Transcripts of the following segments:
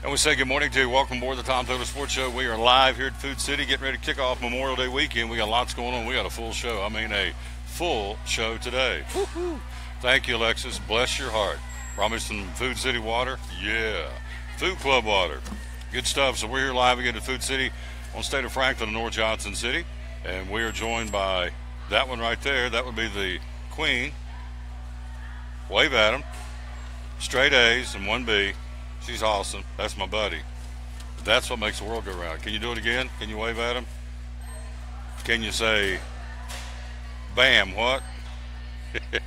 And we say good morning to you. Welcome aboard the Tom Taylor Sports Show. We are live here at Food City, getting ready to kick off Memorial Day weekend. We got lots going on. We got a full show. I mean, a full show today. Woo-hoo. Thank you, Alexis. Bless your heart. Promise some Food City water. Yeah. Food Club water. Good stuff. So we're here live again at Food City on State of Franklin in North Johnson City. And we are joined by that one right there. That would be the Queen. Wave at him. Straight A's and 1B. She's awesome. That's my buddy. That's what makes the world go round. Can you do it again? Can you wave at him? Can you say, bam, what? You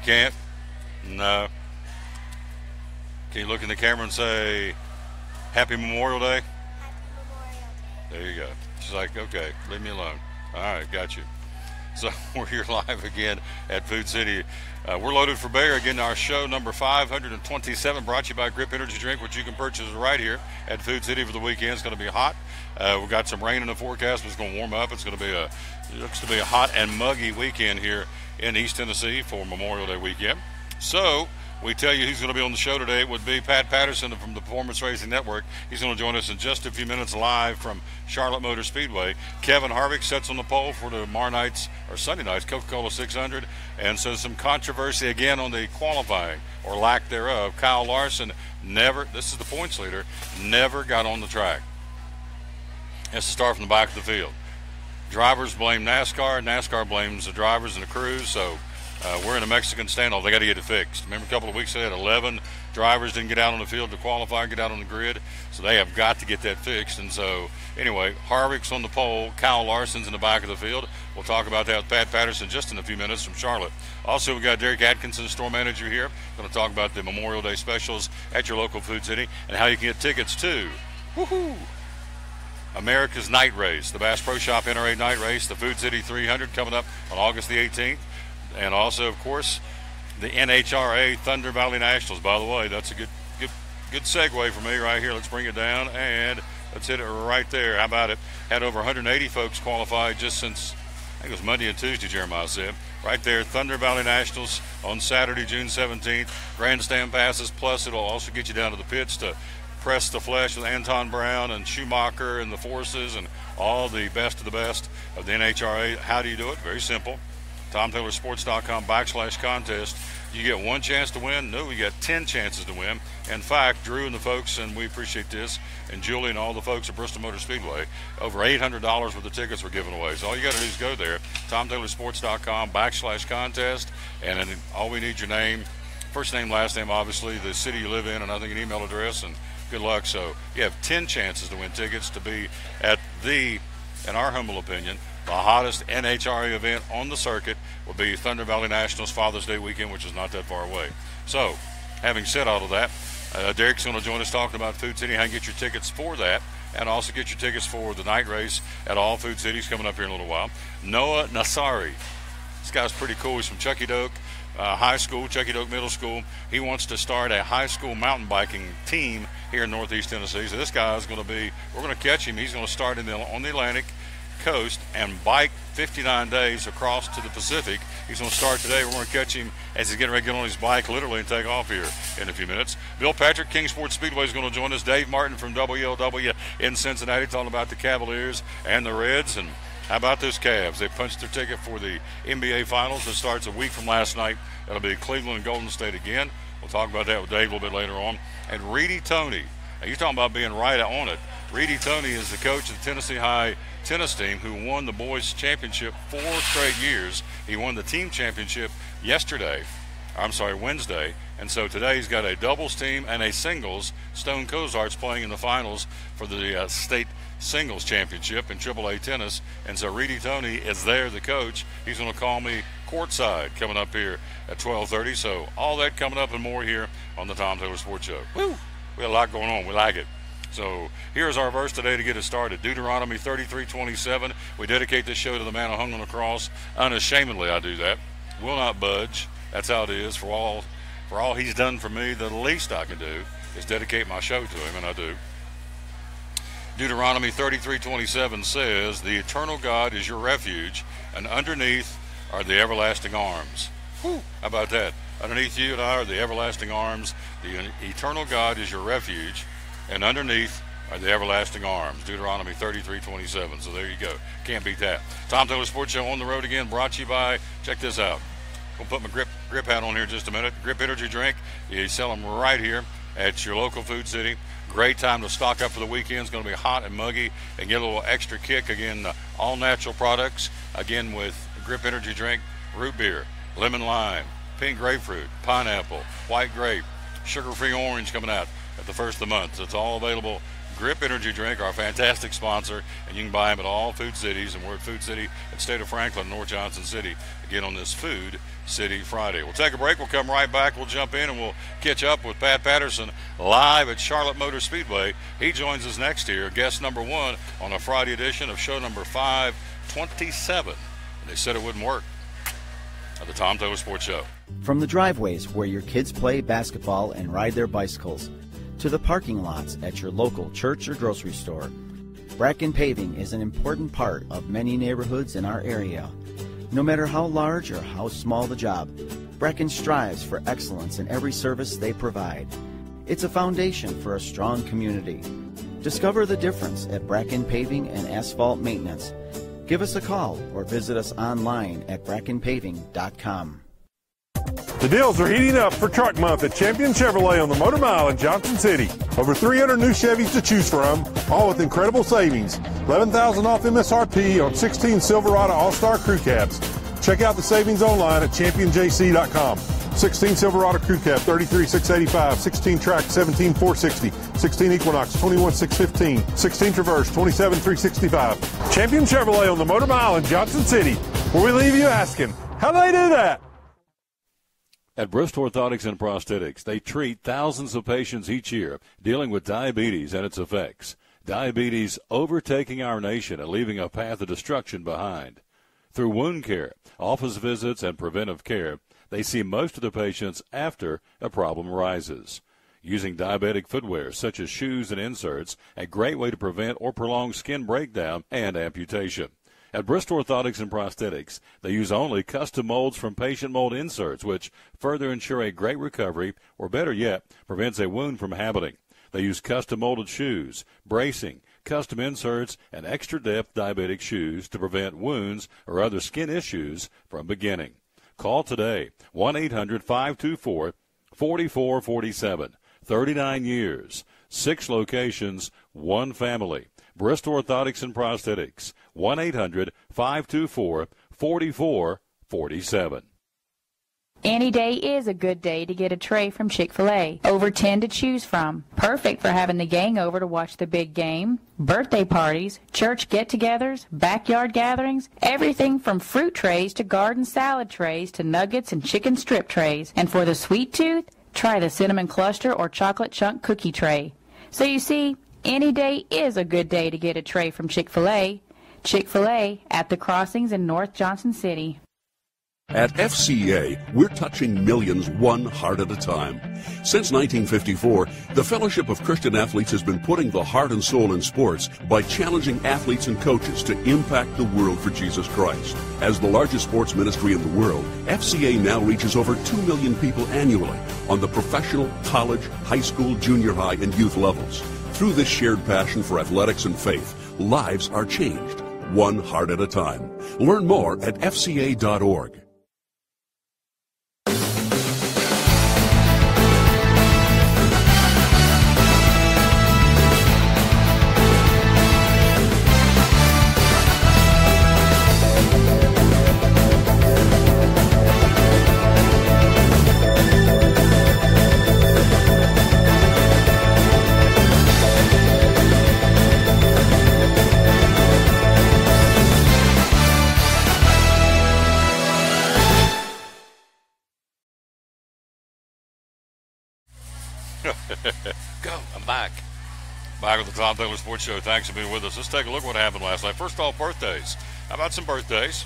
can't? No. Can you look in the camera and say, Happy Memorial Day? There you go. She's like, okay, leave me alone. All right, got you. So we're here live again at Food City. We're loaded for bear. Again, our show number 527 brought to you by Grip Energy Drink, which you can purchase right here at Food City for the weekend. It's going to be hot. We've got some rain in the forecast, but it's going to warm up. It's going to be it looks to be a hot and muggy weekend here in East Tennessee for Memorial Day weekend. So we tell you who's going to be on the show today. It would be Pat Patterson from the Performance Racing Network. He's going to join us in just a few minutes live from Charlotte Motor Speedway. Kevin Harvick sets on the pole for tomorrow night's or Sunday night's Coca-Cola 600. And so some controversy again on the qualifying or lack thereof. Kyle Larson this is the points leader, never got on the track. Has to start from the back of the field. Drivers blame NASCAR. NASCAR blames the drivers and the crews. So we're in a Mexican standoff. They got to get it fixed. Remember a couple of weeks ago, they had 11 drivers didn't get out on the field to qualify, get out on the grid. So they have got to get that fixed. And so, anyway, Harvick's on the pole. Kyle Larson's in the back of the field. We'll talk about that with Pat Patterson just in a few minutes from Charlotte. Also, we got Derek Atkinson, store manager here. Going to talk about the Memorial Day specials at your local Food City and how you can get tickets to America's Night Race, the Bass Pro Shop NRA Night Race, the Food City 300 coming up on August the 18th. And also, of course, the NHRA Thunder Valley Nationals. By the way, that's a good segue for me right here. Let's bring it down, and let's hit it right there. How about it? Had over 180 folks qualified just since, I think it was Monday and Tuesday, Jeremiah said. Right there, Thunder Valley Nationals on Saturday, June 17th. Grandstand passes, plus it'll also get you down to the pits to press the flesh with Anton Brown and Schumacher and the Forces and all the best of the best of the NHRA. How do you do it? Very simple. TomTaylorSports.com/contest. You get one chance to win. No, you get 10 chances to win. In fact, Drew and the folks, and we appreciate this, and Julie and all the folks at Bristol Motor Speedway, over $800 worth of tickets were given away. So all you got to do is go there, TomTaylorSports.com/contest, and then all we need your name, first name, last name, obviously, the city you live in, and I think an email address, and good luck. So you have 10 chances to win tickets to be at in our humble opinion, the hottest NHRA event on the circuit will be Thunder Valley Nationals Father's Day weekend, which is not that far away. So, having said all of that, Derek's going to join us talking about Food City, how you get your tickets for that, and also get your tickets for the night race at all Food Cities coming up here in a little while. Noah Nassari. This guy's pretty cool. He's from Chucky Doak High School, Chucky Doak Middle School. He wants to start a high school mountain biking team here in Northeast Tennessee. So this guy is going to be, we're going to catch him. He's going to start on the Atlantic coast and bike 59 days across to the Pacific. He's going to start today. We're going to catch him as he's getting ready to get on his bike literally and take off here in a few minutes. Bill Patrick, Kingsport Speedway, is going to join us. Dave Martin from WLW in Cincinnati talking about the Cavaliers and the Reds. And how about those Cavs? They punched their ticket for the NBA Finals. It starts a week from last night. It'll be Cleveland and Golden State again. We'll talk about that with Dave a little bit later on. And Reedy Toney. Now, you're talking about being right on it. Reedy Toney is the coach of the Tennessee High tennis team who won the boys championship 4 straight years. He won the team championship Wednesday. And so today he's got a doubles team and a singles. Stone Cozart's playing in the finals for the state singles championship in AAA tennis. And so Reedy Toney is there, the coach. He's going to call me courtside coming up here at 12:30. So all that coming up and more here on the Tom Taylor Sports Show. Woo! We got a lot going on. We like it. So here's our verse today to get us started. Deuteronomy 33:27. We dedicate this show to the man who hung on the cross. Unashamedly, I do that. Will not budge. That's how it is. For all he's done for me, the least I can do is dedicate my show to him, and I do. Deuteronomy 33:27 says, "The eternal God is your refuge, and underneath are the everlasting arms." Whew, how about that? Underneath you and I are the everlasting arms The eternal God is your refuge, and underneath are the everlasting arms. Deuteronomy 33:27. So there you go. Can't beat that. Tom Taylor Sports Show on the road again, brought to you by, check this out. I'll put my grip hat on here in just a minute. Grip Energy Drink. You sell them right here at your local Food City. Great time to stock up for the weekend. It's going to be hot and muggy and get a little extra kick. Again, all natural products. Again, with Grip Energy Drink, root beer, lemon lime, pink grapefruit, pineapple, white grape, sugar-free orange coming out at the first of the month. So it's all available. Grip Energy Drink, our fantastic sponsor, and you can buy them at all Food Cities, and we're at Food City at State of Franklin, North Johnson City, again on this Food City Friday. We'll take a break. We'll come right back. We'll jump in, and we'll catch up with Pat Patterson live at Charlotte Motor Speedway. He joins us next year, guest number 1 on a Friday edition of show number 527. They said it wouldn't work at the Tom Taylor Sports Show. From the driveways where your kids play basketball and ride their bicycles, to the parking lots at your local church or grocery store, Bracken Paving is an important part of many neighborhoods in our area. No matter how large or how small the job, Bracken strives for excellence in every service they provide. It's a foundation for a strong community. Discover the difference at Bracken Paving and Asphalt Maintenance. Give us a call or visit us online at brackenpaving.com. The deals are heating up for Truck Month at Champion Chevrolet on the Motor Mile in Johnson City. Over 300 new Chevys to choose from, all with incredible savings. $11,000 off MSRP on 16 Silverado All-Star Crew Cabs. Check out the savings online at championjc.com. 16 Silverado Crew Cab, $33,685. 16 Track, $17,460. 16 Equinox, $21,615. 16 Traverse, $27,365. Champion Chevrolet on the Motor Mile in Johnson City, where we leave you asking, how do they do that? At Bristol Orthotics and Prosthetics, they treat thousands of patients each year dealing with diabetes and its effects. Diabetes overtaking our nation and leaving a path of destruction behind. Through wound care, office visits, and preventive care, they see most of the patients after a problem arises. Using diabetic footwear such as shoes and inserts, a great way to prevent or prolong skin breakdown and amputation. At Bristol Orthotics and Prosthetics, they use only custom molds from patient mold inserts, which further ensure a great recovery, or better yet, prevents a wound from happening. They use custom molded shoes, bracing, custom inserts, and extra depth diabetic shoes to prevent wounds or other skin issues from beginning. Call today, 1-800-524-4447. 39 years, 6 locations, 1 family. Bristol Orthotics and Prosthetics, 1-800-524-4447. Any day is a good day to get a tray from Chick-fil-A. Over 10 to choose from. Perfect for having the gang over to watch the big game. Birthday parties, church get-togethers, backyard gatherings, everything from fruit trays to garden salad trays to nuggets and chicken strip trays. And for the sweet tooth, try the cinnamon cluster or chocolate chunk cookie tray. So you see, any day is a good day to get a tray from Chick-fil-A. Chick-fil-A at the Crossings in North Johnson City. At FCA, we're touching millions one heart at a time. Since 1954, the Fellowship of Christian Athletes has been putting the heart and soul in sports by challenging athletes and coaches to impact the world for Jesus Christ. As the largest sports ministry in the world, FCA now reaches over 2 million people annually on the professional, college, high school, junior high, and youth levels. Through this shared passion for athletics and faith, lives are changed, one heart at a time. Learn more at fca.org. Go. I'm back. Back with the Tom Taylor Sports Show. Thanks for being with us. Let's take a look at what happened last night. First off, birthdays. How about some birthdays?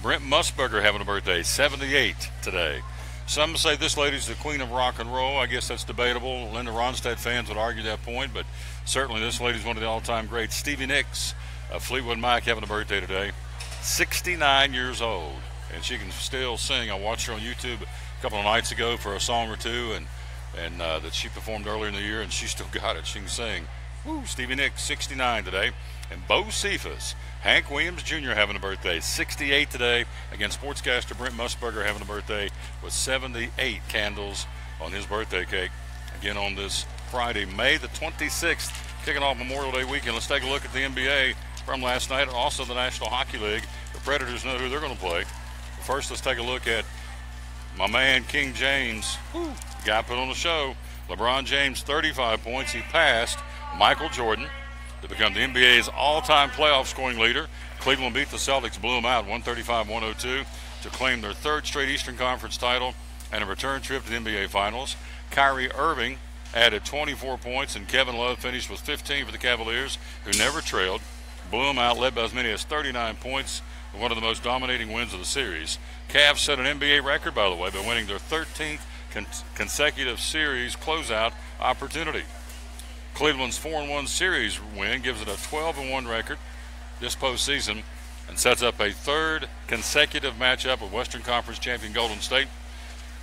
Brent Musburger having a birthday, 78 today. Some say this lady's the queen of rock and roll. I guess that's debatable. Linda Ronstadt fans would argue that point, but certainly this lady's one of the all-time greats. Stevie Nicks of Fleetwood Mac having a birthday today, 69 years old, and she can still sing. I watched her on YouTube a couple of nights ago for a song or two, and and that she performed earlier in the year, and she still got it. She can sing. Woo, Stevie Nicks, 69 today. And Bo Cephas, Hank Williams Jr. having a birthday, 68 today. Again, sportscaster Brent Musburger having a birthday with 78 candles on his birthday cake. Again, on this Friday, May the 26th, kicking off Memorial Day weekend. Let's take a look at the NBA from last night, and also the National Hockey League. The Predators know who they're going to play. But first, let's take a look at my man King James. Woo, the guy put on the show. LeBron James, 35 points. He passed Michael Jordan to become the NBA's all-time playoff scoring leader. Cleveland beat the Celtics, blew them out 135-102 to claim their third straight Eastern Conference title and a return trip to the NBA Finals. Kyrie Irving added 24 points, and Kevin Love finished with 15 for the Cavaliers, who never trailed. Blew them out, led by as many as 39 points, one of the most dominating wins of the series. Cavs set an NBA record, by the way, by winning their 13th consecutive series closeout opportunity. Cleveland's 4-1 series win gives it a 12-1 record this postseason and sets up a third consecutive matchup with Western Conference champion Golden State.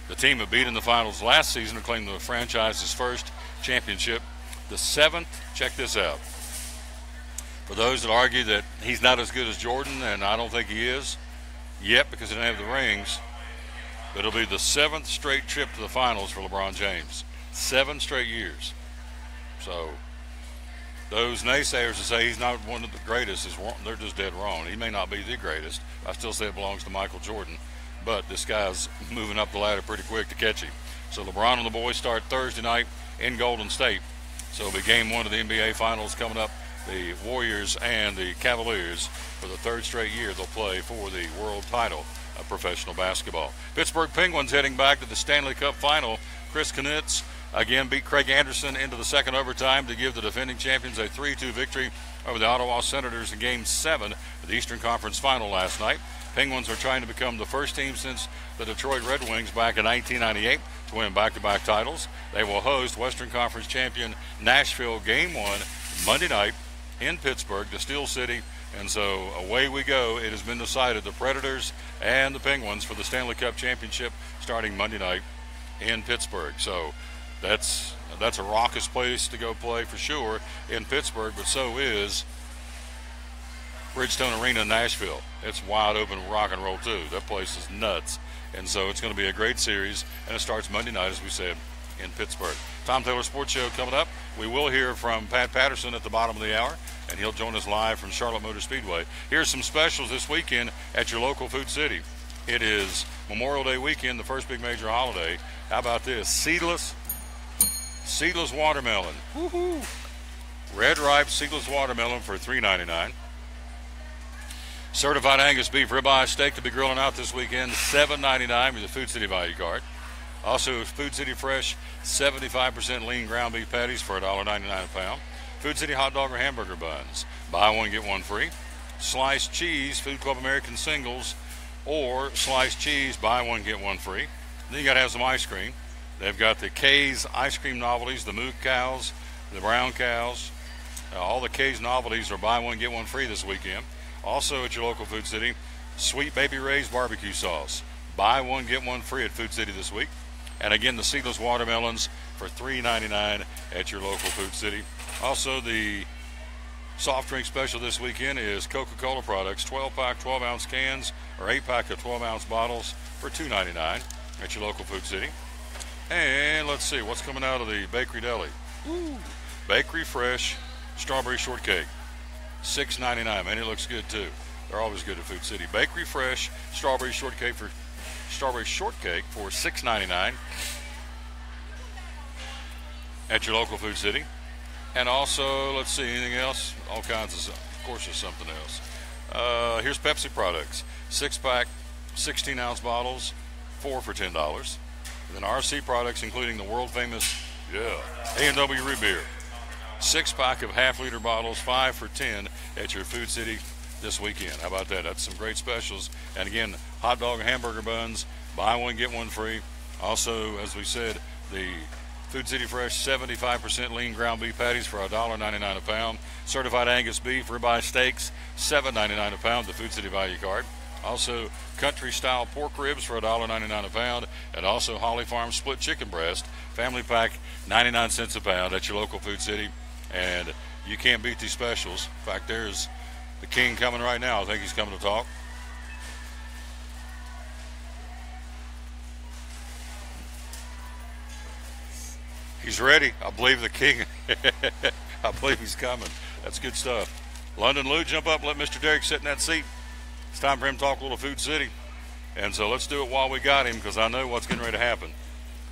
The team that beat in the finals last season to claim the franchise's first championship. The seventh, check this out. For those that argue that he's not as good as Jordan, and I don't think he is yet because he didn't have the rings, but it'll be the seventh straight trip to the finals for LeBron James. 7 straight years. So those naysayers that say he's not one of the greatest, they're just dead wrong. He may not be the greatest. I still say it belongs to Michael Jordan. But this guy's moving up the ladder pretty quick to catch him. So LeBron and the boys start Thursday night in Golden State. So it'll be game 1 of the NBA Finals coming up. The Warriors and the Cavaliers, for the third straight year, they'll play for the world title of professional basketball. Pittsburgh Penguins heading back to the Stanley Cup Final. Chris Kunitz again beat Craig Anderson into the second overtime to give the defending champions a 3-2 victory over the Ottawa Senators in Game 7 of the Eastern Conference Final last night. Penguins are trying to become the first team since the Detroit Red Wings back in 1998 to win back-to-back titles. They will host Western Conference champion Nashville Game 1 Monday night in Pittsburgh, the Steel City. And so away we go. It has been decided, the Predators and the Penguins for the Stanley Cup Championship starting Monday night in Pittsburgh. So that's a raucous place to go play for sure in Pittsburgh, but so is Bridgestone Arena in Nashville. It's wide open rock and roll too. That place is nuts. And so it's going to be a great series, and it starts Monday night, as we said, in Pittsburgh. Tom Taylor Sports Show coming up. We will hear from Pat Patterson at the bottom of the hour, and he'll join us live from Charlotte Motor Speedway. Here's some specials this weekend at your local Food City. It is Memorial Day weekend, the first big major holiday. How about this? Seedless watermelon. Woohoo! Red ripe seedless watermelon for $3.99. Certified Angus beef ribeye steak to be grilling out this weekend, $7.99 with the Food City value card. Also, Food City Fresh 75% lean ground beef patties for $1.99 a pound. Food City hot dog or hamburger buns. Buy one, get one free. Sliced cheese, Food Club American singles, or sliced cheese, buy one, get one free. Then you got to have some ice cream. They've got the K's ice cream novelties, the Mook Cows, the Brown Cows. All the K's novelties are buy one, get one free this weekend. Also at your local Food City, Sweet Baby Ray's barbecue sauce. Buy one, get one free at Food City this week. And again, the seedless watermelons for $3.99 at your local Food City. Also, the soft drink special this weekend is Coca-Cola products, 12-pack, 12-ounce cans, or 8-pack of 12-ounce bottles for $2.99 at your local Food City. And let's see, what's coming out of the Bakery Deli? Ooh, Bakery Fresh Strawberry Shortcake, $6.99. Man, it looks good too. They're always good at Food City. Bakery Fresh Strawberry Shortcake for $6.99 at your local Food City. And also, let's see, anything else? All kinds of stuff. Of course, there's something else. Here's Pepsi products. 6-pack, 16-ounce bottles, 4 for $10. And then RC products, including the world-famous A&W Root Beer. 6-pack of half-liter bottles, 5 for $10 at your Food City this weekend. How about that? That's some great specials. And again, hot dog and hamburger buns, buy one, get one free. Also, as we said, the Food City Fresh 75% lean ground beef patties for $1.99 a pound. Certified Angus beef ribeye steaks, $7.99 a pound, the Food City value card. Also, country-style pork ribs for $1.99 a pound, and also Holly Farm split chicken breast, family pack, 99 cents a pound at your local Food City. And you can't beat these specials. In fact, there's the king coming right now. I think he's coming to talk. He's ready. I believe the king. I believe he's coming. That's good stuff. London Lou, jump up. Let Mr. Derek sit in that seat. It's time for him to talk a little Food City. And so let's do it while we got him, because I know what's getting ready to happen.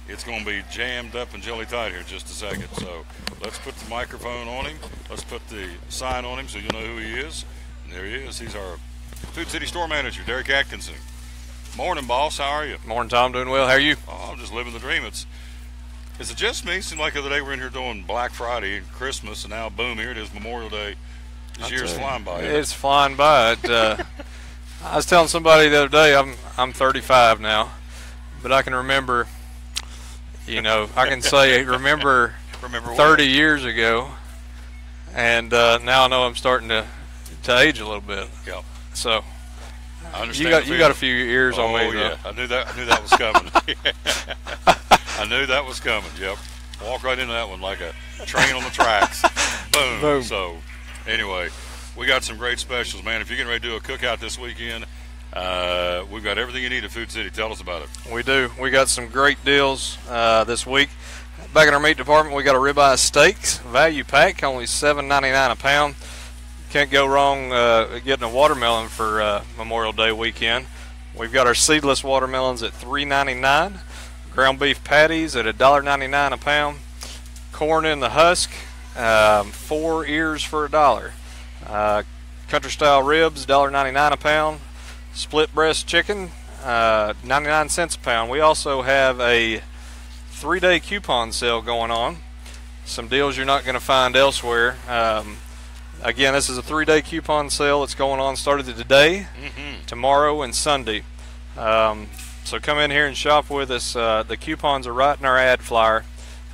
It's going to be jammed up and jelly tight here in just a second. So let's put the microphone on him. Let's put the sign on him so you'll know who he is. And there he is. He's our Food City store manager, Derek Atkinson. Morning, boss. How are you? Morning, Tom. Doing well. How are you? Oh, I'm just living the dream. Is it just me? It seemed like the other day we're in here doing Black Friday and Christmas, and now, boom, here it is, Memorial Day. This year's flying by. It's flying by. I was telling somebody the other day, I'm 35 now, but I can remember, I can say remember 30 years ago, and now I know I'm starting to age a little bit. Yep. So I understand you got a few years on me. Oh, yeah. I knew that was coming. I knew that was coming. Yep. Walk right into that one like a train on the tracks. Boom. Boom. So, anyway, we got some great specials, man. If you're getting ready to do a cookout this weekend, we've got everything you need at Food City. Tell us about it. We do. We got some great deals this week. Back in our meat department, we got a ribeye steaks value pack, only $7.99 a pound. Can't go wrong getting a watermelon for Memorial Day weekend. We've got our seedless watermelons at $3.99. Ground beef patties at $1.99 a pound. Corn in the husk, 4 ears for $1. Country style ribs, $1.99 a pound. Split breast chicken, 99 cents a pound. We also have a 3-day coupon sale going on. Some deals you're not going to find elsewhere. Again, this is a 3-day coupon sale. It's going on, started today, tomorrow, and Sunday. So come in here and shop with us. The coupons are right in our ad flyer.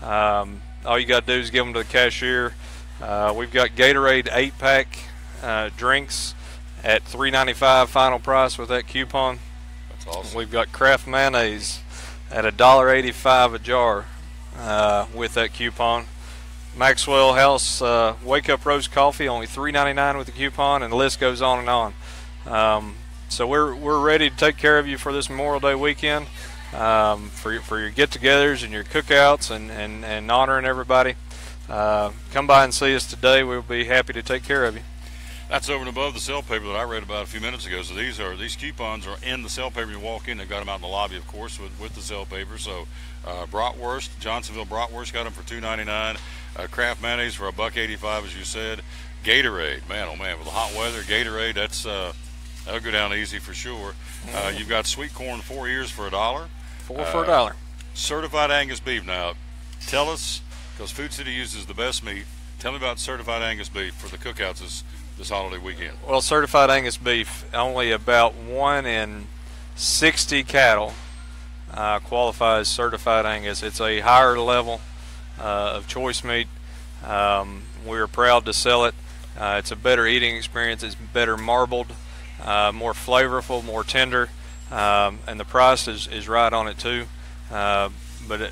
All you got to do is give them to the cashier. We've got Gatorade 8-pack drinks at $3.95 final price with that coupon. That's awesome. We've got Kraft mayonnaise at $1.85 a jar with that coupon. Maxwell House Wake Up Roast Coffee, only $3.99 with the coupon, and the list goes on and on. So we're ready to take care of you for this Memorial Day weekend, for your get-togethers and your cookouts and honoring everybody. Come by and see us today. We'll be happy to take care of you. That's over and above the sale paper that I read about a few minutes ago. So these coupons are in the sale paper. You walk in, they've got them out in the lobby, of course, with the sale paper. So bratwurst, Johnsonville bratwurst, got them for $2.99. Kraft mayonnaise for $1.85, as you said. Gatorade, man, oh man, with the hot weather, Gatorade, that'll go down easy for sure. You've got sweet corn, 4 ears for $1. 4 for $1. Certified Angus beef. Now, tell us, because Food City uses the best meat, tell me about certified Angus beef for the cookouts this holiday weekend. Well, certified Angus beef, only about 1 in 60 cattle qualifies certified Angus. It's a higher level of choice meat. We're proud to sell it. It's a better eating experience. It's better marbled, more flavorful, more tender, and the price is right on it too. But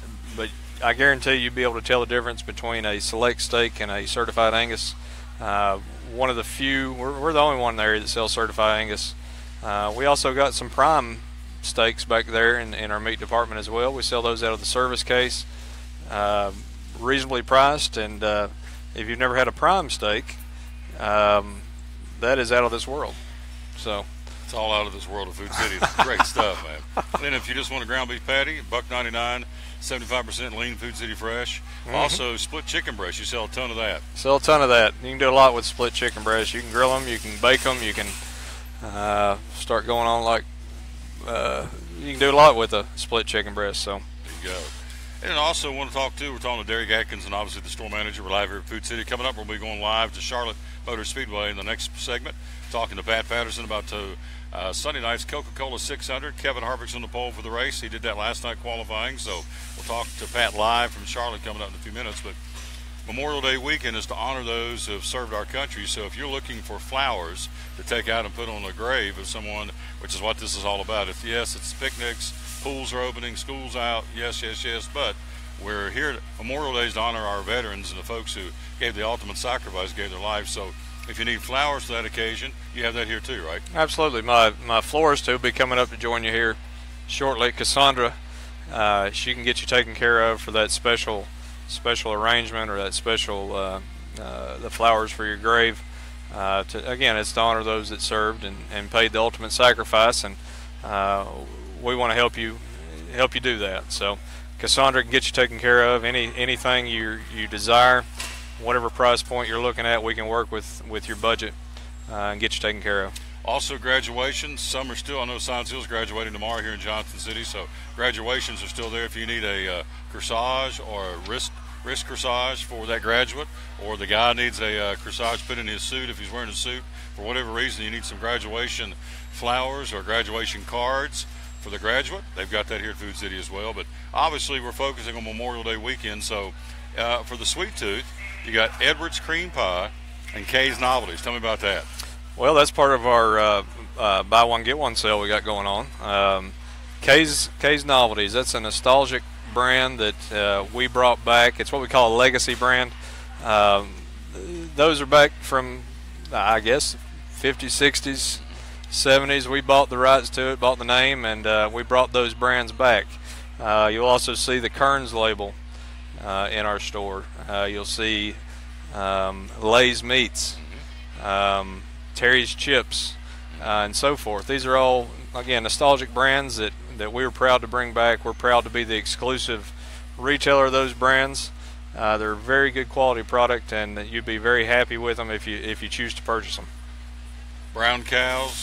I guarantee you'll be able to tell the difference between a select steak and a certified Angus. One of the few, we're the only one in the area that sells certified Angus. We also got some prime steaks back there in our meat department as well. We sell those out of the service case, reasonably priced, and if you've never had a prime steak, that is out of this world. So it's all out of this world of Food City. It's great stuff, man. And if you just want a ground beef patty, $1.99, 75% lean, Food City fresh. Also, split chicken breast. You sell a ton of that. Sell a ton of that. You can do a lot with split chicken breast. You can grill them. You can bake them. You can start going on like you can do a lot with a split chicken breast. So there you go. And also want to talk to, we're talking to Derek Atkins and obviously the store manager. We're live here at Food City. Coming up, we'll be going live to Charlotte Motor Speedway in the next segment, talking to Pat Patterson about Sunday night's Coca-Cola 600. Kevin Harvick's on the pole for the race. He did that last night qualifying, so we'll talk to Pat live from Charlotte coming up in a few minutes. But Memorial Day weekend is to honor those who have served our country. So if you're looking for flowers to take out and put on the grave of someone, which is what this is all about. If yes, it's picnics, pools are opening, school's out, yes, but we're here. Memorial Day is to honor our veterans and the folks who gave the ultimate sacrifice, gave their lives. So if you need flowers for that occasion, you have that here too, right? Absolutely. My florist who will be coming up to join you here shortly, Cassandra, she can get you taken care of for that special arrangement or that special the flowers for your grave. Again, it's to honor those that served and paid the ultimate sacrifice, and we want to help you do that. So Cassandra can get you taken care of. Anything you desire, whatever price point you're looking at, we can work with your budget and get you taken care of. Also, graduations. Some are still. I know Science Hill's graduating tomorrow here in Johnson City, so graduations are still there. If you need a corsage or a wrist corsage for that graduate, or the guy needs a corsage put in his suit if he's wearing a suit for whatever reason, you need some graduation flowers or graduation cards for the graduate, they've got that here at Food City as well. But obviously we're focusing on Memorial Day weekend, so for the sweet tooth, you got Edwards Cream Pie and Kay's Novelties. Tell me about that. Well, that's part of our buy one get one sale we got going on. Kay's Novelties, that's a nostalgic brand that we brought back. It's what we call a legacy brand. Those are back from, I guess, 50s, 60s, 70s. We bought the rights to it, bought the name, and we brought those brands back. You'll also see the Kearns label in our store. You'll see Lay's Meats, Terry's Chips, and so forth. These are all, again, nostalgic brands that we were proud to bring back. We're proud to be the exclusive retailer of those brands. They're a very good quality product, and you'd be very happy with them if you choose to purchase them. Brown Cows,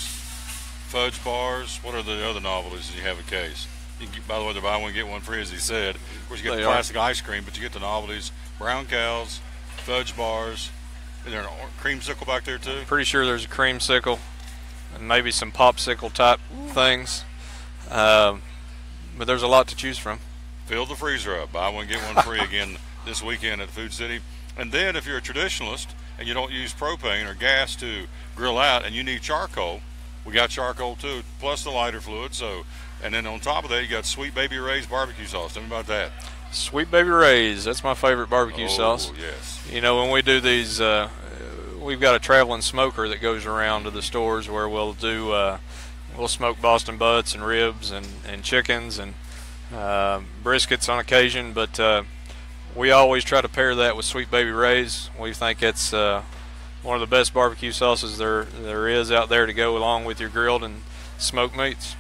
Fudge Bars. What are the other novelties that you have at Kay's? By the way, they're buy one get one free, as he said. Of course, you get the classic ice cream, but you get the novelties: Brown Cows, Fudge Bars. Is there a creamsicle back there too? Pretty sure there's a creamsicle and maybe some popsicle type things. But there's a lot to choose from. Fill the freezer up. Buy one, get one free again this weekend at Food City. And then if you're a traditionalist and you don't use propane or gas to grill out and you need charcoal, we got charcoal too, plus the lighter fluid. So, and then on top of that, you got Sweet Baby Ray's barbecue sauce. Tell me about that. Sweet Baby Ray's, that's my favorite barbecue sauce. Yes. You know, when we do these, we've got a traveling smoker that goes around to the stores where we'll do we'll smoke Boston butts and ribs and chickens and briskets on occasion, but we always try to pair that with Sweet Baby Ray's. We think it's one of the best barbecue sauces there is out there to go along with your grilled and smoked meats.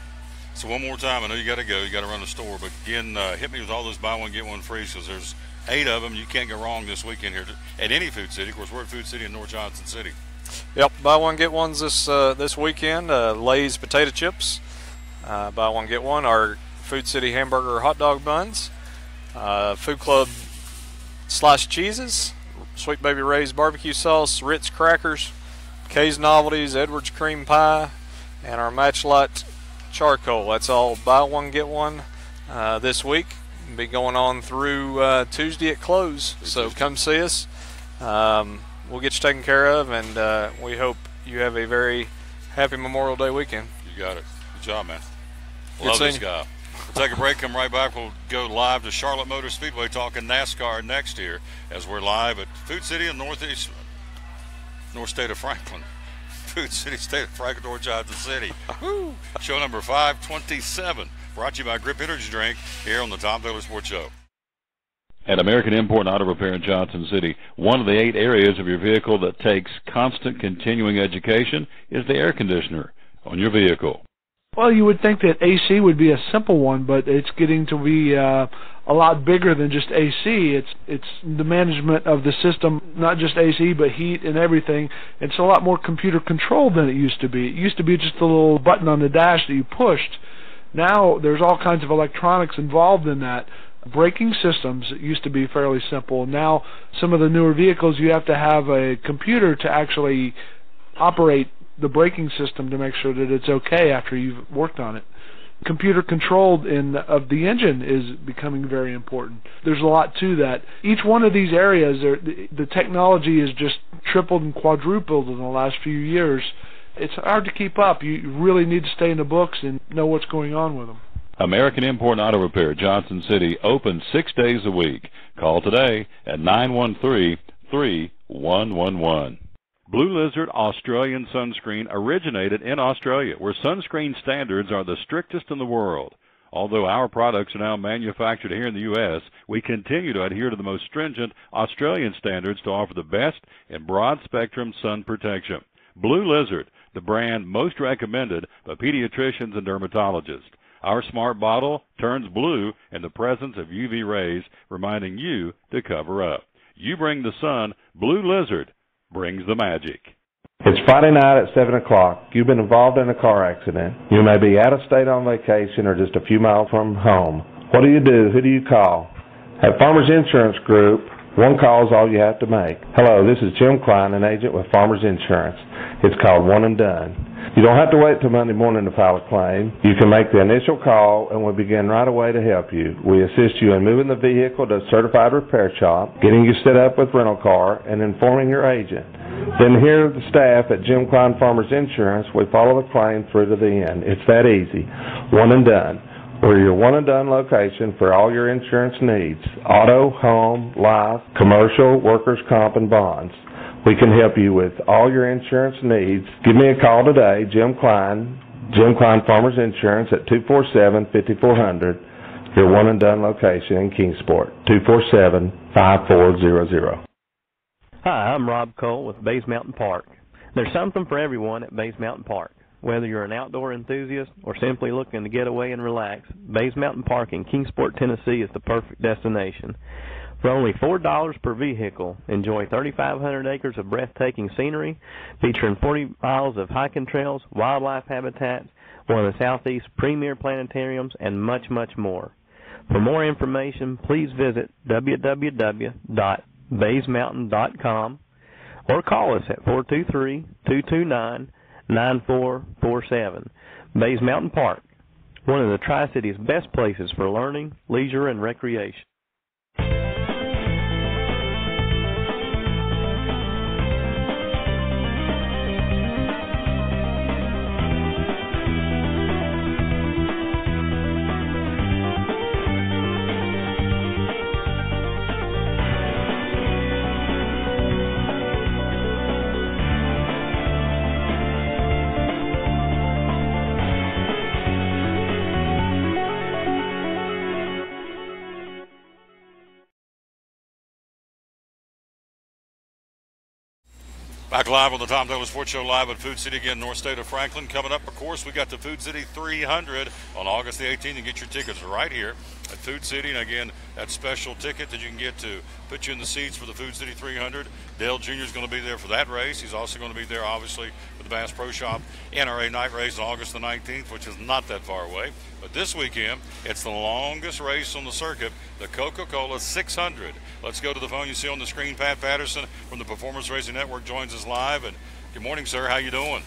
So one more time, I know you got to go, you got to run the store, but again, hit me with all those buy one get one free, because there's 8 of them. You can't go wrong this weekend here at any Food City. Of course, we're at Food City in North Johnson City. Yep, buy one get ones this weekend. Lay's potato chips, buy one get one. Our Food City hamburger hot dog buns, Food Club sliced cheeses, Sweet Baby Ray's barbecue sauce, Ritz crackers, Kay's Novelties, Edwards cream pie, and our Matchlight charcoal. That's all buy one get one this week. Be going on through Tuesday at close. So come see us. We'll get you taken care of, and we hope you have a very happy Memorial Day weekend. You got it. Good job, man. Love this guy. We'll take a break, come right back. We'll go live to Charlotte Motor Speedway talking NASCAR next year as we're live at Food City in North State of Franklin. Food City, State of Franklin, North Johnson City. Woo! Show number 527. Brought to you by Grip Energy Drink here on the Tom Taylor Sports Show. At American Import and Auto Repair in Johnson City, one of the 8 areas of your vehicle that takes constant continuing education is the air conditioner on your vehicle. Well, you would think that AC would be a simple one, but it's getting to be a lot bigger than just AC. It's the management of the system, not just AC, but heat and everything. It's a lot more computer controlled than it used to be. It used to be just a little button on the dash that you pushed. Now there's all kinds of electronics involved in that. Braking systems used to be fairly simple. Now some of the newer vehicles, you have to have a computer to actually operate the braking system to make sure that it's okay after you've worked on it. computer controlled of the engine is becoming very important. There's a lot to that. Each one of these areas, the technology is just tripled and quadrupled in the last few years. It's hard to keep up. You really need to stay in the books and know what's going on with them. American Import Auto Repair, Johnson City, open 6 days a week. Call today at 913-3111. Blue Lizard Australian Sunscreen originated in Australia, where sunscreen standards are the strictest in the world. Although our products are now manufactured here in the U.S., we continue to adhere to the most stringent Australian standards to offer the best in broad-spectrum sun protection. Blue Lizard, the brand most recommended by pediatricians and dermatologists. Our smart bottle turns blue in the presence of UV rays, reminding you to cover up. You bring the sun, Blue Lizard brings the magic. It's Friday night at 7 o'clock. You've been involved in a car accident. You may be out of state on vacation or just a few miles from home. What do you do? Who do you call? At Farmers Insurance Group, one call is all you have to make. Hello, this is Jim Klein, an agent with Farmers Insurance. It's called One and Done. You don't have to wait till Monday morning to file a claim. You can make the initial call and we'll begin right away to help you. We assist you in moving the vehicle to a certified repair shop, getting you set up with rental car, and informing your agent. Then here the staff at Jim Klein Farmers Insurance, we follow the claim through to the end. It's that easy. One and Done. We're your one and done location for all your insurance needs. Auto, home, life, commercial, workers' comp, and bonds. We can help you with all your insurance needs. Give me a call today, Jim Klein Farmers Insurance at 247-5400, your one and done location in Kingsport, 247-5400. Hi, I'm Rob Cole with Bays Mountain Park. There's something for everyone at Bays Mountain Park. Whether you're an outdoor enthusiast or simply looking to get away and relax, Bays Mountain Park in Kingsport, Tennessee is the perfect destination. For only $4 per vehicle, enjoy 3,500 acres of breathtaking scenery, featuring 40 miles of hiking trails, wildlife habitats, one of the Southeast's premier planetariums, and much, much more. For more information, please visit www.baysmountain.com or call us at 423-229-9447. Bays Mountain Park, one of the Tri-City's best places for learning, leisure, and recreation. Back live on the Tom Taylor Sports Show, live at Food City again, North State of Franklin. Coming up, of course, we got the Food City 300 on August the 18th. You get your tickets right here at Food City. And again, that special ticket that you can get to put you in the seats for the Food City 300. Dale Jr. is going to be there for that race. He's also going to be there, obviously, for the Bass Pro Shop NRA night race on August the 19th, which is not that far away. But this weekend, it's the longest race on the circuit, the Coca-Cola 600. Let's go to the phone. You see on the screen, Pat Patterson from the Performance Racing Network joins us live. And good morning, sir. How you doing?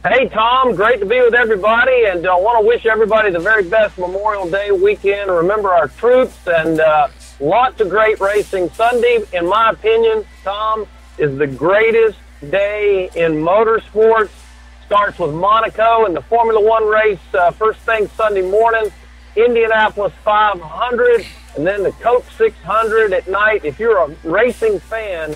Hey, Tom. Great to be with everybody, and I want to wish everybody the very best Memorial Day weekend. Remember our troops, and lots of great racing. Sunday, in my opinion, Tom, is the greatest day in motorsports. Starts with Monaco and the Formula One race first thing Sunday morning, Indianapolis 500, and then the Coke 600 at night. If you're a racing fan,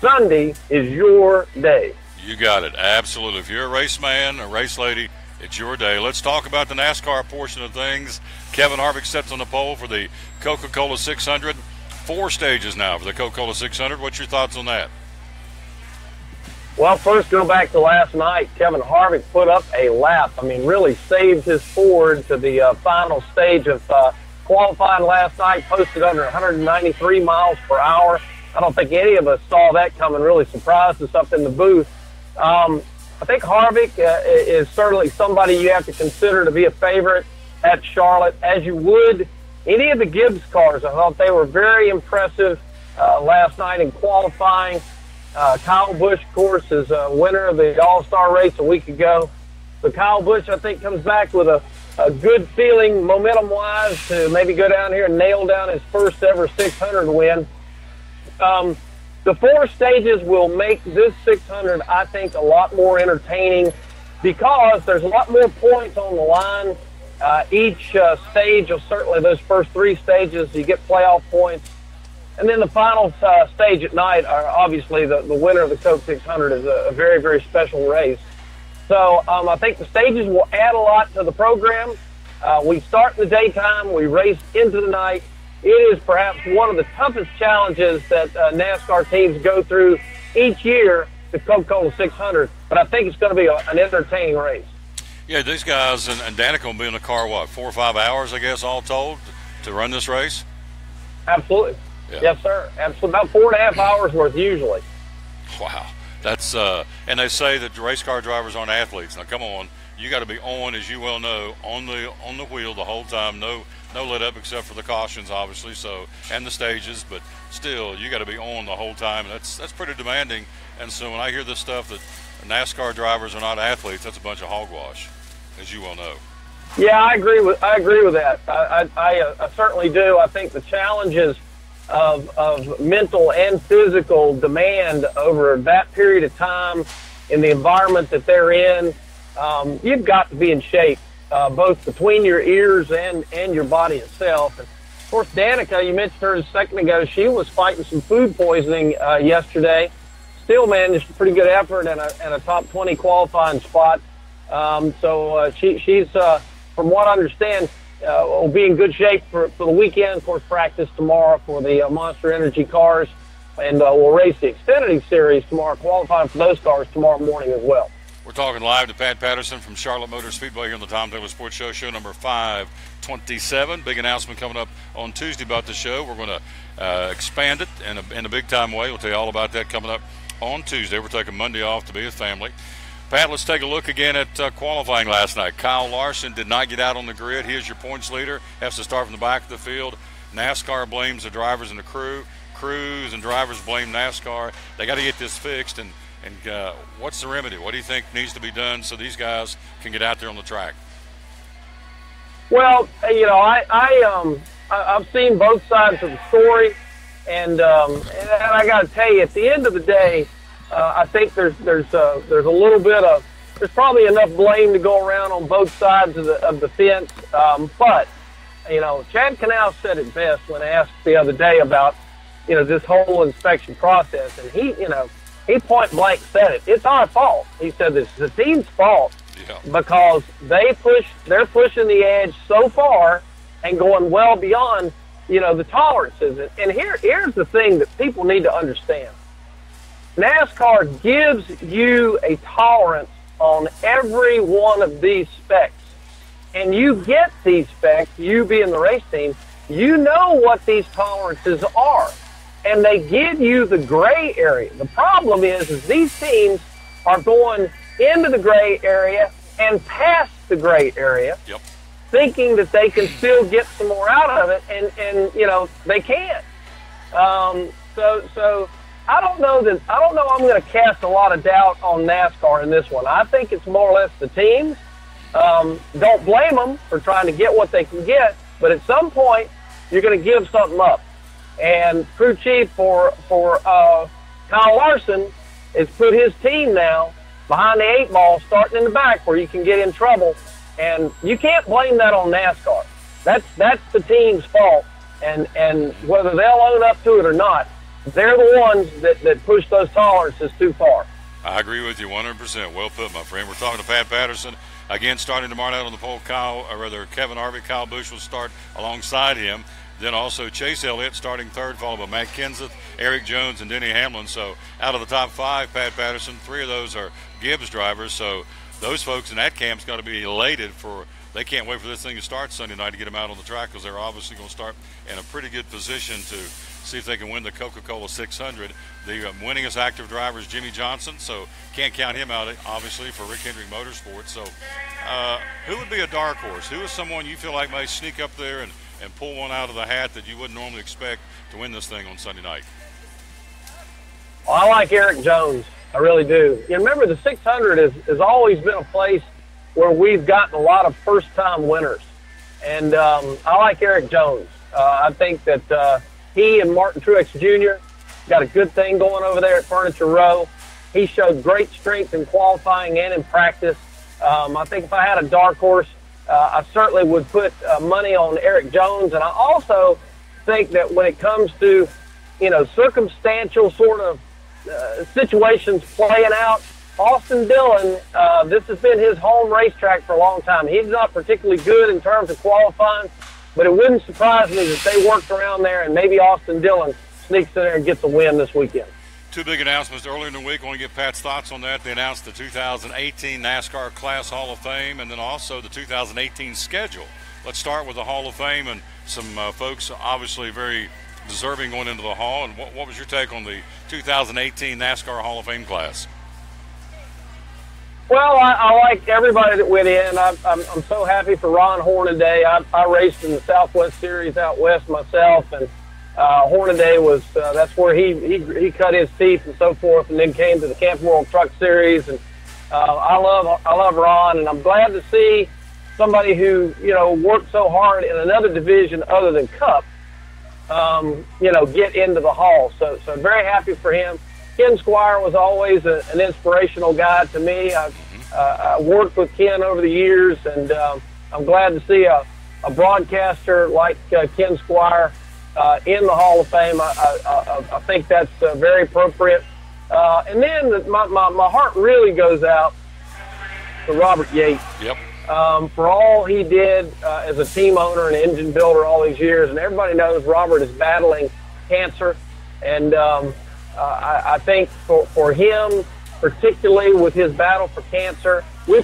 Sunday is your day. You got it. Absolutely. If you're a race man, a race lady, it's your day. Let's talk about the NASCAR portion of things. Kevin Harvick sets on the pole for the Coca-Cola 600. 4 stages now for the Coca-Cola 600. What's your thoughts on that? Well, first go back to last night. Kevin Harvick put up a lap. I mean, really saved his Ford to the final stage of qualifying last night, posted under 193 miles per hour. I don't think any of us saw that coming. Really surprised us up in the booth. I think Harvick is certainly somebody you have to consider to be a favorite at Charlotte, as you would any of the Gibbs cars. I thought they were very impressive last night in qualifying. Kyle Busch, of course, is a winner of the All-Star race a week ago. So Kyle Busch, I think, comes back with a good feeling momentum-wise to maybe go down here and nail down his first ever 600 win. The 4 stages will make this 600, I think, a lot more entertaining because there's a lot more points on the line. Each stage, of certainly those first 3 stages, you get playoff points. And then the final stage at night, obviously the winner of the Coke 600 is a very, very special race. So I think the stages will add a lot to the program. We start in the daytime. We race into the night. It is perhaps one of the toughest challenges that NASCAR teams go through each year, the Coca-Cola 600. But I think it's going to be an entertaining race. Yeah, these guys and Danica will be in the car, 4 or 5 hours, I guess, all told, to run this race? Absolutely. Yeah. Yes, sir. Absolutely. About 4.5 hours worth usually. Wow. That's and they say that race car drivers aren't athletes. Now, come on. You got to be on, as you well know, on the wheel the whole time. No let up except for the cautions, obviously, and the stages. But still, you got to be on the whole time. And that's pretty demanding. And so when I hear this stuff that NASCAR drivers are not athletes, that's a bunch of hogwash, as you well know. Yeah, I agree with that. I certainly do. I think the challenges of mental and physical demand over that period of time in the environment that they're in, you've got to be in shape, both between your ears and your body itself. And of course, Danica, you mentioned her a second ago, she was fighting some food poisoning yesterday. Still managed a pretty good effort and a top 20 qualifying spot. So she's, from what I understand, will be in good shape for the weekend. Of course, practice tomorrow for the Monster Energy cars, and we'll race the Xfinity Series tomorrow, qualifying for those cars tomorrow morning as well. We're talking live to Pat Patterson from Charlotte Motor Speedway here on the Tom Taylor Sports Show, show number 527. Big announcement coming up on Tuesday about the show. We're going to expand it in a big-time way. We'll tell you all about that coming up on Tuesday. We're taking Monday off to be with family. Pat, let's take a look again at qualifying last night. Kyle Larson did not get out on the grid. He is your points leader. Has to start from the back of the field. NASCAR blames the drivers and the crew. Crews and drivers blame NASCAR. They got to get this fixed. And what's the remedy? What do you think needs to be done so these guys can get out there on the track? Well, you know, I've seen both sides of the story, and I got to tell you, at the end of the day, I think there's a little bit of, there's probably enough blame to go around on both sides of the fence. But you know, Chad Canal said it best when asked the other day about, you know, this whole inspection process, and he point blank said it. It's our fault. He said this is the team's fault because they're pushing the edge so far and going well beyond, you know, the tolerances. And here's the thing that people need to understand. NASCAR gives you a tolerance on every one of these specs. And you get these specs, you being the race team, you know what these tolerances are. And they give you the gray area. The problem is these teams are going into the gray area and past the gray area, thinking that they can still get some more out of it, and you know, they can't. So I don't know I'm going to cast a lot of doubt on NASCAR in this one. I think it's more or less the teams. Don't blame them for trying to get what they can get, but at some point you're going to give something up. And crew chief for Kyle Larson has put his team now behind the 8 ball, starting in the back where you can get in trouble, and you can't blame that on NASCAR. That's the team's fault, and whether they'll own up to it or not, they're the ones that push those tolerances too far. I agree with you 100%. Well put, my friend. We're talking to Pat Patterson. Again, starting tomorrow night on the pole, Kevin Harvick, Kyle Busch will start alongside him. Then also Chase Elliott starting third, followed by Matt Kenseth, Eric Jones, and Denny Hamlin. So out of the top 5, Pat Patterson, 3 of those are Gibbs drivers. So those folks in that camp's got to be elated they can't wait for this thing to start Sunday night to get them out on the track, because they're obviously going to start in a pretty good position to see if they can win the Coca-Cola 600. The winningest active driver is Jimmy Johnson, so can't count him out, obviously, for Rick Hendrick Motorsports. So who would be a dark horse? Who is someone you feel like may sneak up there and pull one out of the hat that you wouldn't normally expect to win this thing on Sunday night? Well, I like Eric Jones. I really do. You remember the 600 has always been a place where we've gotten a lot of first-time winners. And I like Eric Jones. I think that he and Martin Truex Jr. got a good thing going over there at Furniture Row. He showed great strength in qualifying and in practice. I think if I had a dark horse, I certainly would put money on Eric Jones. And I also think that when it comes to, circumstantial sort of situations playing out, Austin Dillon, this has been his home racetrack for a long time. He's not particularly good in terms of qualifying, but it wouldn't surprise me that they worked around there and maybe Austin Dillon sneaks in there and gets a win this weekend. Two big announcements earlier in the week. I want to get Pat's thoughts on that. They announced the 2018 NASCAR Class Hall of Fame and then also the 2018 schedule. Let's start with the Hall of Fame and some folks obviously very deserving going into the Hall. And what was your take on the 2018 NASCAR Hall of Fame class? Well, I like everybody that went in. I'm so happy for Ron Hornaday. I raced in the Southwest Series out west myself, and Hornaday was that's where he cut his teeth and so forth, and then came to the Camp World Truck Series. And I love Ron, and I'm glad to see somebody who worked so hard in another division other than Cup, get into the Hall. So very happy for him. Ken Squire was always an inspirational guy to me. I worked with Ken over the years, and I'm glad to see a broadcaster like Ken Squire in the Hall of Fame. I think that's very appropriate. And then my heart really goes out to Robert Yates. Yep. For all he did as a team owner and engine builder all these years, and everybody knows Robert is battling cancer, and I think for him, particularly with his battle for cancer, the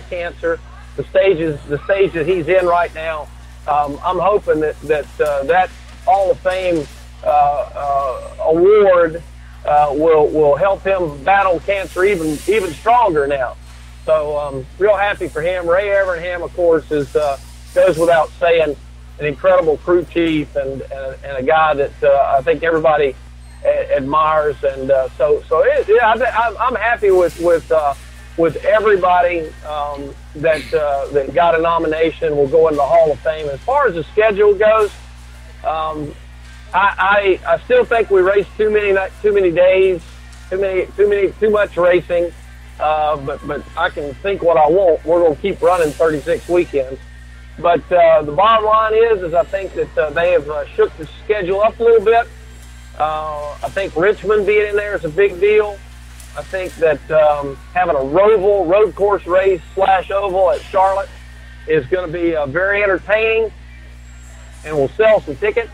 stage that he's in right now, I'm hoping that Hall of Fame award will help him battle cancer even stronger now. So real happy for him. Ray Evernham, of course, goes without saying, an incredible crew chief and a guy that I think everybody admires, and I'm happy with everybody that got a nomination will go in the Hall of Fame. As far as the schedule goes, I still think we raced too many days, too much racing. But I can think what I want. We're going to keep running 36 weekends. But the bottom line is I think that they have shook the schedule up a little bit. I think Richmond being in there is a big deal. I think that having a Roval road course race / oval at Charlotte is going to be very entertaining and will sell some tickets.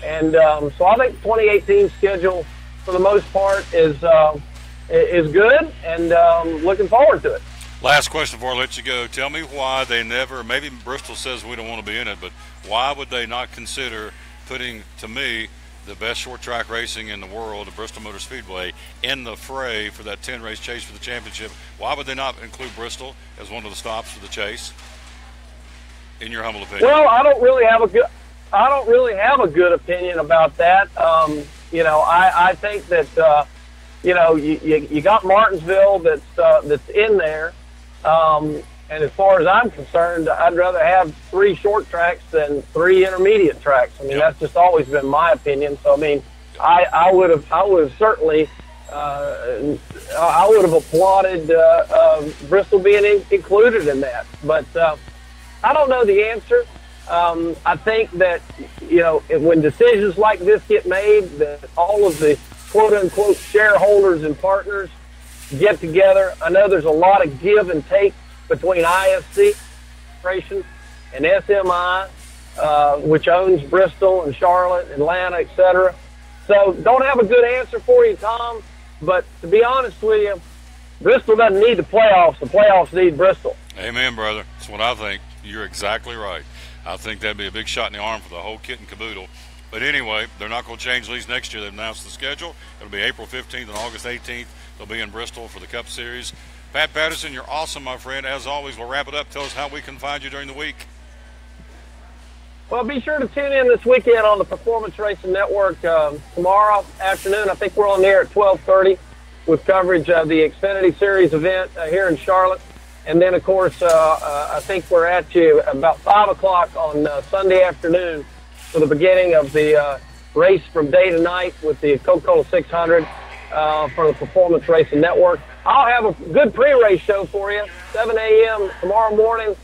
And so I think the 2018 schedule, for the most part, is good, and looking forward to it. Last question before I let you go. Tell me why they never, maybe Bristol says we don't want to be in it, but why would they not consider putting, to me, the best short track racing in the world, the Bristol Motor Speedway, in the fray for that 10-race chase for the championship? Why would they not include Bristol as one of the stops for the chase, in your humble opinion? Well, I don't really have a good opinion about that. I think that you got Martinsville that's in there, and as far as I'm concerned, I'd rather have 3 short tracks than 3 intermediate tracks. I mean, That's just always been my opinion. So I mean, I would have certainly I would have applauded Bristol being included in that, but I don't know the answer. I think that when decisions like this get made, that all of the quote-unquote shareholders and partners get together. I know there's a lot of give and take between ISC and SMI, which owns Bristol and Charlotte, Atlanta, etc. So don't have a good answer for you, Tom, but to be honest with you, Bristol doesn't need the playoffs. The playoffs need Bristol. Amen, brother. That's what I think. You're exactly right. I think that'd be a big shot in the arm for the whole kit and caboodle. But anyway, they're not going to change these next year. They've announced the schedule. It'll be April 15th and August 18th. They'll be in Bristol for the Cup Series. Pat Patterson, you're awesome, my friend. As always, we'll wrap it up. Tell us how we can find you during the week. Well, be sure to tune in this weekend on the Performance Racing Network tomorrow afternoon. I think we're on the air at 12:30 with coverage of the Xfinity Series event here in Charlotte. And then, of course, I think we're at you about 5 o'clock on Sunday afternoon for the beginning of the race from day to night with the Coca-Cola 600 for the Performance Racing Network. I'll have a good pre-race show for you, 7 a.m. tomorrow morning,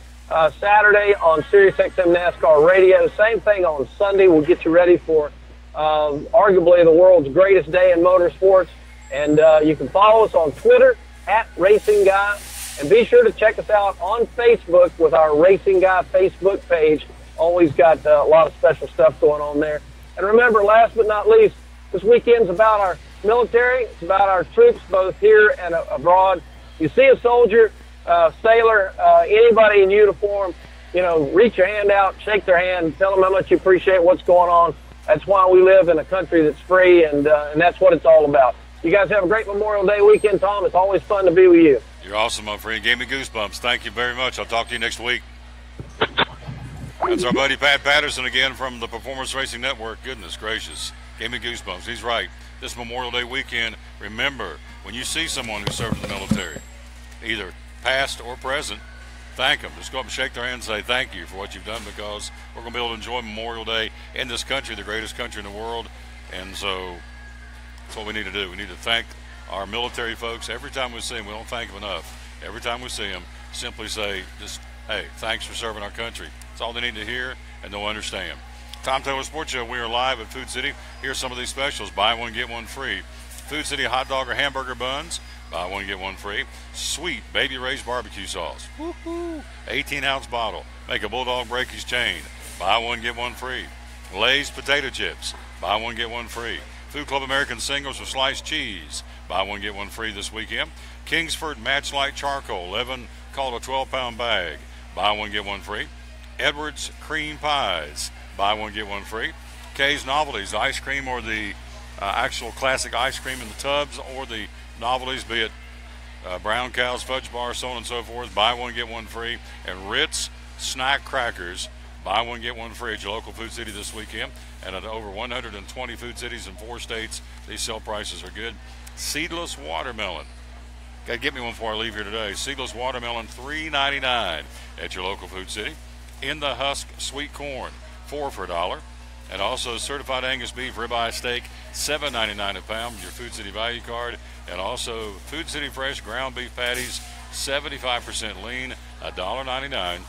Saturday on SiriusXM NASCAR Radio. Same thing on Sunday. We'll get you ready for arguably the world's greatest day in motorsports. And you can follow us on Twitter, @RacingGuy. And be sure to check us out on Facebook with our Racing Guy Facebook page. Always got a lot of special stuff going on there. And remember, last but not least, this weekend's about our military. It's about our troops, both here and abroad. You see a soldier, sailor, anybody in uniform, reach your hand out, shake their hand, tell them how much you appreciate what's going on. That's why we live in a country that's free, and that's what it's all about. You guys have a great Memorial Day weekend, Tom. It's always fun to be with you. You're awesome, my friend. Gave me goosebumps. Thank you very much. I'll talk to you next week. That's our buddy Pat Patterson again from the Performance Racing Network. Goodness gracious. Gave me goosebumps. He's right. This Memorial Day weekend, remember, when you see someone who served in the military, either past or present, thank them. Just go up and shake their hand and say thank you for what you've done, because we're going to be able to enjoy Memorial Day in this country, the greatest country in the world. And so that's what we need to do. We need to thank our military folks. Every time we see them, we don't thank them enough. Every time we see them, simply say, hey, thanks for serving our country. That's all they need to hear, and they'll understand. Tom Taylor Sports Show, we are live at Food City. Here's some of these specials. Buy one, get one free. Food City hot dog or hamburger buns. Buy one, get one free. Sweet Baby Ray's barbecue sauce. Woo-hoo. 18-ounce bottle. Make a bulldog break his chain. Buy one, get one free. Lay's potato chips. Buy one, get one free. Food Club American Singles with sliced cheese. Buy one, get one free this weekend. Kingsford Matchlight Charcoal, 11, called a 12-pound bag. Buy one, get one free. Edwards Cream Pies. Buy one, get one free. Kay's Novelties, ice cream or the actual classic ice cream in the tubs, or the novelties, be it Brown Cows, Fudge Bar, so on and so forth. Buy one, get one free. And Ritz Snack Crackers. Buy one, get one free at your local Food City this weekend. And at over 120 Food Cities in 4 states, these sale prices are good. Seedless watermelon. Got to get me one before I leave here today. Seedless watermelon, $3.99 at your local Food City. In the husk sweet corn, 4 for $1. And also certified Angus beef ribeye steak, $7.99 a pound with your Food City value card. And also Food City fresh ground beef patties, 75% lean, $1.99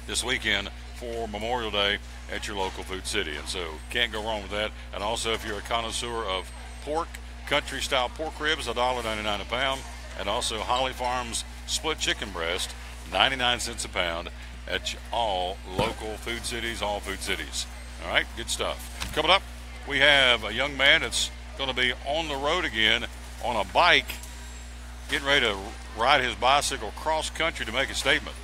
this weekend for Memorial Day at your local Food City. And so can't go wrong with that. And also if you're a connoisseur of pork, country style pork ribs, $1.99 a pound. And also Holly Farms split chicken breast, 99 cents a pound at all local Food Cities, all Food Cities. All right, good stuff. Coming up, we have a young man that's going to be on the road again on a bike, getting ready to ride his bicycle cross country to make a statement.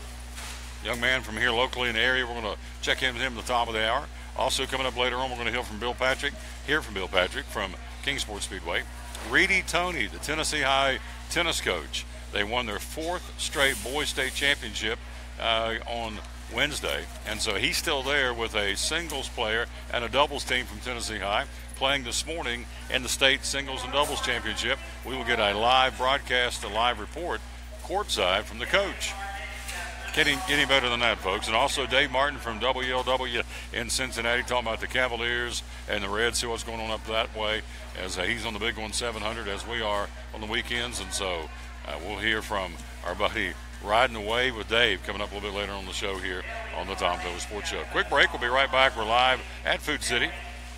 Young man from here locally in the area. We're going to check in with him at the top of the hour. Also coming up later on, we're going to hear from Bill Patrick from Kingsport Speedway. Reedy Toney, the Tennessee High tennis coach. They won their 4th straight boys state championship on Wednesday, and so he's still there with a singles player and a doubles team from Tennessee High playing this morning in the state singles and doubles championship. We will get a live broadcast, a live report courtside from the coach. Getting better than that, folks. And also Dave Martin from WLW in Cincinnati talking about the Cavaliers and the Reds. See what's going on up that way, as he's on the big one 700 as we are on the weekends. And so we'll hear from our buddy Riding the Wave with Dave coming up a little bit later on the show here on the Tom Taylor Sports Show. Quick break. We'll be right back. We're live at Food City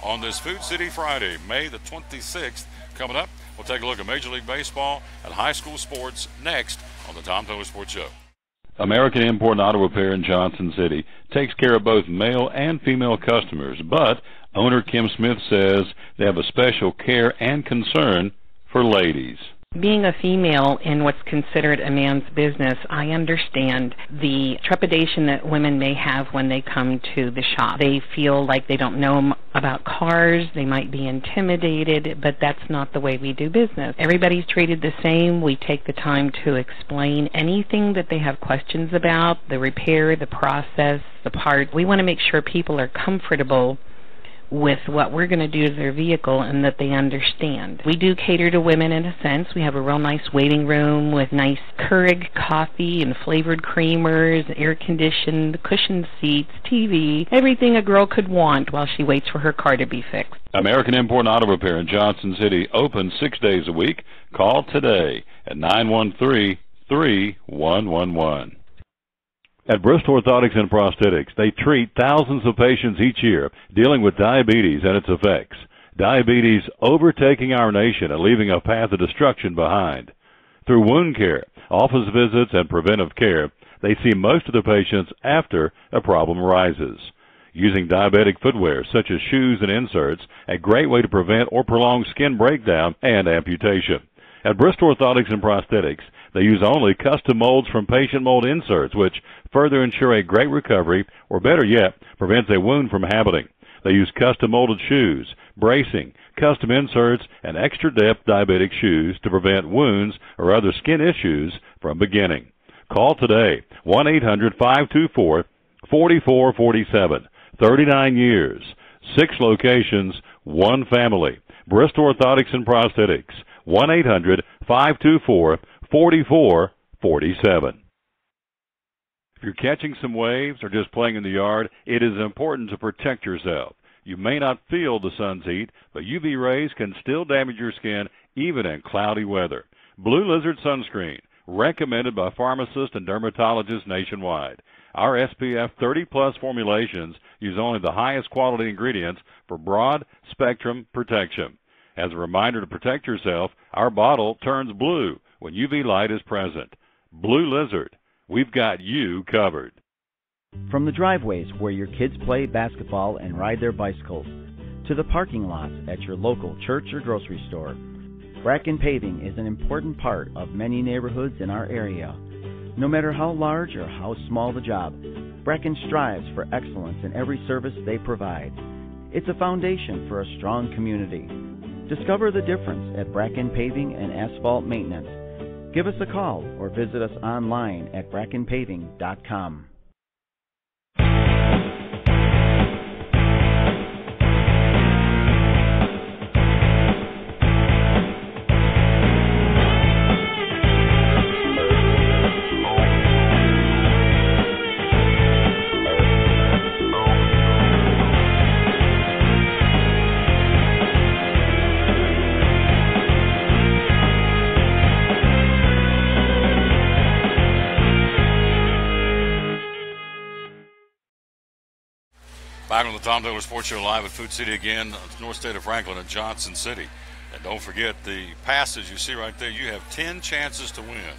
on this Food City Friday, May the 26th. Coming up, we'll take a look at Major League Baseball and high school sports next on the Tom Taylor Sports Show. American Import and Auto Repair in Johnson City takes care of both male and female customers, but owner Kim Smith says they have a special care and concern for ladies. Being a female in what's considered a man's business, I understand the trepidation that women may have when they come to the shop. They feel like they don't know about cars, they might be intimidated, but that's not the way we do business. Everybody's treated the same. We take the time to explain anything that they have questions about, the repair, the process, the part. We want to make sure people are comfortable with what we're going to do to their vehicle and that they understand. We do cater to women in a sense. We have a real nice waiting room with nice Keurig coffee and flavored creamers, air-conditioned, cushioned seats, TV, everything a girl could want while she waits for her car to be fixed. American Import Auto Repair in Johnson City, open 6 days a week. Call today at 913-3111. At Bristol Orthotics and Prosthetics, they treat thousands of patients each year dealing with diabetes and its effects. Diabetes overtaking our nation and leaving a path of destruction behind. Through wound care, office visits, and preventive care, they see most of the patients after a problem arises. Using diabetic footwear such as shoes and inserts, a great way to prevent or prolong skin breakdown and amputation. At Bristol Orthotics and Prosthetics, they use only custom molds from patient mold inserts, which further ensure a great recovery, or better yet, prevents a wound from happening. They use custom molded shoes, bracing, custom inserts, and extra depth diabetic shoes to prevent wounds or other skin issues from beginning. Call today, 1-800-524-4447. 39 years, 6 locations, 1 family. Bristol Orthotics and Prosthetics, 1-800-524-4447. If you're catching some waves or just playing in the yard, it is important to protect yourself. You may not feel the sun's heat, but UV rays can still damage your skin even in cloudy weather. Blue Lizard Sunscreen, recommended by pharmacists and dermatologists nationwide. Our SPF 30-plus formulations use only the highest quality ingredients for broad spectrum protection. As a reminder to protect yourself, our bottle turns blue when UV light is present. Blue Lizard, we've got you covered. From the driveways where your kids play basketball and ride their bicycles, to the parking lots at your local church or grocery store, Bracken Paving is an important part of many neighborhoods in our area. No matter how large or how small the job, Bracken strives for excellence in every service they provide. It's a foundation for a strong community. Discover the difference at Bracken Paving and Asphalt Maintenance. Give us a call or visit us online at brackenpaving.com. Back on the Tom Taylor Sports Show live at Food City again, north state of Franklin in Johnson City. And don't forget the passes you see right there. You have 10 chances to win.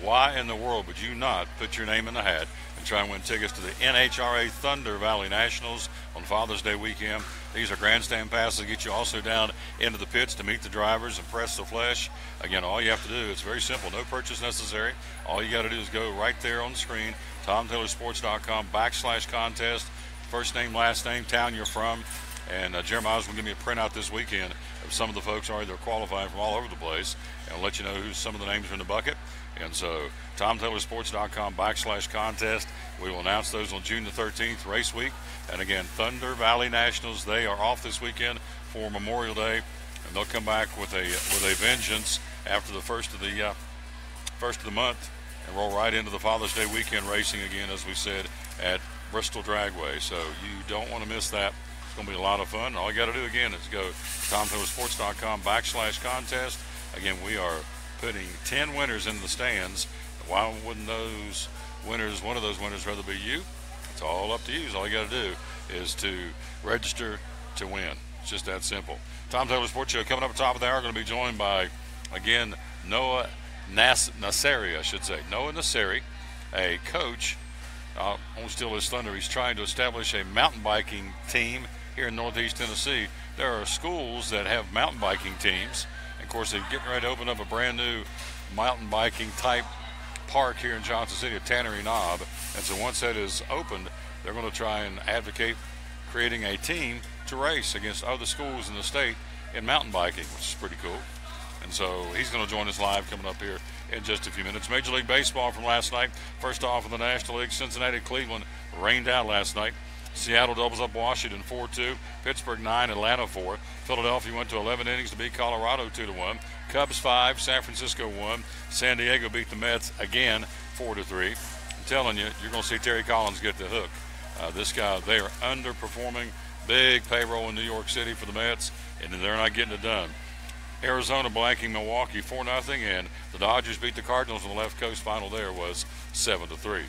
Why in the world would you not put your name in the hat and try and win tickets to the NHRA Thunder Valley Nationals on Father's Day weekend? These are grandstand passes that get you also down into the pits to meet the drivers and press the flesh. Again, all you have to do, it's very simple, no purchase necessary. All you got to do is go right there on the screen, TomTaylorSports.com/contest. First name, last name, town you're from, and Jeremiah's going to give me a printout this weekend of some of the folks already that are qualifying from all over the place, and I'll let you know who some of the names are in the bucket. And so, TomTaylorSports.com/contest. We will announce those on June the 13th, race week. And again, Thunder Valley Nationals, they are off this weekend for Memorial Day, and they'll come back with a vengeance after the first of the month, and roll right into the Father's Day weekend racing again, as we said, at Bristol Dragway. So you don't want to miss that. It's going to be a lot of fun. All you got to do again is go to TomTaylorSports.com/contest. Again, we are putting 10 winners in the stands. Why wouldn't those winners, one of those winners, rather be you? It's all up to you. So all you got to do is to register to win. It's just that simple. Tom Taylor Sports Show coming up at the top of the hour. Going to be joined by, again, Noah Nasseri, I should say. Noah Nasseri, a coach. I won't steal his thunder. He's trying to establish a mountain biking team here in Northeast Tennessee. There are schools that have mountain biking teams. And of course, they're getting ready to open up a brand new mountain biking type park here in Johnson City at Tannery Knob. And so once that is opened, they're going to try and advocate creating a team to race against other schools in the state in mountain biking, which is pretty cool. And so he's going to join us live coming up here in just a few minutes. Major League Baseball from last night. First off in the National League, Cincinnati, Cleveland rained out last night. Seattle doubles up Washington 4-2. Pittsburgh 9, Atlanta 4. Philadelphia went to 11 innings to beat Colorado 2-1. Cubs 5, San Francisco 1. San Diego beat the Mets again 4-3. I'm telling you, you're going to see Terry Collins get the hook. This guy, they are underperforming. Big payroll in New York City for the Mets, and they're not getting it done. Arizona blanking Milwaukee 4-0, and the Dodgers beat the Cardinals in the left coast. Final there was 7-3.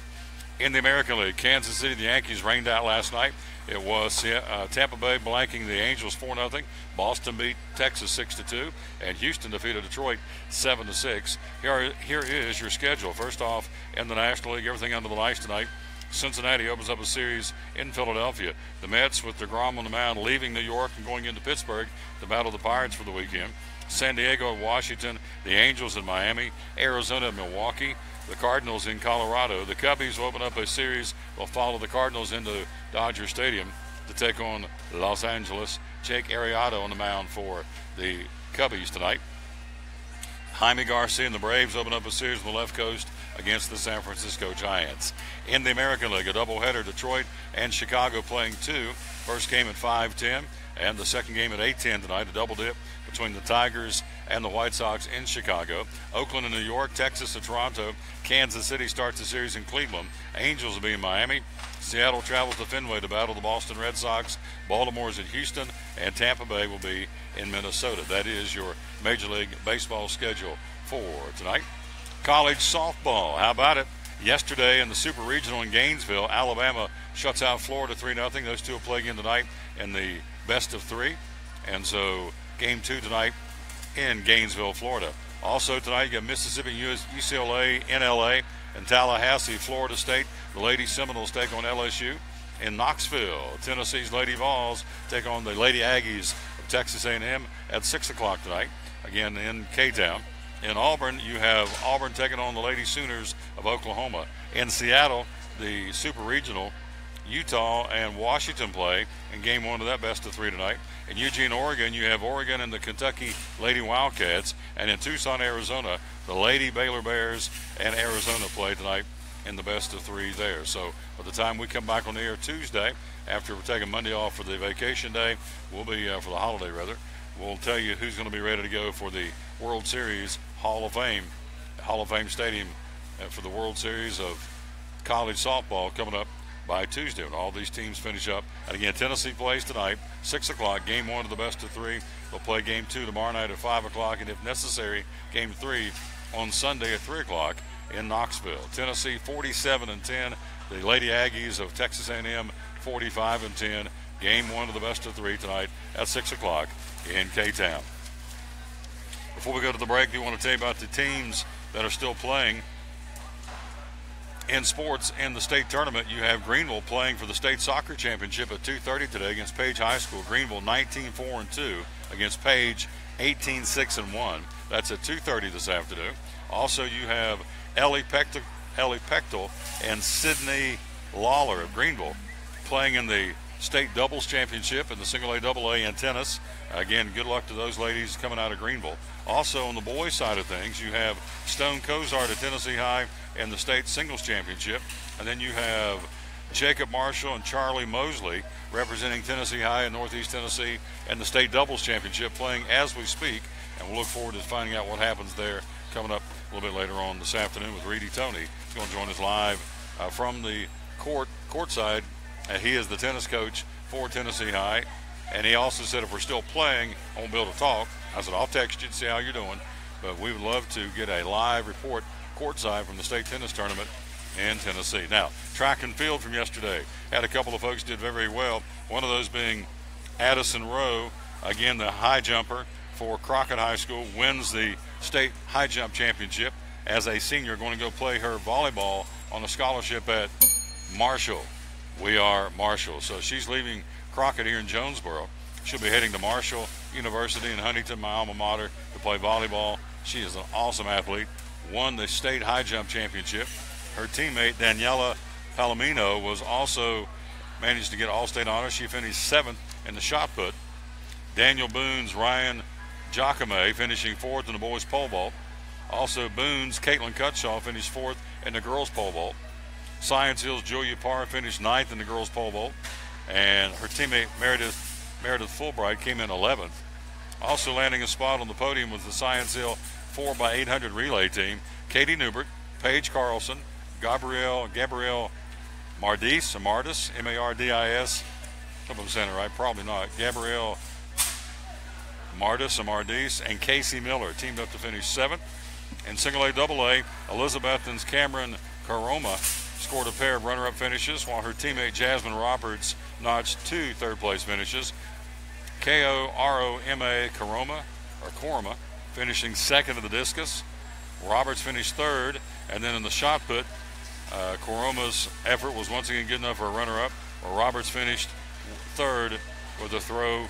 In the American League, Kansas City, the Yankees rained out last night. It was Tampa Bay blanking the Angels 4-0. Boston beat Texas 6-2, and Houston defeated Detroit 7-6. Here is your schedule. First off, in the National League, everything under the lights tonight. Cincinnati opens up a series in Philadelphia. The Mets with DeGrom on the mound, leaving New York and going into Pittsburgh to battle the Pirates for the weekend. San Diego and Washington, the Angels in Miami, Arizona and Milwaukee, the Cardinals in Colorado. The Cubbies will open up a series. Will follow the Cardinals into Dodger Stadium to take on Los Angeles. Jake Arrieta on the mound for the Cubbies tonight. Jaime Garcia and the Braves open up a series on the left coast against the San Francisco Giants. In the American League, a doubleheader, Detroit and Chicago playing two. First game at 5:10 and the second game at 8:10 tonight, a double dip between the Tigers and the White Sox in Chicago. Oakland and New York, Texas and Toronto. Kansas City starts the series in Cleveland. Angels will be in Miami. Seattle travels to Fenway to battle the Boston Red Sox. Baltimore's in Houston, and Tampa Bay will be in Minnesota. That is your Major League Baseball schedule for tonight. College softball, how about it? Yesterday in the Super Regional in Gainesville, Alabama shuts out Florida 3-0. Those two will play again tonight in the best of three. And so game 2 tonight in Gainesville, Florida. Also tonight, you got Mississippi, UCLA, NLA, and Tallahassee, Florida State. The Lady Seminoles take on LSU. In Knoxville, Tennessee's Lady Vols take on the Lady Aggies of Texas A&M at 6 o'clock tonight, again in K-Town. In Auburn, you have Auburn taking on the Lady Sooners of Oklahoma. In Seattle, the Super Regional, Utah and Washington play in game 1 of that best of 3 tonight. In Eugene, Oregon, you have Oregon and the Kentucky Lady Wildcats. And in Tucson, Arizona, the Lady Baylor Bears and Arizona play tonight in the best of 3 there. So by the time we come back on the air Tuesday, after we're taking Monday off for the vacation day, we'll be for the holiday rather, we'll tell you who's going to be ready to go for the World Series Hall of Fame Stadium for the World Series of college softball coming up by Tuesday when all these teams finish up. And again, Tennessee plays tonight, 6 o'clock, game 1 of the best of 3. They'll play game 2 tomorrow night at 5 o'clock, and if necessary, game 3 on Sunday at 3 o'clock in Knoxville. Tennessee 47-10. The Lady Aggies of Texas A&M 45-10. Game 1 of the best of 3 tonight at 6 o'clock in K-Town. Before we go to the break, we want to tell you about the teams that are still playing in sports in the state tournament. You have Greenville playing for the state soccer championship at 2:30 today against Page High School. Greenville 19-4-2 against Page 18-6-1. That's at 2:30 this afternoon. Also, you have Ellie Pechtel and Sydney Lawler of Greenville playing in the state doubles championship in the single A, double A, and tennis. Again, good luck to those ladies coming out of Greenville. Also, on the boys' side of things, you have Stone Cozart at Tennessee High in the state singles championship. And then you have Jacob Marshall and Charlie Mosley representing Tennessee High in Northeast Tennessee in the state doubles championship playing as we speak. And we'll look forward to finding out what happens there coming up a little bit later on this afternoon with Reedy Tony. He's going to join us live from the courtside. He is the tennis coach for Tennessee High. And he also said if we're still playing, I won't be able to talk. I said, I'll text you to see how you're doing. But we would love to get a live report courtside from the state tennis tournament in Tennessee. Now, track and field from yesterday. Had a couple of folks did very well. One of those being Addison Rowe, again, the high jumper for Crockett High School, wins the state high jump championship as a senior, going to go play her volleyball on a scholarship at Marshall. We are Marshall. So she's leaving Crockett here in Jonesboro. She'll be heading to Marshall University in Huntington, my alma mater, to play volleyball. She is an awesome athlete. Won the state high jump championship. Her teammate, Daniela Palomino, was also managed to get all-state honors. She finished 7th in the shot put. Daniel Boone's Ryan Giacome finishing 4th in the boys pole vault. Also Boone's Caitlin Cutshaw finished 4th in the girls pole vault. Science Hill's Julia Parr finished 9th in the girls pole vault. and her teammate Meredith Fulbright came in 11th. Also landing a spot on the podium was the Science Hill 4x800 relay team. Katie Newbert, Paige Carlson, Gabrielle Mardis, M-A-R-D-I-S. Hope I'm saying it right, probably not. Gabrielle Mardis, and Casey Miller teamed up to finish 7th. In single A double A, Elizabethton's Cameron Karoma scored a pair of runner-up finishes, while her teammate Jasmine Roberts notched 2 third-place finishes. K-O-R-O-M-A Koroma finishing 2nd in the discus. Roberts finished 3rd, and then in the shot put, Koroma's effort was once again good enough for a runner-up, while Roberts finished 3rd with a throw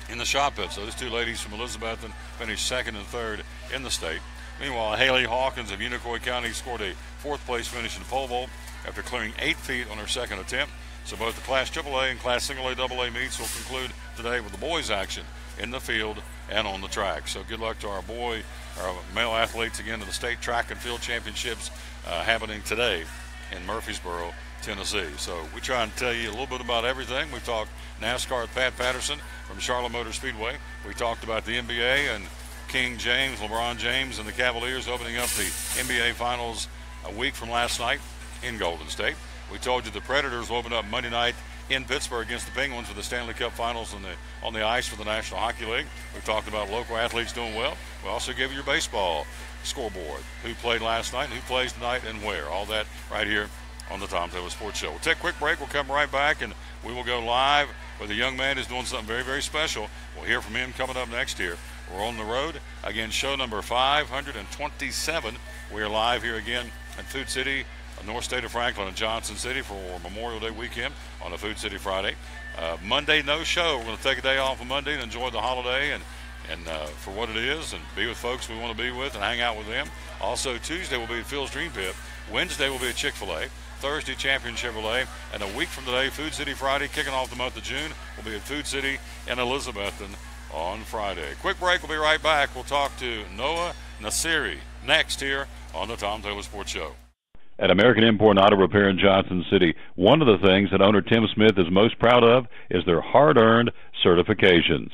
in the shot put. So those 2 ladies from Elizabethton finished 2nd and 3rd in the state. Meanwhile, Haley Hawkins of Unicoi County scored a 4th place finish in the pole vault after clearing 8 feet on her 2nd attempt. So both the Class AAA and Class Single A AA meets will conclude today with the boys' action in the field and on the track. So good luck to our male athletes again in the state track and field championships happening today in Murfreesboro, Tennessee. So we try and tell you a little bit about everything. We talked NASCAR with Pat Patterson from Charlotte Motor Speedway. We talked about the NBA and King James, LeBron James, and the Cavaliers opening up the NBA Finals a week from last night in Golden State. We told you the Predators will open up Monday night in Pittsburgh against the Penguins for the Stanley Cup Finals on the ice for the National Hockey League. We talked about local athletes doing well. We also gave you your baseball scoreboard, who played last night, who plays tonight, and where. All that right here on the Tom Taylor Sports Show. We'll take a quick break. We'll come right back, and we will go live with a young man who's doing something very, very special. We'll hear from him coming up next here. We're on the road. Again, show number 527. We're live here again in Food City, North State of Franklin and Johnson City for Memorial Day weekend on a Food City Friday. Monday, no show. We're going to take a day off on Monday and enjoy the holiday and for what it is and be with folks we want to be with and hang out with them. Also, Tuesday will be at Phil's Dream Pit. Wednesday will be at Chick-fil-A. Thursday, Champion Chevrolet. And a week from today, Food City Friday, kicking off the month of June, will be at Food City in Elizabethton on Friday. Quick break. We'll be right back. We'll talk to Noah Nasiri next here on the Tom Taylor Sports Show. At American Import Auto Repair in Johnson City, one of the things that owner Tim Smith is most proud of is their hard-earned certifications.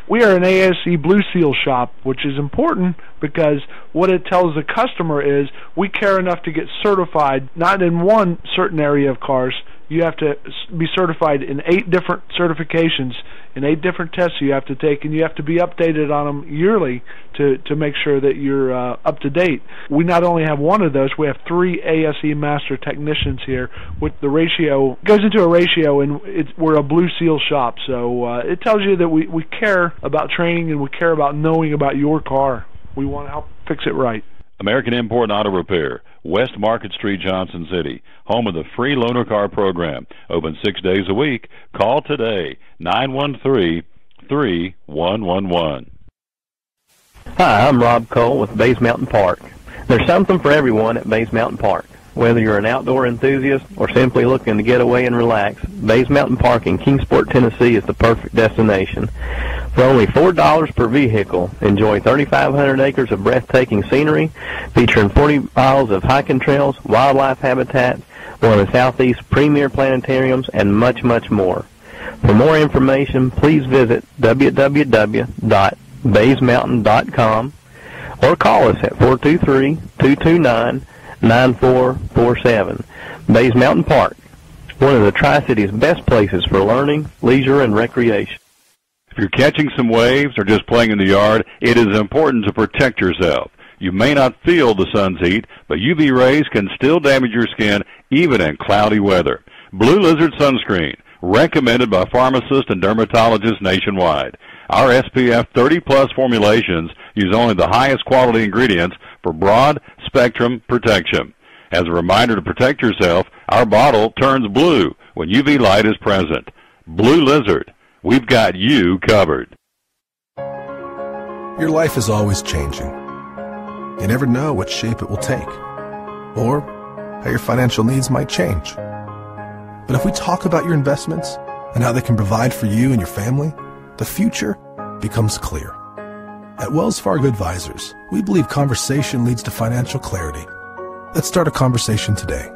We are an ASE Blue Seal shop, which is important because what it tells the customer is we care enough to get certified, not in one certain area of cars. You have to be certified in 8 different certifications, in 8 different tests you have to take, and you have to be updated on them yearly to make sure that you're up to date. We not only have one of those, we have 3 ASE Master Technicians here. With the ratio, goes into a ratio, and we're a Blue Seal shop. So it tells you that we care about training and we care about knowing about your car. We want to help fix it right. American Import Auto Repair, West Market Street, Johnson City, home of the free loaner car program. Open 6 days a week. Call today, 913-3111. Hi, I'm Rob Cole with Bays Mountain Park. There's something for everyone at Bays Mountain Park. Whether you're an outdoor enthusiast or simply looking to get away and relax, Bays Mountain Park in Kingsport, Tennessee is the perfect destination. For only $4 per vehicle, enjoy 3,500 acres of breathtaking scenery, featuring 40 miles of hiking trails, wildlife habitat, one of the Southeast's premier planetariums, and much, much more. For more information, please visit www.baysmountain.com or call us at 423-229-9447. Bays Mountain Park, one of the Tri-City's best places for learning, leisure, and recreation. If you're catching some waves or just playing in the yard, it is important to protect yourself. You may not feel the sun's heat, but UV rays can still damage your skin even in cloudy weather. Blue Lizard Sunscreen, recommended by pharmacists and dermatologists nationwide. Our SPF 30-plus formulations use only the highest quality ingredients for broad-spectrum protection. As a reminder to protect yourself, our bottle turns blue when UV light is present. Blue Lizard, we've got you covered. Your life is always changing. You never know what shape it will take, or how your financial needs might change. But if we talk about your investments and how they can provide for you and your family, the future becomes clear. At Wells Fargo Advisors, we believe conversation leads to financial clarity. Let's start a conversation today.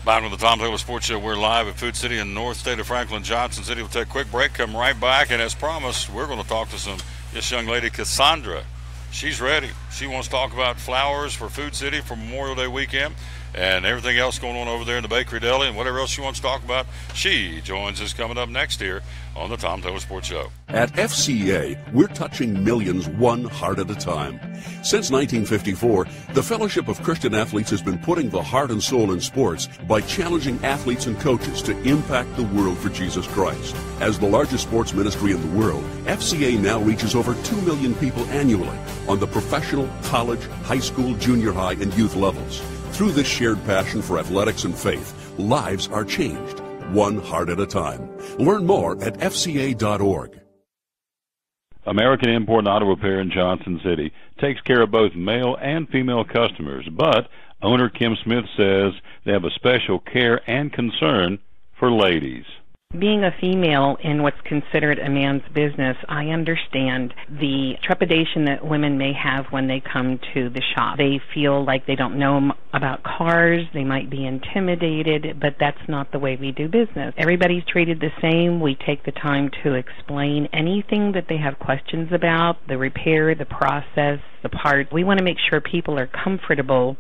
Back with the Tom Taylor Sports Show. We're live at Food City in North State of Franklin, Johnson City. We'll take a quick break, come right back, and as promised, we're going to talk to this young lady, Cassandra. She's ready. She wants to talk about flowers for Food City for Memorial Day weekend and everything else going on over there in the Bakery Deli and whatever else she wants to talk about. She joins us coming up next here on the Tom Taylor Sports Show. At FCA, we're touching millions one heart at a time. Since 1954, the Fellowship of Christian Athletes has been putting the heart and soul in sports by challenging athletes and coaches to impact the world for Jesus Christ. As the largest sports ministry in the world, FCA now reaches over 2 million people annually on the professional, college, high school, junior high, and youth levels. Through this shared passion for athletics and faith, lives are changed, one heart at a time. Learn more at FCA.org. American Import and Auto Repair in Johnson City takes care of both male and female customers, but owner Kim Smith says they have a special care and concern for ladies. Being a female in what's considered a man's business, I understand the trepidation that women may have when they come to the shop. They feel like they don't know about cars, they might be intimidated, but that's not the way we do business. Everybody's treated the same. We take the time to explain anything that they have questions about, the repair, the process, the part. We want to make sure people are comfortable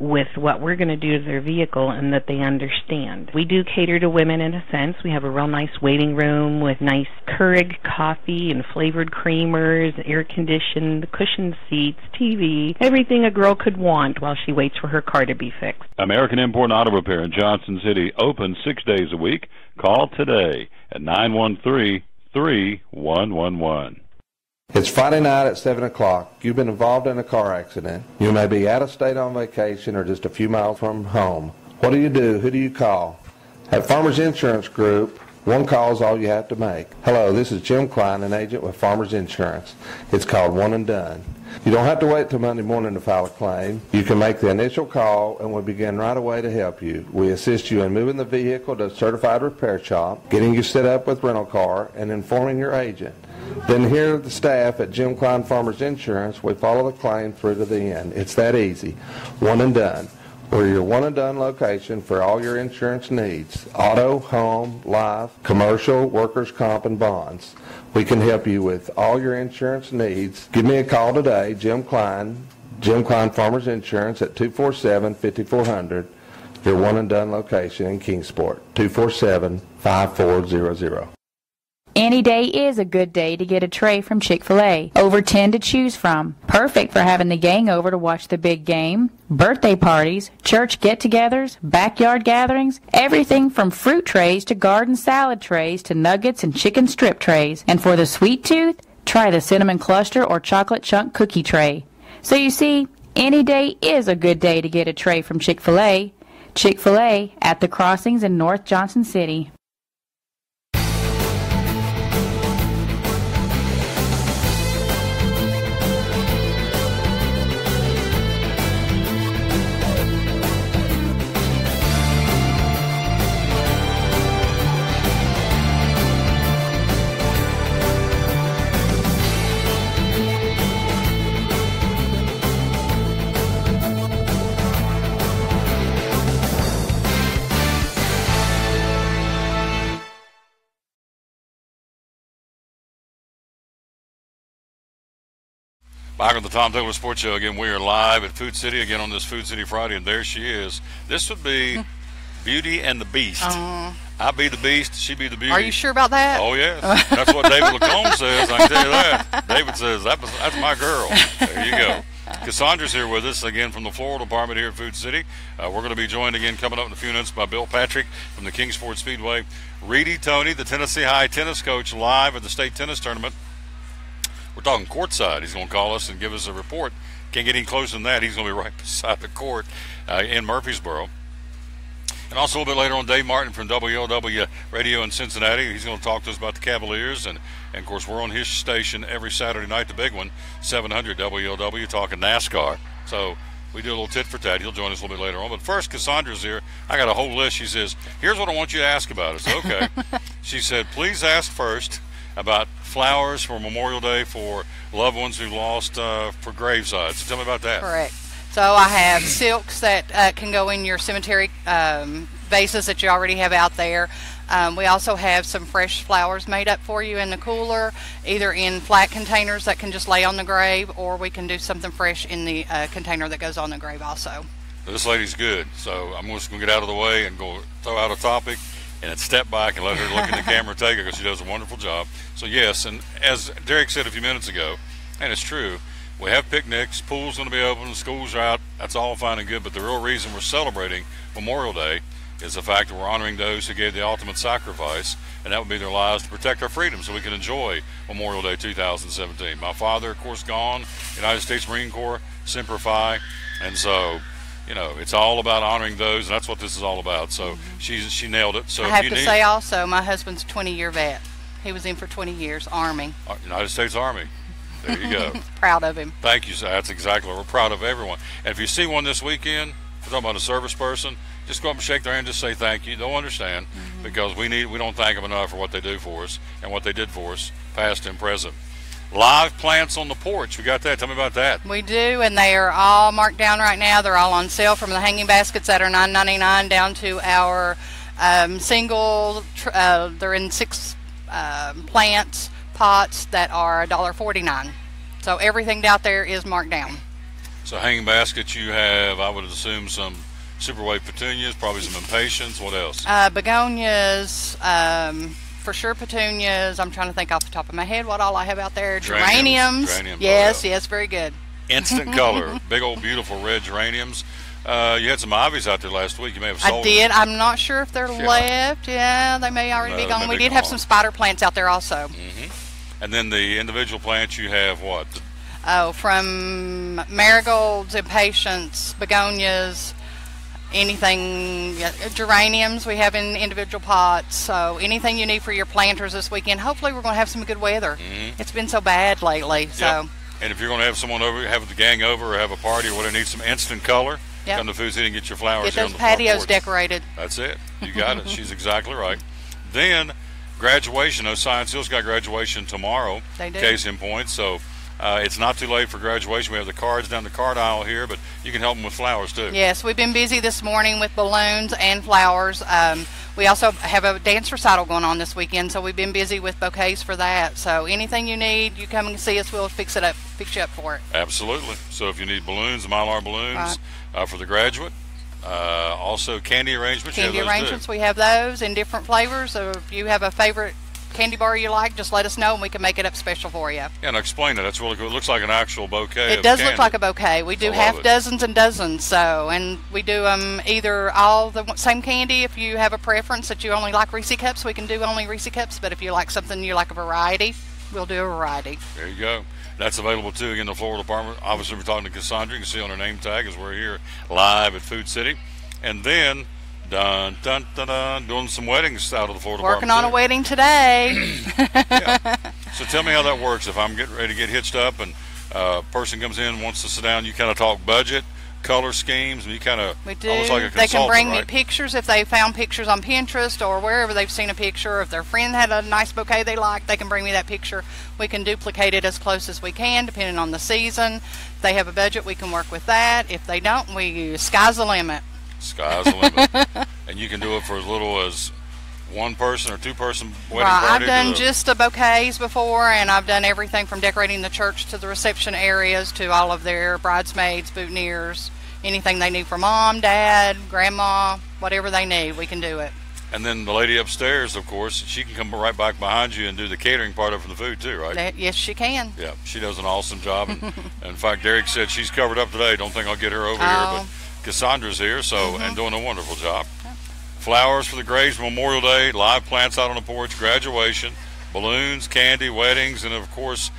with what we're going to do to their vehicle and that they understand. We do cater to women in a sense. We have a real nice waiting room with nice Keurig coffee and flavored creamers, air-conditioned, cushioned seats, TV, everything a girl could want while she waits for her car to be fixed. American Import and Auto Repair in Johnson City, open 6 days a week. Call today at 913-3111. It's Friday night at 7 o'clock. You've been involved in a car accident. You may be out of state on vacation or just a few miles from home. What do? Who do you call? At Farmers Insurance Group, one call is all you have to make. Hello, this is Jim Klein, an agent with Farmers Insurance. It's called One and Done. You don't have to wait till Monday morning to file a claim. You can make the initial call and we'll begin right away to help you. We assist you in moving the vehicle to a certified repair shop, getting you set up with rental car, and informing your agent. Then here at the staff at Jim Klein Farmers Insurance, we follow the claim through to the end. It's that easy. One and Done. We're your one and done location for all your insurance needs. Auto, home, life, commercial, workers' comp, and bonds. We can help you with all your insurance needs. Give me a call today, Jim Klein Farmers Insurance at 247-5400. Your one and done location in Kingsport, 247-5400. Any day is a good day to get a tray from Chick-fil-A. Over 10 to choose from. Perfect for having the gang over to watch the big game, birthday parties, church get-togethers, backyard gatherings, everything from fruit trays to garden salad trays to nuggets and chicken strip trays. And for the sweet tooth, try the cinnamon cluster or chocolate chunk cookie tray. So you see, any day is a good day to get a tray from Chick-fil-A. Chick-fil-A at the Crossings in North Johnson City. Back on the Tom Taylor Sports Show again. We are live at Food City again on this Food City Friday, and there she is. This would be Beauty and the Beast. I'd be the Beast, she'd be the Beauty. Are you sure about that? Oh, yes. That's what David Lacombe says, I can tell you that. David says, that's my girl. There you go. Cassandra's here with us again from the floral department here at Food City. We're going to be joined again coming up in a few minutes by Bill Patrick from the Kingsport Speedway. Reedy Tony, the Tennessee High tennis coach, live at the state tennis tournament. We're talking courtside. He's going to call us and give us a report. Can't get any closer than that. He's going to be right beside the court in Murfreesboro. And also a little bit later on, Dave Martin from WLW Radio in Cincinnati. He's going to talk to us about the Cavaliers. And of course, we're on his station every Saturday night, the big one, 700 WLW, talking NASCAR. So we do a little tit for tat. He'll join us a little bit later on. But first, Cassandra's here. I got a whole list. She says, here's what I want you to ask about. I said, okay. She said, please ask first about flowers for Memorial Day for loved ones who lost for gravesides. So tell me about that. Correct. So I have silks that can go in your cemetery vases that you already have out there. We also have some fresh flowers made up for you in the cooler, either in flat containers that can just lay on the grave, or we can do something fresh in the container that goes on the grave also. This lady's good, so I'm just going to get out of the way and go throw out a topic and then step back and let her look in the camera and take it, because she does a wonderful job. So yes, and as Derek said a few minutes ago, and it's true, we have picnics, pool's going to be open, schools are out, that's all fine and good, but the real reason we're celebrating Memorial Day is the fact that we're honoring those who gave the ultimate sacrifice, and that would be their lives to protect our freedom so we can enjoy Memorial Day 2017. My father, of course, gone, United States Marine Corps, Semper Fi, and so, you know, it's all about honoring those, and that's what this is all about. So she nailed it. So I have to say also, my husband's a 20-year vet. He was in for 20 years, Army. United States Army. There you go. Proud of him. Thank you, sir. That's exactly what we're proud of everyone. And if you see one this weekend, if we're talking about a service person, just go up and shake their hand, just say thank you. They'll understand, because we don't thank them enough for what they do for us and what they did for us, past and present. Live plants on the porch. We got that. Tell me about that. We do, and they are all marked down right now. They're all on sale, from the hanging baskets that are $9.99 down to our single. They're in 6 plants, pots that are $1.49. So everything out there is marked down. So hanging baskets, you have, I would assume, some super white petunias, probably some impatiens. What else? Begonias, for sure petunias. I'm trying to think off the top of my head what all I have out there. Geraniums. Yes, yes, very good. Instant color. Big old beautiful red geraniums. You had some ivies out there last week. You may have sold I did. I'm not sure if they're left. Yeah, they may already be gone. We did have some spider plants out there also. And then the individual plants, you have what? Oh, from marigolds, impatiens, begonias, anything, geraniums we have in individual pots. So anything you need for your planters this weekend. Hopefully we're going to have some good weather. It's been so bad lately. So. And if you're going to have someone over, have the gang over, or have a party or whatever, need some instant color, come to Food City and get your flowers. Get those patios decorated. That's it. You got it. She's exactly right. Then graduation. Science Hill's got graduation tomorrow. They do. Case in point. So it's not too late for graduation. We have the cards down the card aisle here, but you can help them with flowers too. Yes, we've been busy this morning with balloons and flowers. We also have a dance recital going on this weekend, so we've been busy with bouquets for that. So anything you need, you come and see us. We'll fix you up for it. Absolutely. So if you need balloons, Mylar balloons for the graduate. Also candy arrangements. Candy arrangements, we have those in different flavors. So if you have a favorite candy bar you like, just let us know and we can make it up special for you. Yeah, and explain it. That's really cool. It looks like an actual bouquet. It does look like a bouquet. We do have dozens and dozens. So, and we do either all the same candy. If you have a preference that you only like Reese cups, we can do only Reese cups. But if you like something you like a variety, we'll do a variety. There you go. That's available too in the Florida Department. Obviously, we're talking to Cassandra. You can see on her name tag as we're here live at Food City. And then, doing some weddings out of the Florida Department. Working on a wedding today. So tell me how that works. If I'm getting ready to get hitched up and a person comes in, wants to sit down, you kind of talk budget, color schemes, and you kind of we do. Almost like a consultant, they can bring right? me pictures if they found pictures on Pinterest or wherever they've seen a picture. If their friend had a nice bouquet they like, they can bring me that picture. We can duplicate it as close as we can, depending on the season. If they have a budget, we can work with that. If they don't, sky's the limit. Sky's the limit. And you can do it for as little as one person or two person wedding party. I've done just the bouquets before, and I've done everything from decorating the church to the reception areas to all of their bridesmaids, boutonnieres, anything they need for mom, dad, grandma, whatever they need, we can do it. And then the lady upstairs, of course, she can come right back behind you and do the catering part of the food too, right? Yes, she can. Yeah, she does an awesome job. And in fact, Derek said she's covered up today. Don't think I'll get her over here, but Cassandra's here, so and doing a wonderful job. Flowers for the graves, Memorial Day, live plants out on the porch, graduation, balloons, candy, weddings, and of course,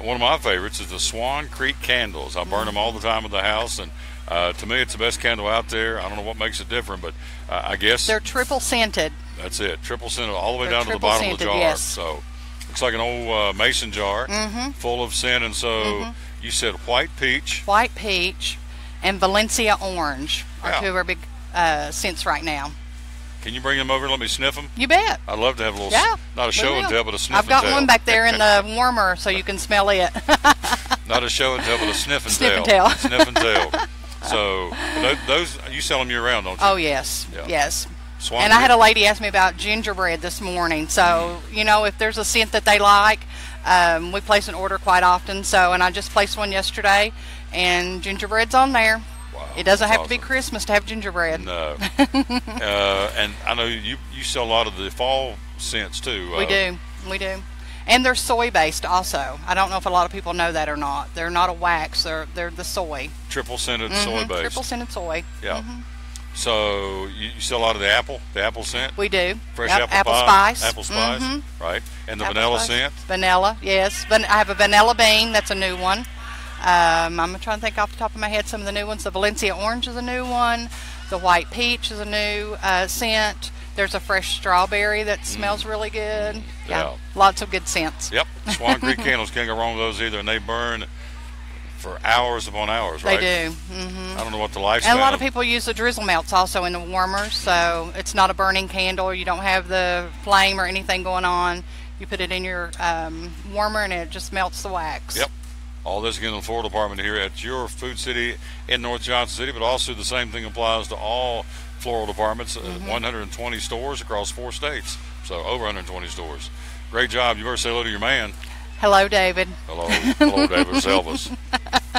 one of my favorites is the Swan Creek candles. I burn them all the time at the house, and to me, it's the best candle out there. I don't know what makes it different, but I guess they're triple scented. That's it, triple scented all the way down to the bottom of the jar. Yes. So looks like an old mason jar full of scent. And so you said white peach, and Valencia orange are two of our big scents right now. Can you bring them over and let me sniff them? You bet. I'd love to have a little, not a show and tell, but a sniff and tell. I've got one back there in the warmer so you can smell it. Not a show and tell, but a sniff and tell. Sniff and tell. So those you sell them year round, don't you? Oh yes, yeah. Yes. Swan and I had a lady ask me about gingerbread this morning. So if there's a scent that they like, we place an order quite often. So, and I just placed one yesterday, and gingerbread's on there. Wow, it doesn't have awesome. to be Christmas to have gingerbread. No. And I know you sell a lot of the fall scents too. We do. And they're soy based also. I don't know if a lot of people know that or not. They're not a wax. They're the soy. Triple scented soy based. Triple scented soy. Yeah. So you sell a lot of the apple scent? We do. Fresh apple pie, spice. Apple spice, right? And the vanilla scent? Vanilla, yes. I have a vanilla bean. That's a new one. I'm trying to think off the top of my head some of the new ones. The Valencia orange is a new one. The white peach is a new scent. There's a fresh strawberry that smells really good. Yeah. Lots of good scents. Yep. Swan Creek candles, can't go wrong with those either. And they burn for hours upon hours, right? They do. I don't know what the lifespan. And a lot of people use the drizzle melts also in the warmers, so it's not a burning candle. You don't have the flame or anything going on. You put it in your warmer, and it just melts the wax. Yep. All this again in the floral department here at your Food City in North Johnson City, but also the same thing applies to all floral departments. 120 stores across 4 states, so over 120 stores. Great job. You better say hello to your man. Hello, David. Hello, David Elvis.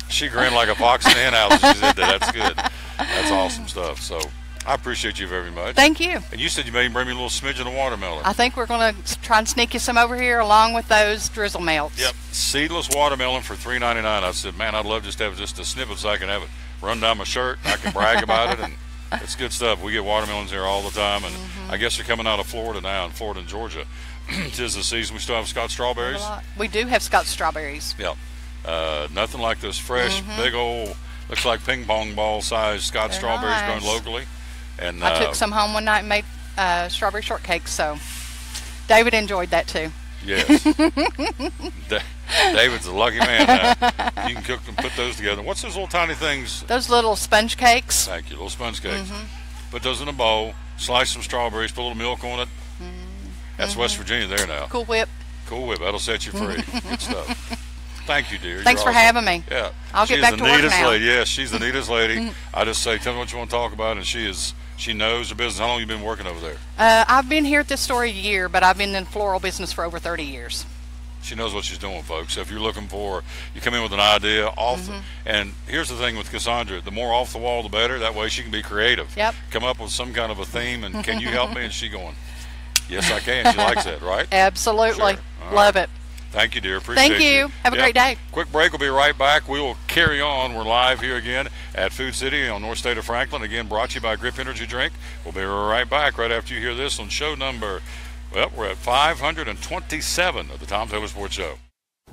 She grinned like a fox in the hen house when she said that. That's good. That's awesome stuff. So I appreciate you very much. Thank you. And you said you may bring me a little smidgen of watermelon. I think we're going to try and sneak you some over here along with those drizzle melts. Yep, seedless watermelon for $3.99. I said, man, I'd love just to have just a snippet so I can have it run down my shirt. And I can brag about it, and it's good stuff. We get watermelons here all the time, and I guess they're coming out of Florida now, in Florida and Georgia. 'Tis the season. We still have Scotch strawberries. We do have Scotch strawberries. Yep. Nothing like those fresh, big old, looks like ping pong ball size Scotch strawberries grown locally. And I took some home one night and made strawberry shortcakes, so David enjoyed that too. Yes. David's a lucky man now. You can cook and put those together. What's those little tiny things? Those little sponge cakes. Thank you, little sponge cakes. Put those in a bowl, slice some strawberries, put a little milk on it. That's West Virginia there now. Cool Whip. Cool Whip, that'll set you free. Good stuff. Thank you, dear. Thanks for having me. Yeah. I'll get back to work now. Lady. Yes, she's the neatest lady. I just say, tell me what you want to talk about, and she knows her business. How long have you been working over there? I've been here at this store a year, but I've been in floral business for over 30 years. She knows what she's doing, folks. So if you're looking for, you come in with an idea and here's the thing with Cassandra, the more off the wall, the better. That way she can be creative. Yep. Come up with some kind of a theme, and can you help me? And she going, yes, I can. She likes that, right? Absolutely. Sure. Love it. Thank you, dear. Appreciate Thank you. Have a great day. Quick break. We'll be right back. We will carry on. We're live here again at Food City on North State of Franklin. Again, brought to you by Grip Energy Drink. We'll be right back right after you hear this on show number, we're at 527 of the Tom Taylor Sports Show.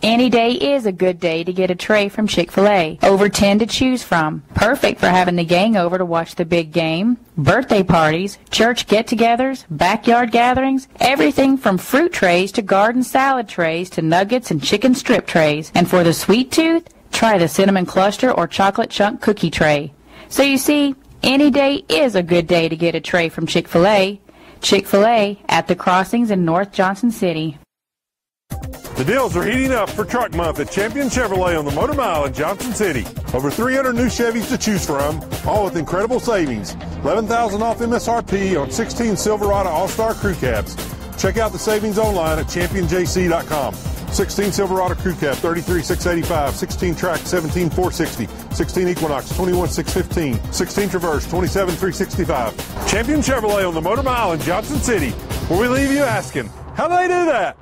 Any day is a good day to get a tray from Chick-fil-A. Over 10 to choose from. Perfect for having the gang over to watch the big game, birthday parties, church get-togethers, backyard gatherings, everything from fruit trays to garden salad trays to nuggets and chicken strip trays. And for the sweet tooth, try the cinnamon cluster or chocolate chunk cookie tray. So you see, any day is a good day to get a tray from Chick-fil-A. Chick-fil-A at the Crossings in North Johnson City. The deals are heating up for Truck Month at Champion Chevrolet on the Motor Mile in Johnson City. Over 300 new Chevys to choose from, all with incredible savings. $11,000 off MSRP on 16 Silverado All-Star Crew Cabs. Check out the savings online at championjc.com. 16 Silverado Crew Cab, $33,685. 16 Track, $17,460. 16 Equinox, $21,615. 16 Traverse, $27,365. Champion Chevrolet on the Motor Mile in Johnson City, where we leave you asking, how do they do that?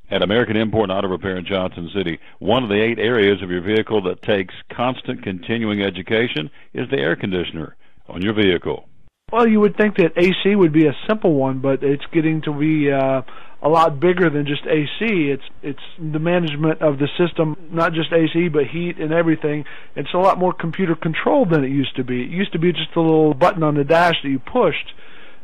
At American Import Auto Repair in Johnson City, one of the 8 areas of your vehicle that takes constant continuing education is the air conditioner on your vehicle. Well, you would think that AC would be a simple one, but it's getting to be a lot bigger than just AC. It's the management of the system, not just AC, but heat and everything. It's a lot more computer controlled than it used to be. It used to be just a little button on the dash that you pushed.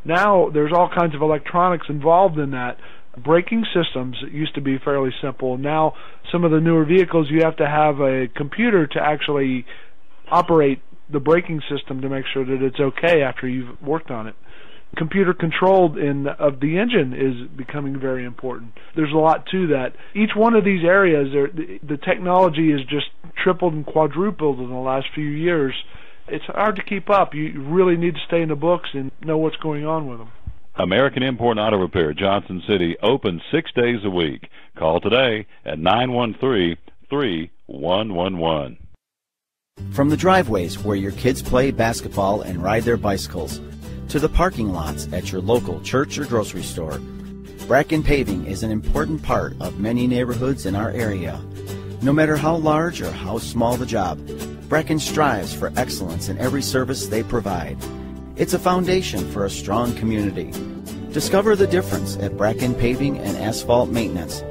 Now there's all kinds of electronics involved in that. Braking systems used to be fairly simple. Now some of the newer vehicles, you have to have a computer to actually operate the braking system to make sure that it's okay after you've worked on it. computer controlled of the engine is becoming very important. There's a lot to that. Each one of these areas, the technology has just tripled and quadrupled in the last few years. It's hard to keep up. You really need to stay in the books and know what's going on with them. American Import Auto Repair, Johnson City, open 6 days a week. Call today at 913-3111. From the driveways where your kids play basketball and ride their bicycles, to the parking lots at your local church or grocery store, Bracken Paving is an important part of many neighborhoods in our area. No matter how large or how small the job, Bracken strives for excellence in every service they provide. It's a foundation for a strong community. Discover the difference at Bracken Paving and Asphalt Maintenance.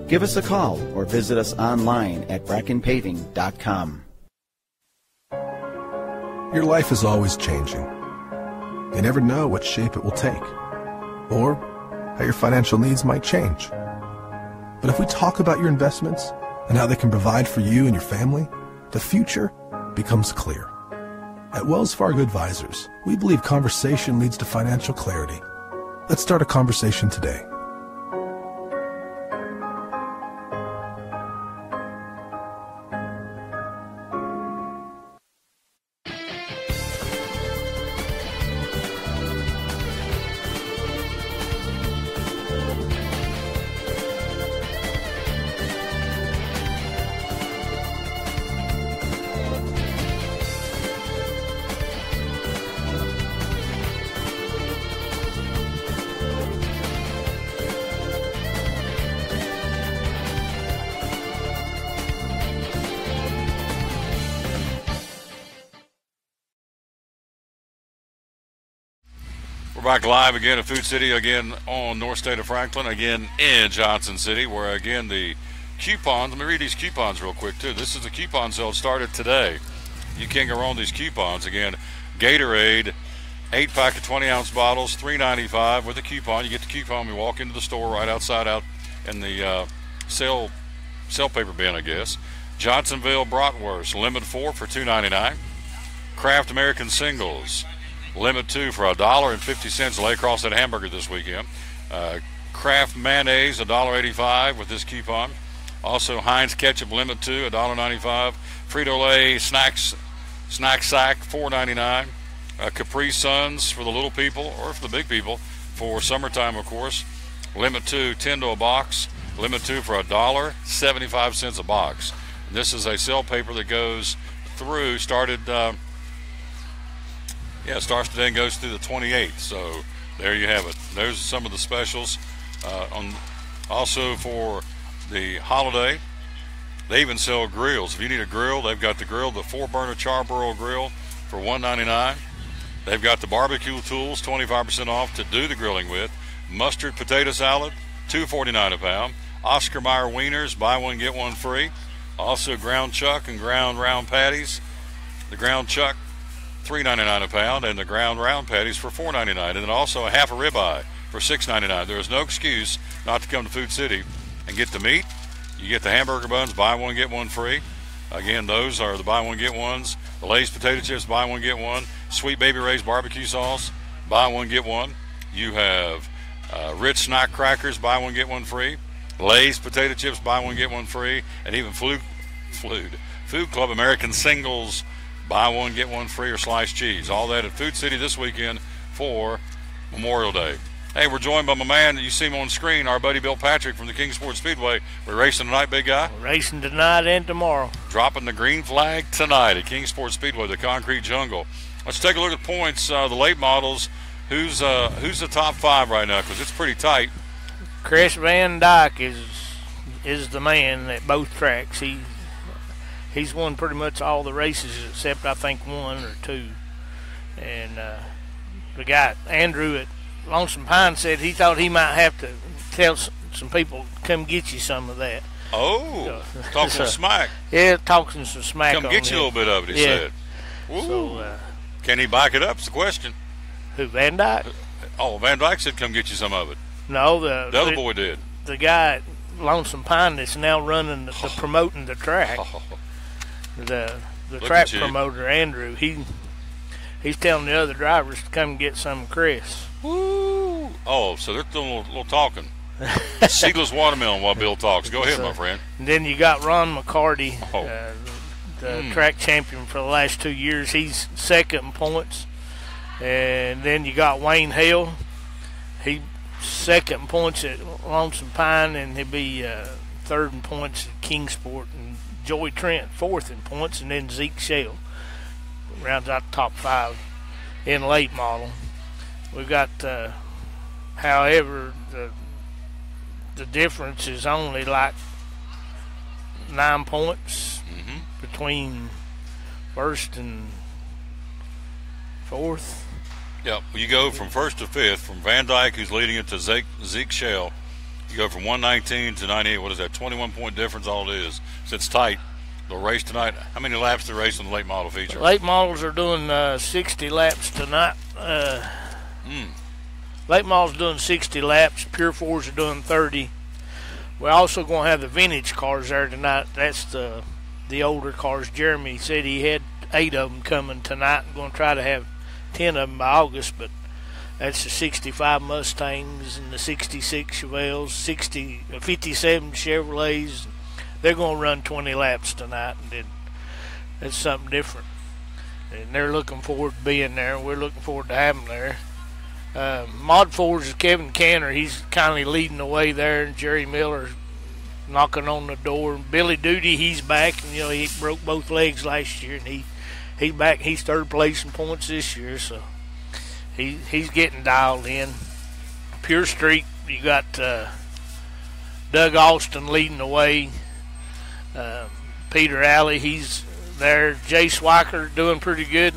Give us a call or visit us online at brackenpaving.com. Your life is always changing. You never know what shape it will take, or how your financial needs might change. But if we talk about your investments and how they can provide for you and your family, the future becomes clear. At Wells Fargo Advisors, we believe conversation leads to financial clarity. Let's start a conversation today. Back live again at Food City, again on North State of Franklin, again in Johnson City, where again the coupons, let me read these coupons real quick too. This is the coupon sale started today. You can't go wrong these coupons. Again, Gatorade, 8-pack of 20-ounce bottles, $3.95 with a coupon. You get the coupon, you walk into the store right outside out in the sale paper bin, I guess. Johnsonville Bratwurst, limit 4 for $2.99. Kraft American Singles, limit 2 for $1.50. Lay across that hamburger this weekend. Kraft mayonnaise, $1.85 with this coupon. Also Heinz ketchup, limit 2, $1.95. Frito-Lay snack sack, $4.99. Capri Suns for the little people or for the big people for summertime, of course. Limit 2, 10 to a box. Limit 2 for $1.75 a box. And this is a sale paper that goes through, starts today and goes through the 28th. So there you have it. Those are some of the specials. Also for the holiday, they even sell grills. If you need a grill, they've got the grill, the 4-burner Char-Broil grill for $1.99. They've got the barbecue tools, 25% off to do the grilling with. Mustard potato salad, $2.49 a pound. Oscar Mayer wieners, buy one get one free. Also ground chuck and ground round patties. The ground chuck, $3.99 a pound, and the ground round patties for $4.99, and then also a half a ribeye for $6.99. There is no excuse not to come to Food City and get the meat. You get the hamburger buns, buy one get one free. Again, those are the buy one get ones. The Lay's potato chips, buy one get one. Sweet Baby Ray's barbecue sauce, buy one get one. You have Ritz snack crackers, buy one get one free. Lay's potato chips, buy one get one free, and even Food Club American Singles, buy one get one free, or sliced cheese. All that at Food City this weekend for Memorial Day. Hey, we're joined by my man that you see him on screen, our buddy Bill Patrick from the Kingsport Speedway. We're racing tonight, big guy? We're racing tonight and tomorrow. Dropping the green flag tonight at Kingsport Speedway, the concrete jungle. Let's take a look at points. The late models. Who's the top 5 right now? Because it's pretty tight. Chris Van Dyke is the man at both tracks. He's won pretty much all the races except I think 1 or 2. And the guy Andrew at Lonesome Pine said he thought he might have to tell some people come get you some of that. Oh, talking some smack. Yeah, talking some smack. Come get you a little bit of it, he said. Ooh. So, can he back it up is the question. Who, Van Dyke? Oh, Van Dyke said come get you some of it. No, the other boy did. The guy at Lonesome Pine that's now running the promoting the track. The track promoter, Andrew, he he's telling the other drivers to come and get some of Chris. Woo! Oh, so they're doing a little talking. Seedless watermelon while Bill talks. Go ahead, my friend. And then you got Ron McCarty, Oh. the track champion for the last 2 years. He's second in points. And then you got Wayne Hale. He second in points at Lonesome Pine, and he'll be third in points at Kingsport. And Joey Trent fourth in points, and then Zeke Shell rounds out the top 5 in late model. We've got, however, the difference is only like 9 points between first and fourth. Yep. You go from first to fifth, from Van Dyke, who's leading it, to Zeke Shell. You go from 119 to 98. What is that? 21-point difference, all it is. So it's tight. The race tonight, how many laps do they race on the late model feature? Late models are doing 60 laps tonight. Late models doing 60 laps. Pure 4s are doing 30. We're also going to have the vintage cars there tonight. That's the older cars. Jeremy said he had 8 of them coming tonight. I'm going to try to have 10 of them by August, but that's the 65 Mustangs and the 66 Chevelles, 57 Chevrolets. They're going to run 20 laps tonight, and then that's something different. And they're looking forward to being there, and we're looking forward to having them there. Mod 4s is Kevin Canner. He's kind of leading the way there, and Jerry Miller knocking on the door. Billy Duty, he's back, and he broke both legs last year, and he's back. He's third place in points this year, so he's getting dialed in. Pure Street, you got Doug Austin leading the way. Peter Alley, he's there. Jay Swiker doing pretty good.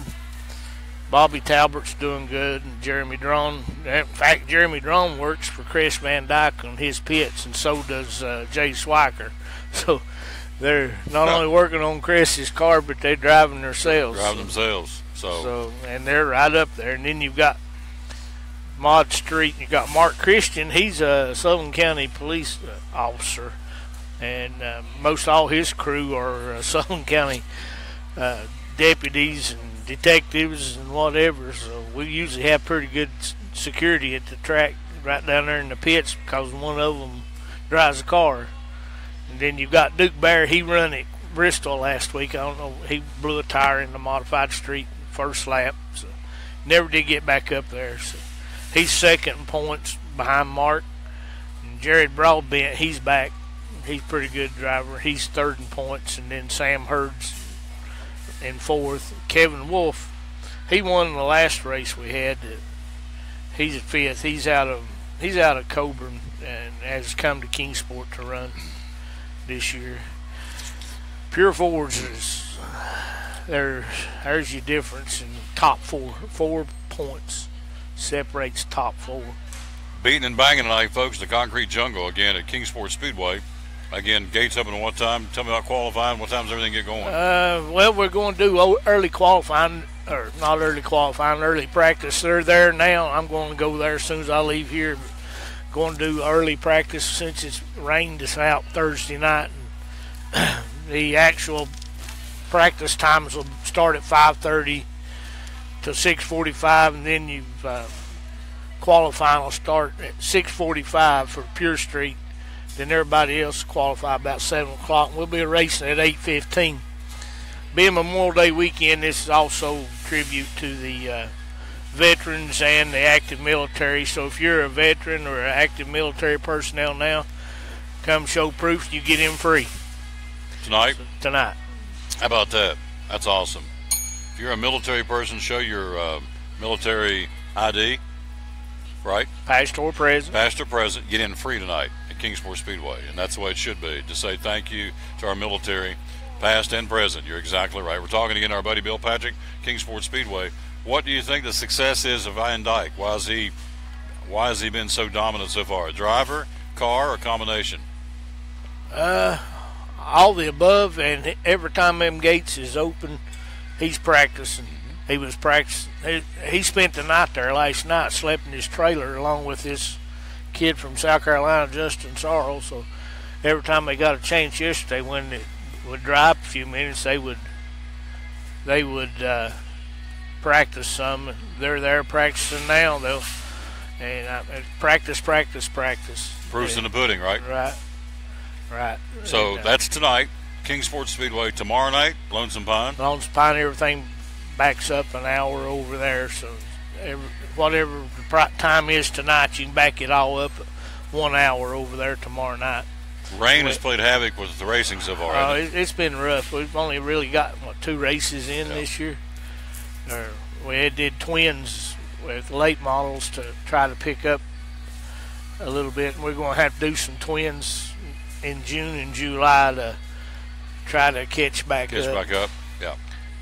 Bobby Talbert's doing good, and Jeremy Drone. In fact, Jeremy Drone works for Chris Van Dyke on his pits, and so does Jay Swiker. So they're not only working on Chris's car, but they're driving themselves. So and they're right up there. And then you've got Mod Street. You've got Mark Christian. He's a Sullivan County police officer, and most all his crew are Sullivan County deputies and detectives and whatever. So we usually have pretty good security at the track right down there in the pits because one of them drives the car. And then you've got Duke Bear. He run at Bristol last week. I don't know. He blew a tire in the modified street first lap. So never did get back up there. So he's second in points behind Mark. And Jared Broadbent, he's back. He's a pretty good driver. He's third in points. And then Sam Hurd's in fourth. Kevin Wolf, he won the last race we had. He's at fifth. He's out of Coburn and has come to Kingsport to run this year. Pure 4s there's your difference in top 4. 4 points separates top 4. Beating and banging tonight, folks. The Concrete Jungle again at Kingsport Speedway. Again, gates open at what time? Tell me about qualifying. What time does everything get going? Well, we're going to do early qualifying, or not early qualifying, early practice. They're there now. I'm going to go there as soon as I leave here. Going to do early practice since it's rained us out Thursday night. And the actual practice times will start at 5:30 to 6:45, and then qualifying will start at 6:45 for Pure Street. Then everybody else qualify about 7 o'clock. We'll be racing at 8:15. Being Memorial Day weekend, this is also tribute to the veterans and the active military. So if you're a veteran or an active military personnel now, come show proof. You get in free. Tonight. How about that? That's awesome. If you're a military person, show your military ID, right? Past or present. Past or present. Get in free tonight at Kingsport Speedway, and that's the way it should be, to say thank you to our military, past and present. You're exactly right. We're talking again to our buddy Bill Patrick, Kingsport Speedway. What do you think the success is of Van Dyke? Why has he been so dominant so far? A driver, car, or combination? All the above, and every time them gates is open, he's practicing. He was practicing. He spent the night there last night, slept in his trailer along with this kid from South Carolina, Justin Sorrell. So every time they got a chance yesterday, when it would dry up a few minutes, they would practice some. They're there practicing now. Practice. Proof's in the pudding, right? Right. So that's tonight. Kingsport Speedway tomorrow night. Lonesome Pine. Lonesome Pine, everything backs up an hour over there. So whatever the time is tonight, you can back it all up 1 hour over there tomorrow night. Rain has played havoc with the racing so far. It's been rough. We've only really got 2 races in this year. We did twins with late models to try to pick up a little bit, and we're going to have to do some twins in June and July to try to catch back up. Yeah.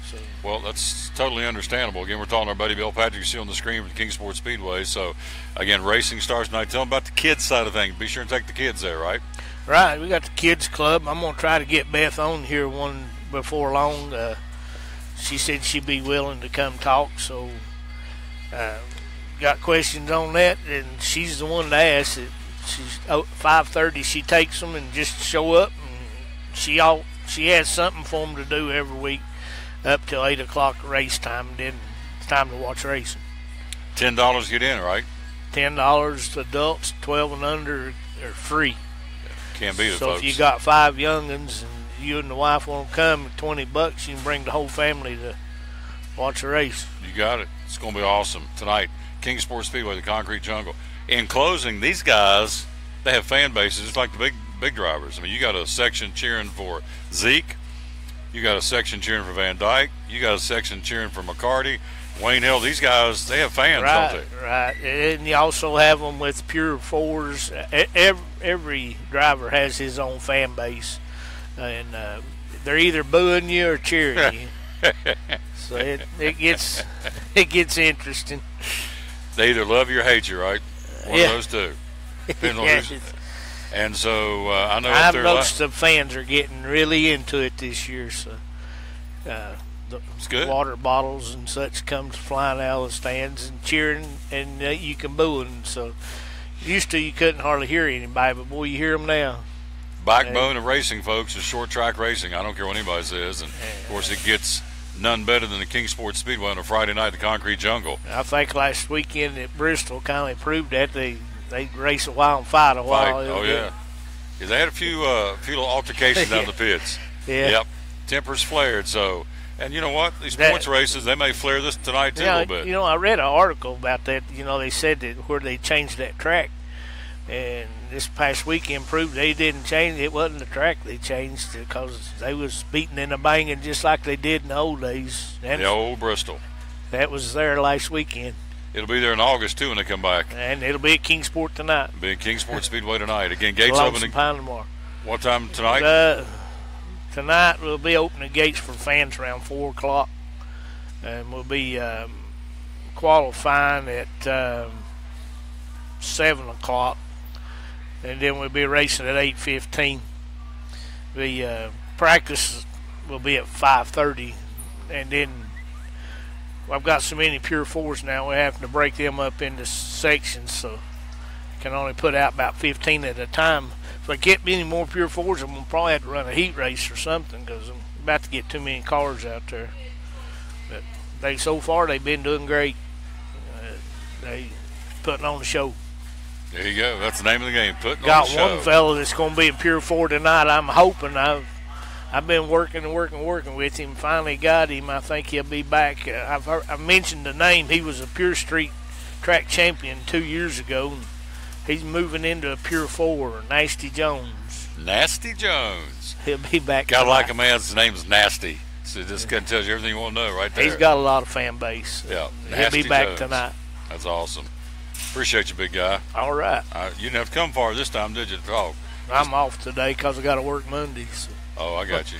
So, well, that's totally understandable. Again, we're talking to our buddy Bill Patrick, you see on the screen for the Kingsport Speedway. So, again, racing starts tonight. Tell them about the kids side of things. Be sure and take the kids there, right? Right. We got the kids club. I'm going to try to get Beth on here one before long. She said she'd be willing to come talk. So, got questions on that, and she's the one to ask. She's 5:30. She takes them and just show up, and she has something for them to do every week up till 8 o'clock race time, and then it's time to watch racing. $10 to get in, right? $10. Adults 12 and under are free. Can't beat it, so folks. If you got 5 youngins and you and the wife want to come at $20, you can bring the whole family to watch a race. You got it. It's going to be awesome tonight. Kingsport Speedway, the Concrete Jungle. In closing, these guys, they have fan bases just like the big drivers. I mean, you got a section cheering for Zeke. You got a section cheering for Van Dyke. You got a section cheering for McCarty, Wayne Hill. These guys, they have fans, don't they? Right. And you also have them with Pure Fours. Every driver has his own fan base, and they're either booing you or cheering you. So it gets interesting. They either love you or hate you, right? One of those two. And so I know I've noticed the fans are getting really into it this year. So it's good. Water bottles and such comes flying out of the stands and cheering, and you can boo them. So used to you couldn't hardly hear anybody, but boy, you hear them now. Backbone of racing, folks, is short track racing. I don't care what anybody says, and of course it gets none better than the Kingsport Speedway on a Friday night, the Concrete Jungle. I think last weekend at Bristol kind of proved that they race a while and fight a while. Oh yeah, they had a few little altercations down the pits. Yeah. Yep. Tempers flared. So, and you know what? These sports races, they may flare this tonight too a little bit. You know, I read an article about that. You know, they said that where they changed that track, and this past weekend proved they didn't change. It wasn't the track they changed because they was beating and banging just like they did in the old days. And the old Bristol. That was there last weekend. It'll be there in August too when they come back. And it'll be at Kingsport tonight. It'll be at Kingsport Speedway tonight. Again, gates opening. Tomorrow. What time tonight? Tonight we'll be opening gates for fans around 4 o'clock, and we'll be qualifying at 7 o'clock, and then we'll be racing at 8:15. The practice will be at 5:30, and then I've got so many Pure Fours now, we're having to break them up into sections, so I can only put out about 15 at a time. If I get any more Pure Fours, I'm going to probably have to run a heat race or something because I'm about to get too many cars out there. But so far, they've been doing great. They putting on the show. There you go. That's the name of the game, putting on the show. Got one fella that's going to be a Pure Four tonight. I'm hoping. I've been working with him. Finally got him. I think he'll be back. I've mentioned the name. He was a Pure Street track champion 2 years ago. He's moving into a Pure Four, Nasty Jones. Nasty Jones. He'll be back. Gotta like a man's name is Nasty. So this kind of tells you everything you want to know right there. He's got a lot of fan base. Yeah. He'll be back tonight. That's awesome. Appreciate you, big guy. All right. You didn't have to come far this time, did you, to talk? I'm off today because I got to work Monday. So. Oh, I got you.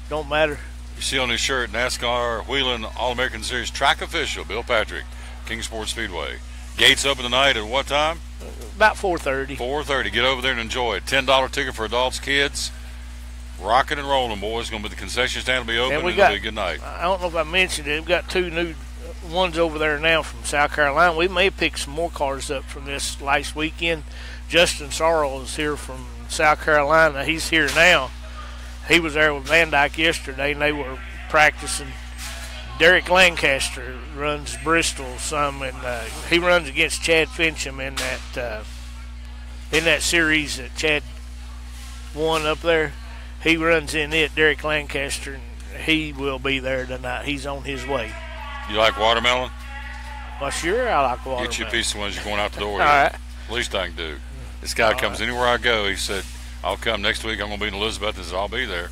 Don't matter. You see on his shirt, NASCAR Wheeling All-American Series track official, Bill Patrick, Kingsport Speedway. Gates open tonight at what time? About 4:30. 4:30. Get over there and enjoy it. $10 ticket for adults, kids. Rocking and rolling, boys. Going to be the concession stand will be open, and it'll be a good night. I don't know if I mentioned it. We've got 2 new ones over there now from South Carolina. We may pick some more cars up from this last weekend. Justin Sorrell is here from South Carolina. He's here now. He was there with Van Dyke yesterday, and they were practicing. Derek Lancaster runs Bristol some, and he runs against Chad Fincham in that series that Chad won up there. He runs in it, Derek Lancaster, and he will be there tonight. He's on his way. You like watermelon? Well, sure, I like watermelon. Get you a piece of one as you're going out the door. All right. Least I can do. This guy comes anywhere I go. He said, I'll come next week. I'm going to be in Elizabeth. He said, I'll be there.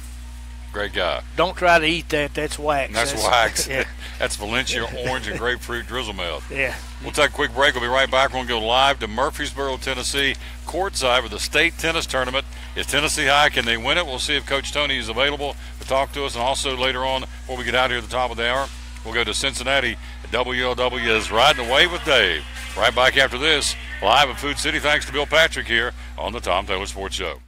Great guy. Don't try to eat that. That's wax. That's wax. Yeah. That's Valencia orange and grapefruit drizzle melt. Yeah. We'll take a quick break. We'll be right back. We're going to go live to Murfreesboro, Tennessee, courtside for the state tennis tournament. Is Tennessee high? Can they win it? We'll see if Coach Tony is available to talk to us. And also later on, before we get out here at the top of the hour, we'll go to Cincinnati. WLW is riding away with Dave. Right back after this, live at Food City. Thanks to Bill Patrick here on the Tom Taylor Sports Show.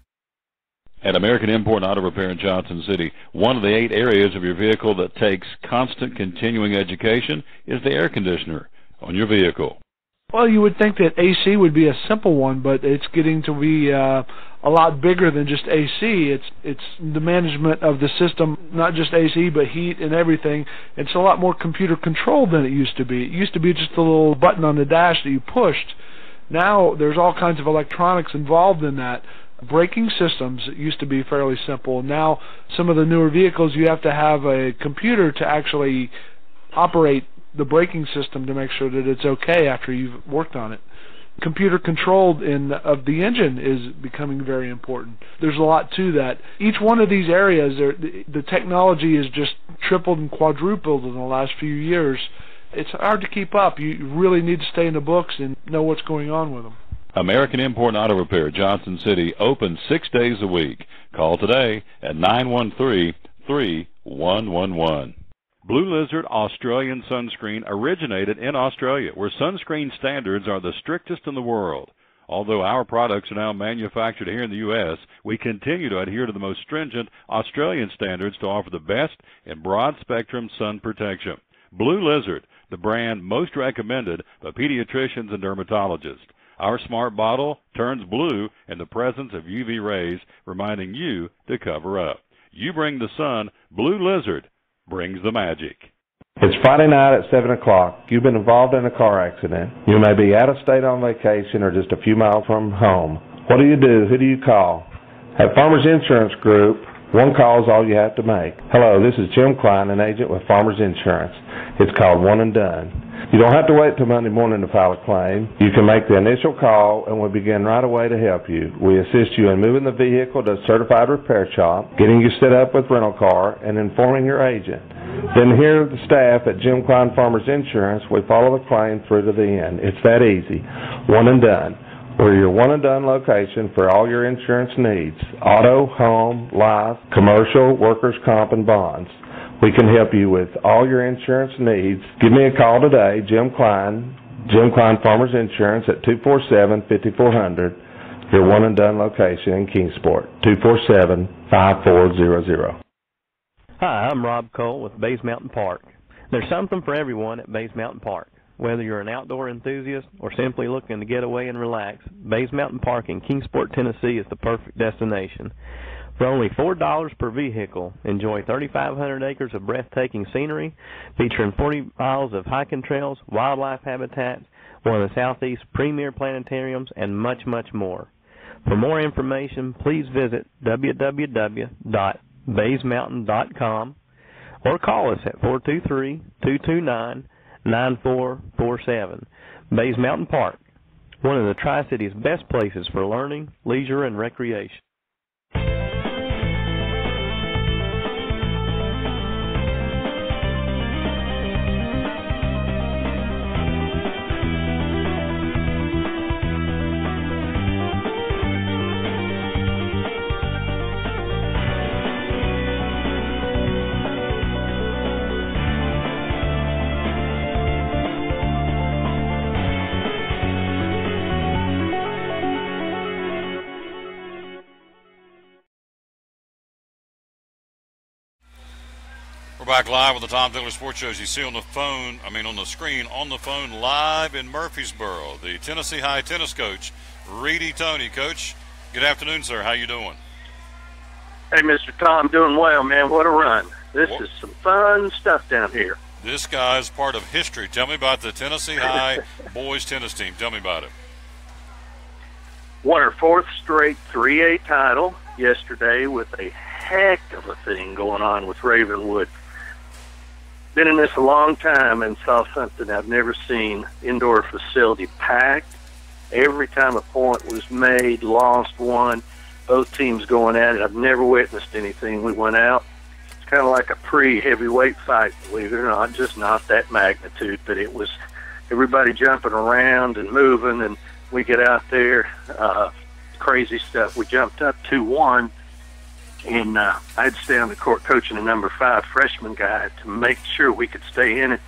At American Import and Auto Repair in Johnson City, one of the 8 areas of your vehicle that takes constant continuing education is the air conditioner on your vehicle. Well, you would think that AC would be a simple one, but it's getting to be a lot bigger than just AC. It's the management of the system, not just AC, but heat and everything. It's a lot more computer controlled than it used to be. It used to be just a little button on the dash that you pushed. Now there's all kinds of electronics involved in that. Braking systems used to be fairly simple. Now some of the newer vehicles, you have to have a computer to actually operate the braking system to make sure that it's okay after you've worked on it. Computer controlled of the engine is becoming very important. There's a lot to that. Each one of these areas, the technology is just tripled and quadrupled in the last few years. It's hard to keep up. You really need to stay in the books and know what's going on with them. American Import and Auto Repair, Johnson City, open 6 days a week. Call today at 913-3111. Blue Lizard Australian sunscreen originated in Australia, where sunscreen standards are the strictest in the world. Although our products are now manufactured here in the U.S., we continue to adhere to the most stringent Australian standards to offer the best in broad-spectrum sun protection. Blue Lizard, the brand most recommended by pediatricians and dermatologists. Our smart bottle turns blue in the presence of UV rays, reminding you to cover up. You bring the sun, Blue Lizard brings the magic. It's Friday night at 7 o'clock. You've been involved in a car accident. You may be out of state on vacation or just a few miles from home. What do you do? Who do you call? At Farmers Insurance Group, one call is all you have to make. Hello, this is Jim Klein, an agent with Farmers Insurance. It's called One and Done. You don't have to wait till Monday morning to file a claim. You can make the initial call and we'll begin right away to help you. We assist you in moving the vehicle to a certified repair shop, getting you set up with rental car, and informing your agent. Then here the staff at Jim Klein Farmers Insurance, we follow the claim through to the end. It's that easy. One and Done. We're your one and done location for all your insurance needs. Auto, home, life, commercial, workers' comp, and bonds. We can help you with all your insurance needs. Give me a call today, Jim Klein Farmers Insurance at 247-5400, your one and done location in Kingsport, 247-5400. Hi, I'm Rob Cole with Bays Mountain Park. There's something for everyone at Bays Mountain Park. Whether you're an outdoor enthusiast or simply looking to get away and relax, Bays Mountain Park in Kingsport, Tennessee is the perfect destination. For only $4 per vehicle, enjoy 3,500 acres of breathtaking scenery, featuring 40 miles of hiking trails, wildlife habitats, one of the Southeast's premier planetariums, and much, much more. For more information, please visit www.baysmountain.com or call us at 423-229-9447. Bays Mountain Park, one of the Tri-City's best places for learning, leisure, and recreation. We're back live with the Tom Taylor Sports Show. As you see on the screen, live in Murfreesboro, the Tennessee High tennis coach, Reedy Tony. Coach, good afternoon, sir. How you doing? Hey, Mr. Tom, doing well, man. What a run. This is some fun stuff down here. This guy is part of history. Tell me about the Tennessee High boys tennis team. Tell me about it. Won her 4th straight 3A title yesterday with a heck of a thing going on with Ravenwood. Been in this a long time and saw something I've never seen. Indoor facility packed. Every time a point was made, lost, won, both teams going at it. I've never witnessed anything. We went out. It's kind of like a pre-heavyweight fight, believe it or not, just not that magnitude, but it was everybody jumping around and moving, and we get out there, crazy stuff. We jumped up 2-1, and I had to stay on the court coaching a number 5 freshman guy to make sure we could stay in it.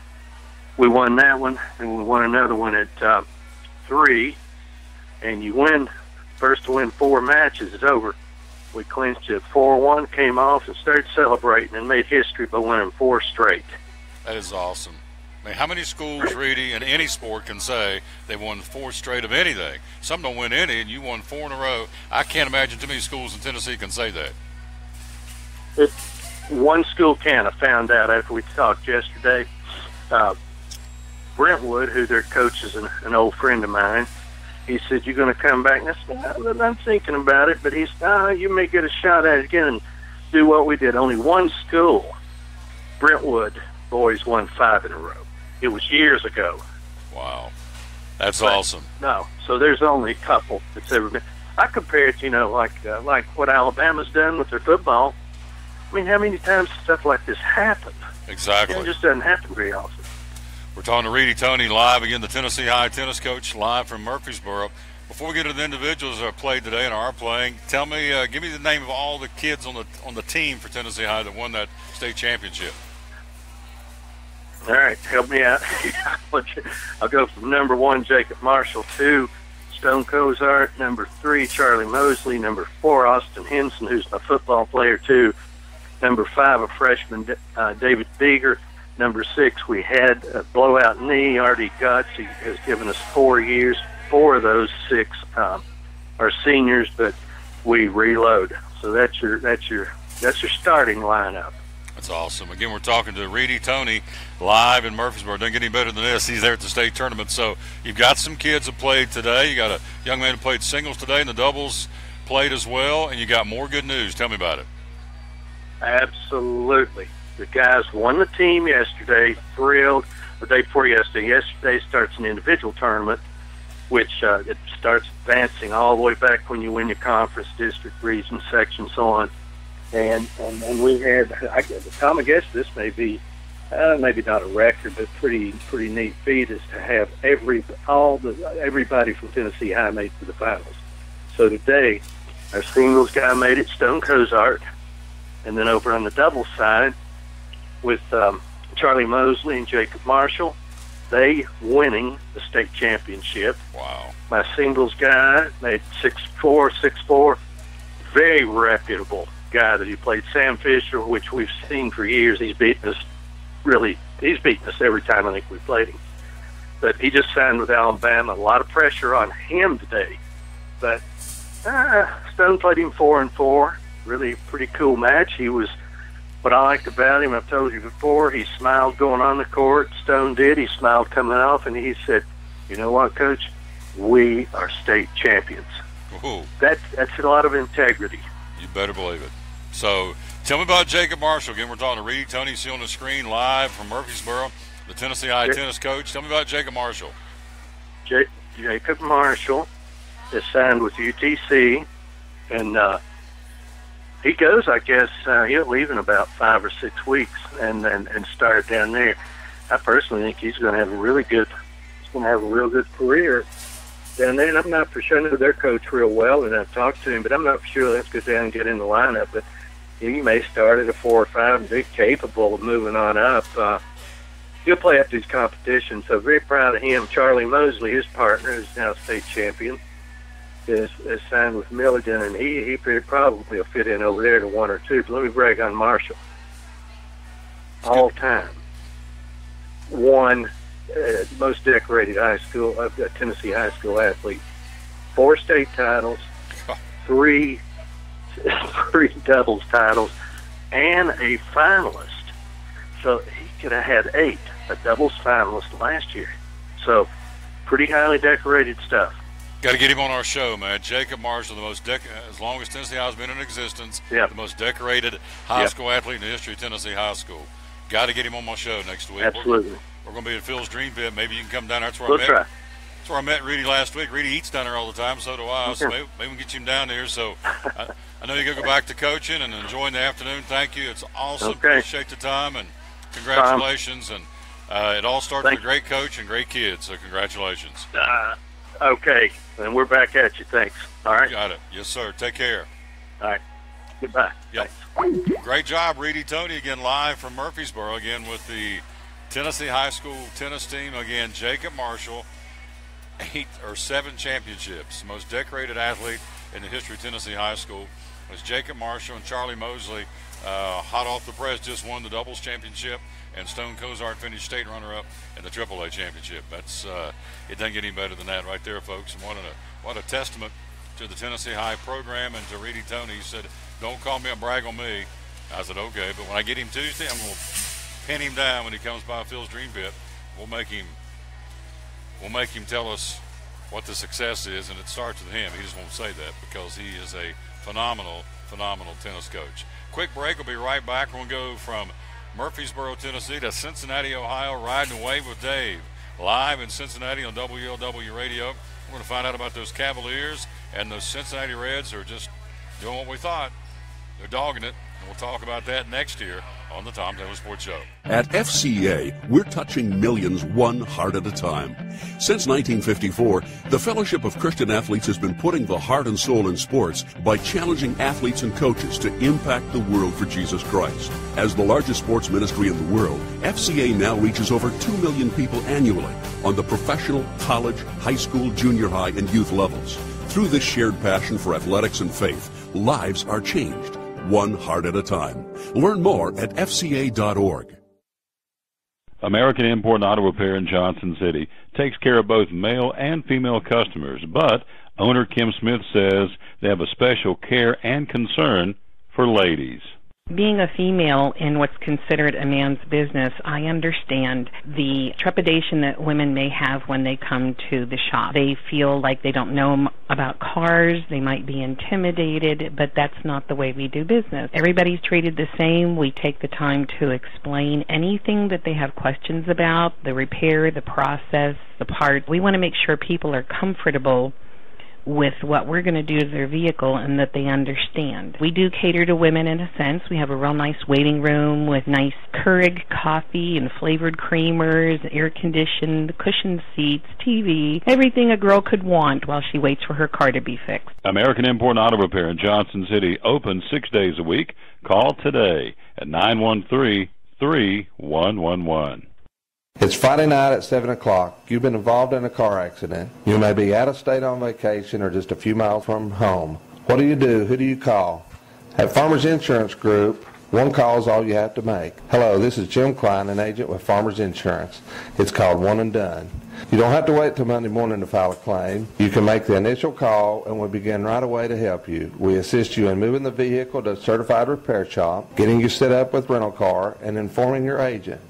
We won that one, and we won another one at 3, and you win. First to win 4 matches is over. We clinched it 4-1, came off, and started celebrating and made history by winning 4 straight. That is awesome. I mean, how many schools, Reedy, in any sport can say they won 4 straight of anything? Some don't win any, and you won 4 in a row. I can't imagine too many schools in Tennessee can say that. One school can. I found out after we talked yesterday. Brentwood, who their coach is an old friend of mine, he said, "You're going to come back?" And I said, "I'm thinking about it," but he said, "You may get a shot at it again and do what we did." Only one school, Brentwood boys, won 5 in a row. It was years ago. Wow. That's awesome. No, so there's only a couple that's ever been. I compare it, like what Alabama's done with their football. I mean, how many times does stuff like this happen? Exactly. It just doesn't happen very often. We're talking to Reedy Toney live again, the Tennessee High tennis coach, live from Murfreesboro. Before we get to the individuals that are played today and are playing, tell me, give me the name of all the kids on the team for Tennessee High that won that state championship. All right, help me out. I'll go from number 1, Jacob Marshall, 2, Stone Cozart, number 3, Charlie Mosley, number 4, Austin Henson, who's my football player, 2, number 5, a freshman, David Beeger, number 6, we had a blowout knee, Artie Guts. He has given us 4 years. 4 of those 6 are seniors, but we reload. So that's your starting lineup. That's awesome. Again, we're talking to Reedy Toney live in Murfreesboro. Doesn't get any better than this. He's there at the state tournament. So you've got some kids that played today. You got a young man who played singles today, and the doubles played as well. And you got more good news. Tell me about it. Absolutely. The guys won the team yesterday, thrilled. The day before yesterday. Yesterday starts an individual tournament, which it starts advancing all the way back when you win your conference, district, region, section, so on. And we had, Tom, I guess this may be, maybe not a record, but pretty neat feat is to have everybody from Tennessee High made to the finals. So today, our singles guy made it, Stone Cozart, and then over on the doubles side with Charlie Mosley and Jacob Marshall, they winning the state championship. Wow. My singles guy made 6'4", very reputable guy that he played, Sam Fisher, which we've seen for years. He's beaten us every time I think we played him. But he just signed with Alabama. A lot of pressure on him today. But Stone played him 4-4. Really pretty cool match. He was, what I liked about him, I've told you before, he smiled going on the court. Stone did. He smiled coming off, and he said, "You know what, Coach? We are state champions." Ooh. That's a lot of integrity. You better believe it. So tell me about Jacob Marshall. Again, we're talking to Reedy Toney. You see on the screen live from Murfreesboro, the Tennessee High tennis coach. Tell me about Jacob Marshall. Jacob Marshall is signed with UTC, and he goes, I guess, he'll leave in about 5 or 6 weeks and start down there. I personally think he's going to have a real good career down there. And I'm not for sure. I know their coach real well, and I've talked to him, but I'm not for sure. Let's go down and get in the lineup. But he may start at a 4 or 5 and be capable of moving on up. He'll play up these competitions, so very proud of him. Charlie Mosley, his partner, is now state champion, is signed with Milligan, and he probably will fit in over there to 1 or 2. But let me brag on Marshall. All time, one most decorated Tennessee high school athlete, 4 state titles, 3 doubles titles, and a finalist. So he could have had 8, a doubles finalist last year. So, pretty highly decorated stuff. Got to get him on our show, man. Jacob Marshall, the most as long as Tennessee High has been in existence, the most decorated high school athlete in the history of Tennessee High School. Got to get him on my show next week. Absolutely. We're going to be at Phil's Dream Pit. Maybe you can come down there. That's We'll try. That's where I met Reedy last week. Reedy eats down there all the time, so do I. So maybe we can get you down there. So I know you're going to go back to coaching and enjoying the afternoon. Thank you. It's awesome. Appreciate the time, and congratulations. And it all started with a great coach and great kids, so congratulations. Okay, and we're back at you. Thanks. All right. Got it. Yes, sir. Take care. All right. Goodbye. Yep. Great job, Reedy Tony, again live from Murfreesboro, again with the Tennessee High School tennis team. Again, Jacob Marshall, 8 or 7 championships. Most decorated athlete in the history of Tennessee High School was Jacob Marshall, and Charlie Mosley, hot off the press, just won the doubles championship, and Stone Cozart finished state runner-up in the AAA championship. That's it doesn't get any better than that right there, folks. And what a testament to the Tennessee High program and to Reedy Tony. He said, "Don't call me and brag on me." I said, "Okay, but when I get him Tuesday, I'm going to pin him down when he comes by Phil's Dream Pit. We'll make him tell us what the success is, and it starts with him. He just won't say that because he is a phenomenal tennis coach." Quick break. We'll be right back. We're going to go from Murfreesboro, Tennessee to Cincinnati, Ohio, riding the wave with Dave. Live in Cincinnati on WLW Radio. We're going to find out about those Cavaliers, and those Cincinnati Reds are just doing what we thought. They're dogging it, and we'll talk about that next year on the Tom Taylor Sports Show. At FCA, we're touching millions one heart at a time. Since 1954, the Fellowship of Christian Athletes has been putting the heart and soul in sports by challenging athletes and coaches to impact the world for Jesus Christ. As the largest sports ministry in the world, FCA now reaches over 2 million people annually on the professional, college, high school, junior high, and youth levels. Through this shared passion for athletics and faith, lives are changed, one heart at a time. Learn more at FCA.org. American Import Auto Repair in Johnson City takes care of both male and female customers, but owner Kim Smith says they have a special care and concern for ladies. Being a female in what's considered a man's business, I understand the trepidation that women may have when they come to the shop. They feel like they don't know about cars, they might be intimidated, but that's not the way we do business. Everybody's treated the same. We take the time to explain anything that they have questions about, the repair, the process, the part. We want to make sure people are comfortable with what we're going to do to their vehicle and that they understand. We do cater to women in a sense. We have a real nice waiting room with nice Keurig coffee and flavored creamers, air-conditioned, cushioned seats, TV, everything a girl could want while she waits for her car to be fixed. American Import Auto Repair in Johnson City, open 6 days a week. Call today at 913-3111. It's Friday night at 7 o'clock. You've been involved in a car accident. You may be out of state on vacation or just a few miles from home. What do you do? Who do you call? At Farmers Insurance Group, one call is all you have to make. Hello, this is Jim Klein, an agent with Farmers Insurance. It's called One and Done. You don't have to wait till Monday morning to file a claim. You can make the initial call and we'll begin right away to help you. We assist you in moving the vehicle to a certified repair shop, getting you set up with rental car, and informing your agent.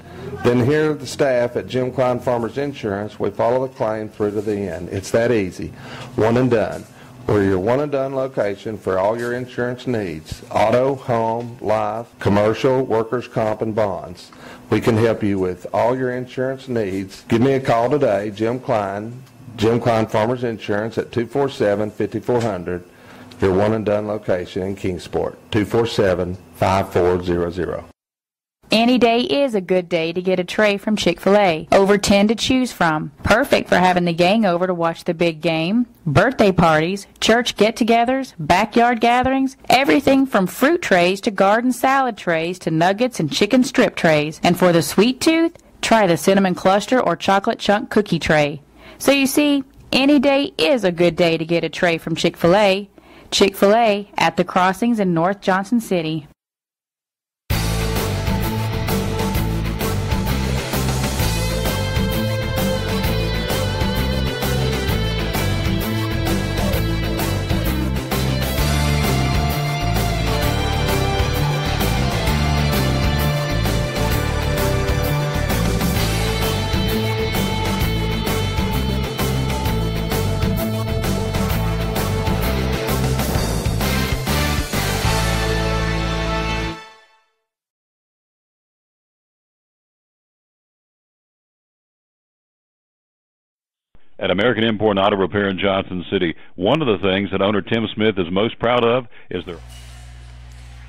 Then here at the staff at Jim Klein Farmers Insurance, we follow the claim through to the end. It's that easy. One and Done. We're your one and done location for all your insurance needs. Auto, home, life, commercial, workers' comp, and bonds. We can help you with all your insurance needs. Give me a call today, Jim Klein Farmers Insurance at 247-5400. Your one and done location in Kingsport, 247-5400. Any day is a good day to get a tray from Chick-fil-A. Over 10 to choose from. Perfect for having the gang over to watch the big game, birthday parties, church get-togethers, backyard gatherings, everything from fruit trays to garden salad trays to nuggets and chicken strip trays. And for the sweet tooth, try the cinnamon cluster or chocolate chunk cookie tray. So you see, any day is a good day to get a tray from Chick-fil-A. Chick-fil-A at the Crossings in North Johnson City. At American Import Auto Repair in Johnson City, one of the things that owner Tim Smith is most proud of is their...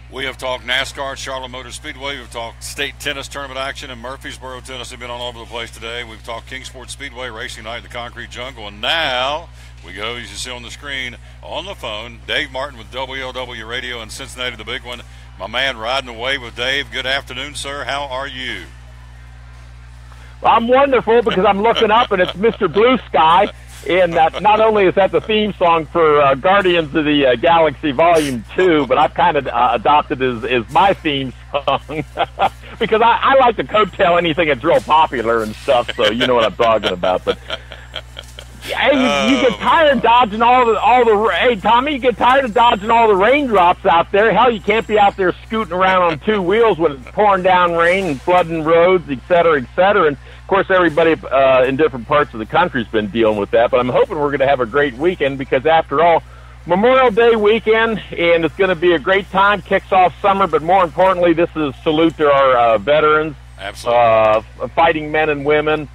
We have talked NASCAR at Charlotte Motor Speedway. We've talked state tennis tournament action in Murfreesboro, Tennessee. Been all over the place today. We've talked Kingsport Speedway, Racing Night, the Concrete Jungle. And now we go, as you see on the screen, on the phone, Dave Martin with WLW Radio in Cincinnati, the big one. My man riding away with Dave. Good afternoon, sir. How are you? I'm wonderful because I'm looking up and it's Mr. Blue Sky. And not only is that the theme song for Guardians of the Galaxy Volume 2, but I've kind of adopted as my theme song because I like to coattail anything that's real popular and stuff, so you know what I'm talking about. But hey, you get tired of dodging all the hey, Tommy, you get tired of dodging all the raindrops out there. Hell, you can't be out there scooting around on two wheels when it's pouring down rain and flooding roads, et cetera, et cetera. And of course, everybody in different parts of the country's been dealing with that, but I'm hoping we're going to have a great weekend because, after all, Memorial Day weekend, and it's going to be a great time. Kicks off summer, but more importantly, this is a salute to our veterans, fighting men and women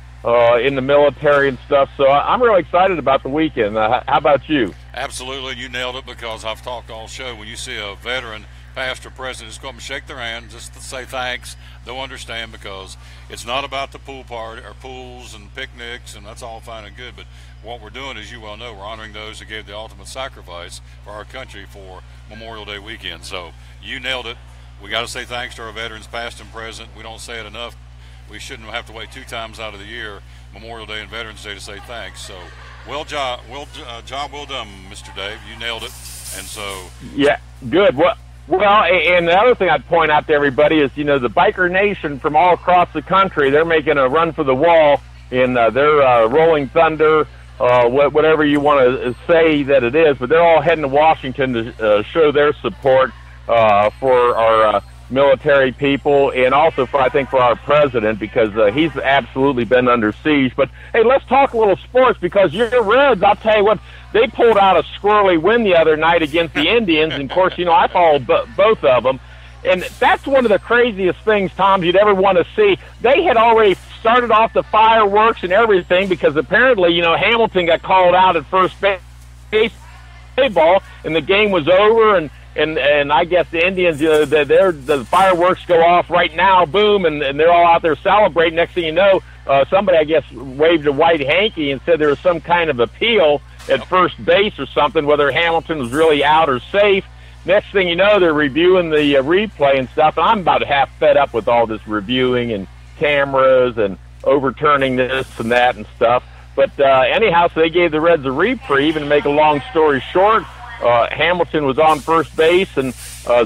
in the military and stuff. So I'm really excited about the weekend. How about you? Absolutely. You nailed it because I've talked all show. When you see a veteran, past or present, just go up and shake their hand just to say thanks. They'll understand because it's not about the pool party or pools and picnics, and that's all fine and good. But what we're doing, as you well know, we're honoring those who gave the ultimate sacrifice for our country for Memorial Day weekend. So you nailed it. We got to say thanks to our veterans, past and present. We don't say it enough. We shouldn't have to wait 2 times out of the year, Memorial Day and Veterans Day, to say thanks. So job well done, Mr. Dave. You nailed it. And so yeah, good. Well, and the other thing I'd point out to everybody is, you know, the Biker Nation from all across the country, they're making a run for the wall in their Rolling Thunder, whatever you want to say that it is, but they're all heading to Washington to show their support for our military people and also, I think, for our president because he's absolutely been under siege. But, hey, let's talk a little sports because your Reds, I'll tell you what, they pulled out a squirrely win the other night against the Indians. And, of course, you know, I followed both of them. And that's one of the craziest things, Tom, you'd ever want to see. They had already started off the fireworks and everything because apparently, you know, Hamilton got called out at first base baseball, and the game was over. And I guess the Indians, you know, the fireworks go off right now, boom, and they're all out there celebrating. Next thing you know, somebody, I guess, waved a white hanky and said there was some kind of appeal at first base or something, whether Hamilton was really out or safe. Next thing you know, they're reviewing the replay and stuff, and I'm about half fed up with all this reviewing and cameras and overturning this and that and stuff. But anyhow, so they gave the Reds a reprieve, and to make a long story short, Hamilton was on first base, and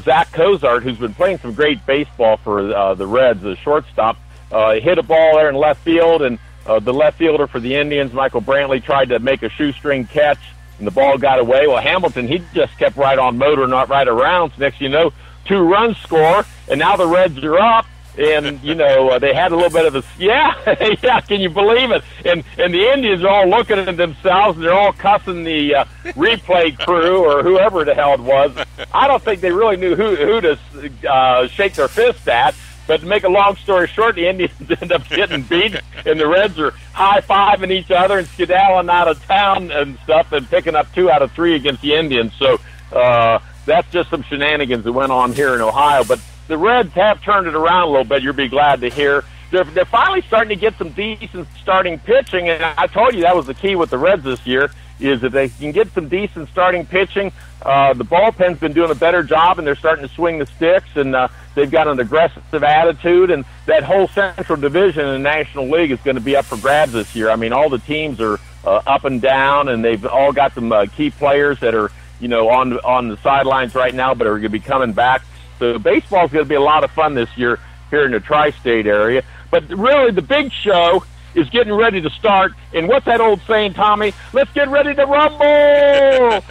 Zach Cozart, who's been playing some great baseball for the Reds, the shortstop, hit a ball there in left field, and the left fielder for the Indians, Michael Brantley, tried to make a shoestring catch, and the ball got away. Well, Hamilton, he just kept right on motor, not right around. So next you know, 2 runs score, and now the Reds are up. And, you know, they had a little bit of a, yeah, can you believe it? And the Indians are all looking at themselves, and they're all cussing the replay crew or whoever the hell it was. I don't think they really knew who to shake their fist at. But to make a long story short, the Indians end up getting beat, and the Reds are high-fiving each other and skedaddling out of town and stuff and picking up 2 out of 3 against the Indians. So that's just some shenanigans that went on here in Ohio. But the Reds have turned it around a little bit, you'll be glad to hear. They're finally starting to get some decent starting pitching, and I told you that was the key with the Reds this year, is that they can get some decent starting pitching. The bullpen's been doing a better job, and they're starting to swing the sticks, and they've got an aggressive attitude, and that whole Central Division in the National League is going to be up for grabs this year. I mean, all the teams are up and down, and they've all got some key players that are, you know, on the sidelines right now, but are going to be coming back. So baseball's going to be a lot of fun this year here in the tri-state area. But really, the big show is getting ready to start. And what's that old saying, Tommy? Let's get ready to rumble!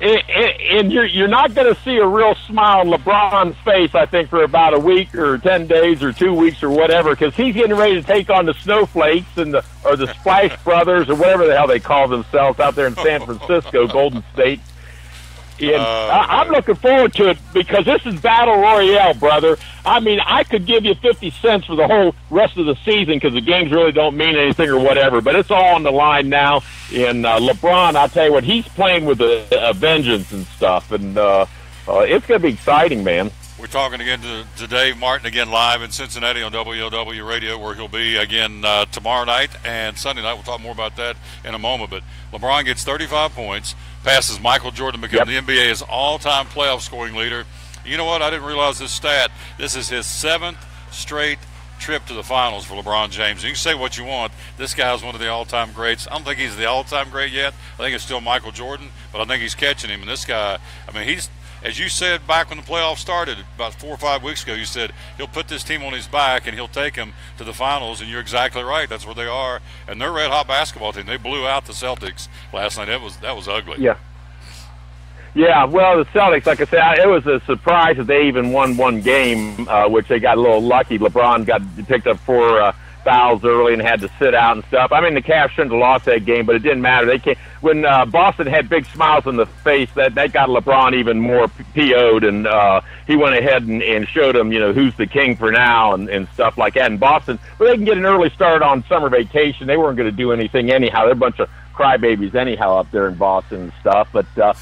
and you're not going to see a real smile on LeBron's face, I think, for about a week or 10 days or 2 weeks or whatever, because he's getting ready to take on the Snowflakes and the Splash Brothers or whatever the hell they call themselves out there in San Francisco, Golden State. And I'm looking forward to it because this is Battle Royale, brother. I mean, I could give you 50 cents for the whole rest of the season because the games really don't mean anything or whatever, but it's all on the line now. And LeBron, I'll tell you what, he's playing with a vengeance and stuff, and it's going to be exciting, man. We're talking again to Dave Martin again live in Cincinnati on WLW Radio, where he'll be again tomorrow night and Sunday night. We'll talk more about that in a moment. But LeBron gets 35 points, passes Michael Jordan, becomes the NBA's all-time playoff scoring leader. You know what? I didn't realize this stat. This is his 7th straight trip to the finals for LeBron James. You can say what you want. This guy's one of the all-time greats. I don't think he's the all-time great yet. I think it's still Michael Jordan, but I think he's catching him. And this guy, I mean, he's, as you said back when the playoffs started about 4 or 5 weeks ago, you said he'll put this team on his back and he'll take them to the finals, and you're exactly right. That's where they are. And they're a red-hot basketball team. They blew out the Celtics last night. That was ugly. Yeah. Yeah, well, the Celtics, like I said, it was a surprise that they even won one game, which they got a little lucky. LeBron got picked up 4 fouls early and had to sit out and stuff. I mean, the Cavs shouldn't have lost that game, but it didn't matter. They came, when Boston had big smiles on the face, that got LeBron even more PO'd, and he went ahead and showed them, who's the king for now and stuff like that. And Boston, well, they can get an early start on summer vacation. They weren't going to do anything anyhow. They're a bunch of crybabies anyhow up there in Boston and stuff. But no,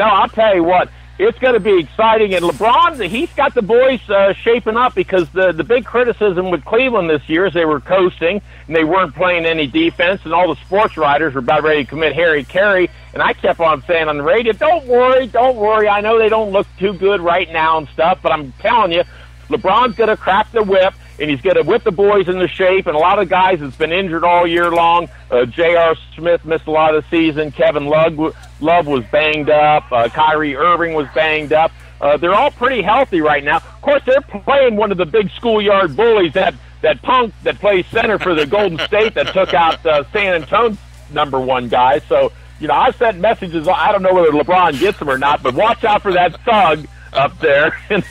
I'll tell you what, it's going to be exciting. And LeBron, he's got the boys shaping up, because the big criticism with Cleveland this year is they were coasting and they weren't playing any defense, and all the sports writers were about ready to commit Harry Carey. And I kept on saying on the radio, don't worry. I know they don't look too good right now and stuff, but I'm telling you, LeBron's going to crack the whip, and he's going to whip the boys into shape. And a lot of guys that's been injured all year long. J.R. Smith missed a lot of the season. Kevin Love was banged up. Kyrie Irving was banged up. They're all pretty healthy right now. Of course, they're playing one of the big schoolyard bullies, that punk that plays center for the Golden State that took out San Antonio's #1 guy. So, I sent messages. I don't know whether LeBron gets them or not, but watch out for that thug up there. Would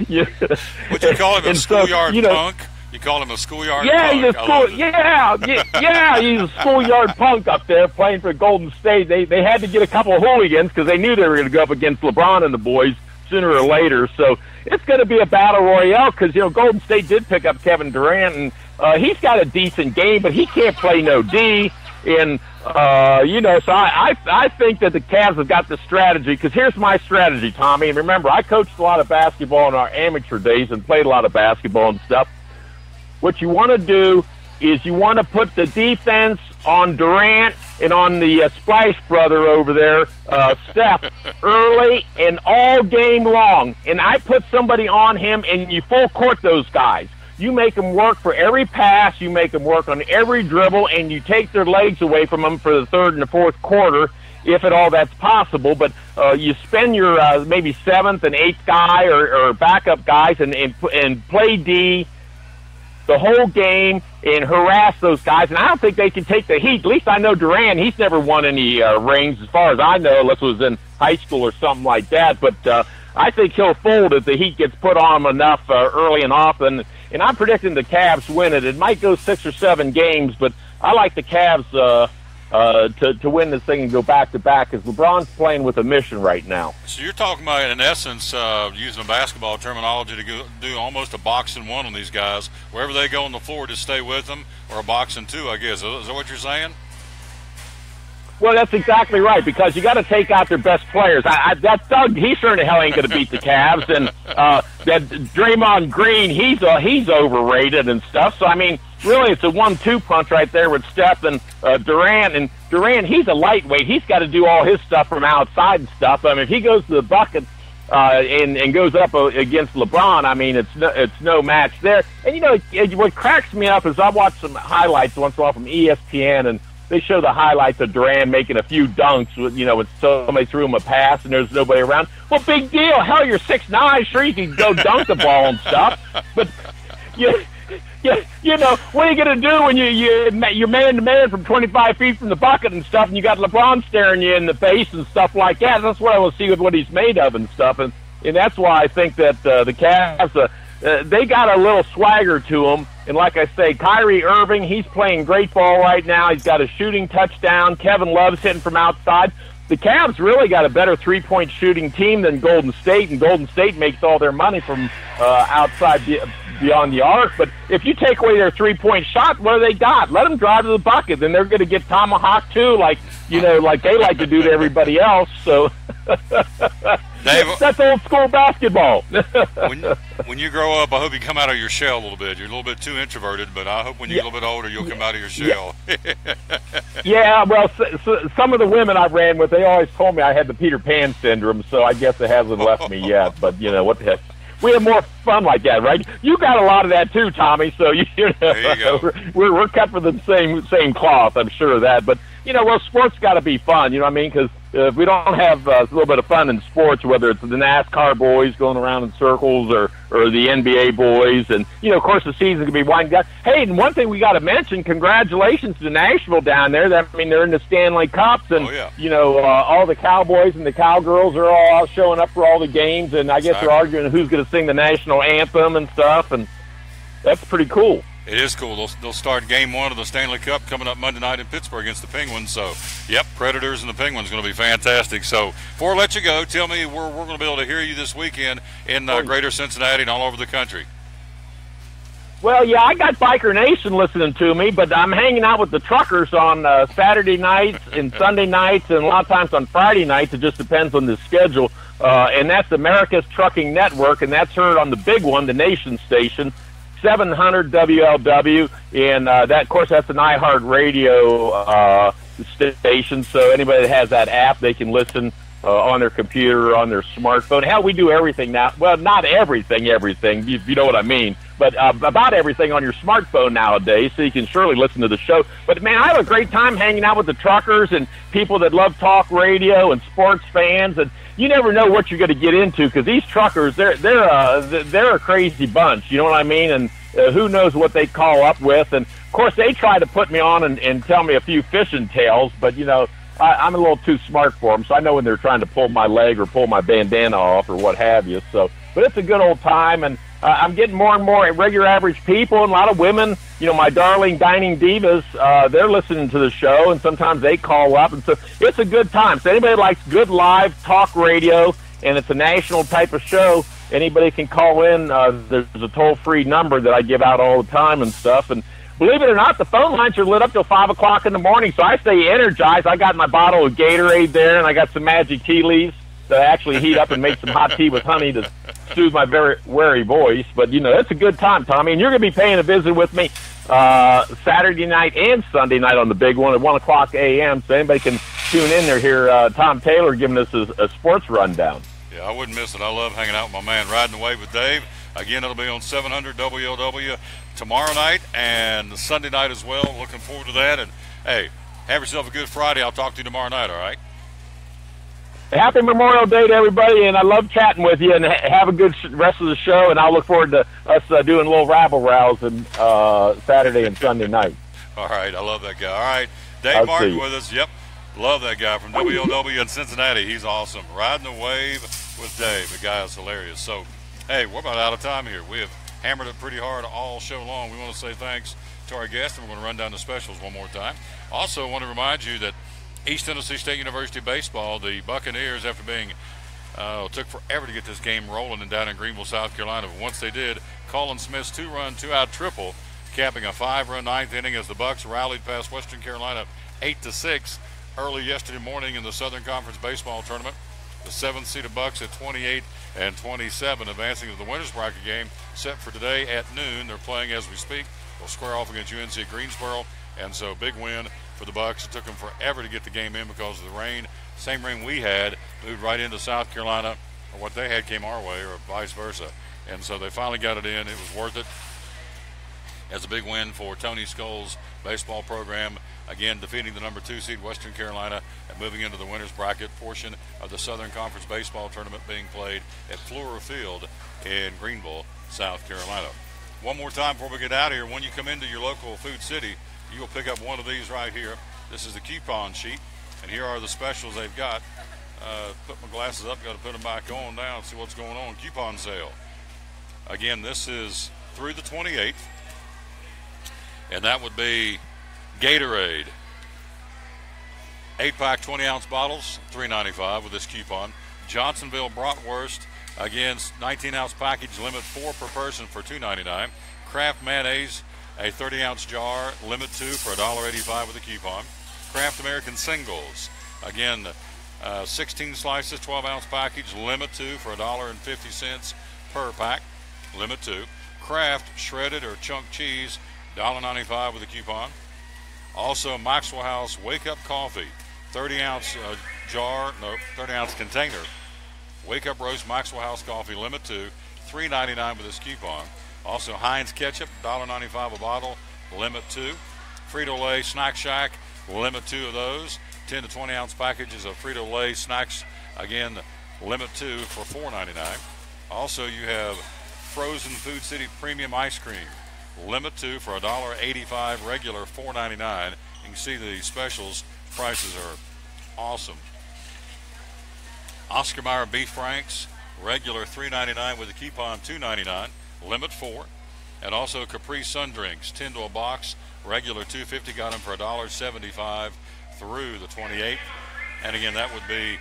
you call him a schoolyard punk? You call him a schoolyard punk? He's a schoolyard punk up there playing for Golden State. They had to get a couple of hooligans because they knew they were going to go up against LeBron and the boys sooner or later. So it's going to be a battle royale, because Golden State did pick up Kevin Durant, and he's got a decent game, but he can't play no D. And so I think that the Cavs have got the strategy, because here's my strategy, Tommy. And remember, I coached a lot of basketball in our amateur days and played a lot of basketball and stuff. What you want to do is you want to put the defense on Durant and on the Splash brother over there, Steph, early and all game long. And I put somebody on him, and you full court those guys. You make them work for every pass, you make them work on every dribble, and you take their legs away from them for the third and the fourth quarter, if at all that's possible. But you spend your maybe 7th and 8th guy or backup guys and play D the whole game and harass those guys. And I don't think they can take the heat. At least I know Durant, he's never won any rings as far as I know, unless it was in high school or something like that. But I think he'll fold if the heat gets put on him enough early and often. And I'm predicting the Cavs win it. It might go 6 or 7 games, but I like the Cavs to win this thing and go back-to-back, because LeBron's playing with a mission right now. So you're talking about, in essence, using a basketball terminology, to do almost a boxing one on these guys. Wherever they go on the floor, just stay with them, or a boxing two, I guess. Is that what you're saying? Well, that's exactly right, because you got to take out their best players. That thug, he sure in the hell ain't going to beat the Cavs, and that Draymond Green, he's overrated and stuff. So I mean, really, it's a 1-2 punch right there with Steph and Durant. And Durant, he's a lightweight. He's got to do all his stuff from outside and stuff. I mean, if he goes to the bucket and goes up against LeBron, I mean, it's no match there. And what cracks me up is I watch some highlights once in a while from ESPN, and they show the highlights of Durant making a few dunks with, when somebody threw him a pass and there's nobody around. Well, big deal. Hell, you're 6'9", sure you can go dunk the ball and stuff. But what are you going to do when you're man-to-man from 25 feet from the bucket and stuff, and you got LeBron staring you in the face and stuff like that? That's what I want to see with what he's made of and stuff. And that's why I think that the Cavs, they got a little swagger to them. And like I say, Kyrie Irving, he's playing great ball right now. He's got a shooting touchdown. Kevin Love's hitting from outside. the Cavs really got a better three-point shooting team than Golden State, and Golden State makes all their money from outside beyond the arc. But if you take away their three-point shot, what do they got? Let them drive to the bucket, then they're going to get tomahawk too, like they like to do to everybody else. So Dave, that's old school basketball. when you grow up, I hope you come out of your shell a little bit. You're a little bit too introverted, but I hope when you get a little bit older, you'll come out of your shell. Yeah, well, so some of the women I ran with, they always told me I had the Peter Pan syndrome, so I guess it hasn't left me yet. But what the heck? We have more fun like that, right? You got a lot of that too, Tommy. So there you go. We're cut for the same cloth. I'm sure of that. But sports got to be fun. You know what I mean? Because if we don't have a little bit of fun in sports, whether it's the NASCAR boys going around in circles or the NBA boys, and of course the season can be winding down. Hey, and one thing we got to mention: congratulations to Nashville down there. They're in the Stanley Cups, and all the Cowboys and the Cowgirls are all out showing up for all the games, and I guess they're arguing who's going to sing the national anthem and stuff, and that's pretty cool. It is cool. They'll start Game 1 of the Stanley Cup coming up Monday night in Pittsburgh against the Penguins. So, yep, Predators and the Penguins going to be fantastic. So, before I let you go, tell me where we're going to be able to hear you this weekend in greater Cincinnati and all over the country. Well, yeah, I got Biker Nation listening to me, but I'm hanging out with the truckers on Saturday nights and Sunday nights and a lot of times on Friday nights. It just depends on the schedule. And that's America's Trucking Network, and that's heard on the big one, the Nation station, 700 WLW, and that, of course, that's an iHeartRadio station. So anybody that has that app, they can listen on their computer or on their smartphone. Hell, we do everything now. Well, not everything, you know what I mean. But about everything on your smartphone nowadays, so you can surely listen to the show. But, man, I have a great time hanging out with the truckers and people that love talk radio and sports fans. And you never know what you're going to get into because these truckers, they're a crazy bunch. You know what I mean? And who knows what they call up with. And, of course, they try to put me on and tell me a few fishing tales. But, I'm a little too smart for them, so I know when they're trying to pull my leg or pull my bandana off or what have you. So, but it's a good old time, and I'm getting more and more regular average people and a lot of women. My darling dining divas, they're listening to the show, and sometimes they call up, and so it's a good time. So anybody likes good live talk radio, and it's a national type of show, anybody can call in. There's a toll-free number that I give out all the time and stuff, and believe it or not, the phone lines are lit up till 5 o'clock in the morning, so I stay energized. I got my bottle of Gatorade there, and I got some Magic Tea Leaves that I actually heat up and make some hot tea with honey to soothe my very weary voice. But, it's a good time, Tommy, and you're going to be paying a visit with me Saturday night and Sunday night on the big one at 1 o'clock a.m., so anybody can tune in there, hear Tom Taylor giving us a sports rundown. Yeah, I wouldn't miss it. I love hanging out with my man, Riding the Wave with Dave. Again, it'll be on 700 WLW tomorrow night and Sunday night as well. Looking forward to that. And, hey, have yourself a good Friday. I'll talk to you tomorrow night, all right? Happy Memorial Day to everybody, and I love chatting with you, and have a good rest of the show, and I'll look forward to us doing a little rabble-rouse Saturday and Sunday night. All right, I love that guy. All right, Dave Martin with us. Yep, love that guy from WLW in Cincinnati. He's awesome. Riding the Wave with Dave. The guy is hilarious. So, hey, we're about out of time here. We have hammered it pretty hard all show long. We want to say thanks to our guests, and we're going to run down the specials one more time. Also, I want to remind you that East Tennessee State University baseball, the Buccaneers, after being took forever to get this game rolling and down in Greenville, South Carolina, but once they did, Colin Smith's 2-run, 2-out triple, capping a 5-run ninth inning as the Bucs rallied past Western Carolina 8-6 early yesterday morning in the Southern Conference baseball tournament. The 7th-seeded Bucs at 28-27, advancing to the winners bracket game set for today at noon. They're playing as we speak. They'll square off against UNC at Greensboro, and so big win for the Bucs. It took them forever to get the game in because of the rain. Same rain we had moved right into South Carolina, or what they had came our way, or vice versa. And so they finally got it in. It was worth it. As a big win for Tony Scholes' baseball program, again defeating the number 2 seed Western Carolina and moving into the winners bracket portion of the Southern Conference baseball tournament being played at Fleur Field in Greenville, South Carolina. One more time before we get out of here, when you come into your local Food City, you will pick up one of these right here. This is the coupon sheet, and here are the specials they've got. Put my glasses up, got to put them back on now and see what's going on. Coupon sale. Again, this is through the 28th, and that would be Gatorade, 8-pack 20-ounce bottles, $3.95 with this coupon. Johnsonville Bratwurst, again, 19-ounce package, limit 4 per person for $2.99. Kraft mayonnaise, a 30-ounce jar, limit 2 for $1.85 with a coupon. Kraft American Singles, again, 16 slices, 12-ounce package, limit 2 for $1.50 per pack, limit 2. Kraft shredded or chunk cheese, $1.95 with a coupon. Also, Maxwell House Wake Up Coffee, 30-ounce container. Wake Up Roast Maxwell House Coffee, limit 2, $3.99 with this coupon. Also, Heinz Ketchup, $1.95 a bottle, limit 2. Frito-Lay Snack Shack, limit 2 of those. 10 to 20-ounce packages of Frito-Lay snacks, again, limit 2 for $4.99. Also, you have Frozen Food City Premium Ice Cream, limit 2 for $1.85, regular $4.99. You can see the specials prices are awesome. Oscar Mayer Beef Franks, regular $3.99 with a coupon $2.99, limit 4. And also Capri Sun Drinks, 10 to a box, regular $2.50, got them for $1.75 through the 28th. And again, that would be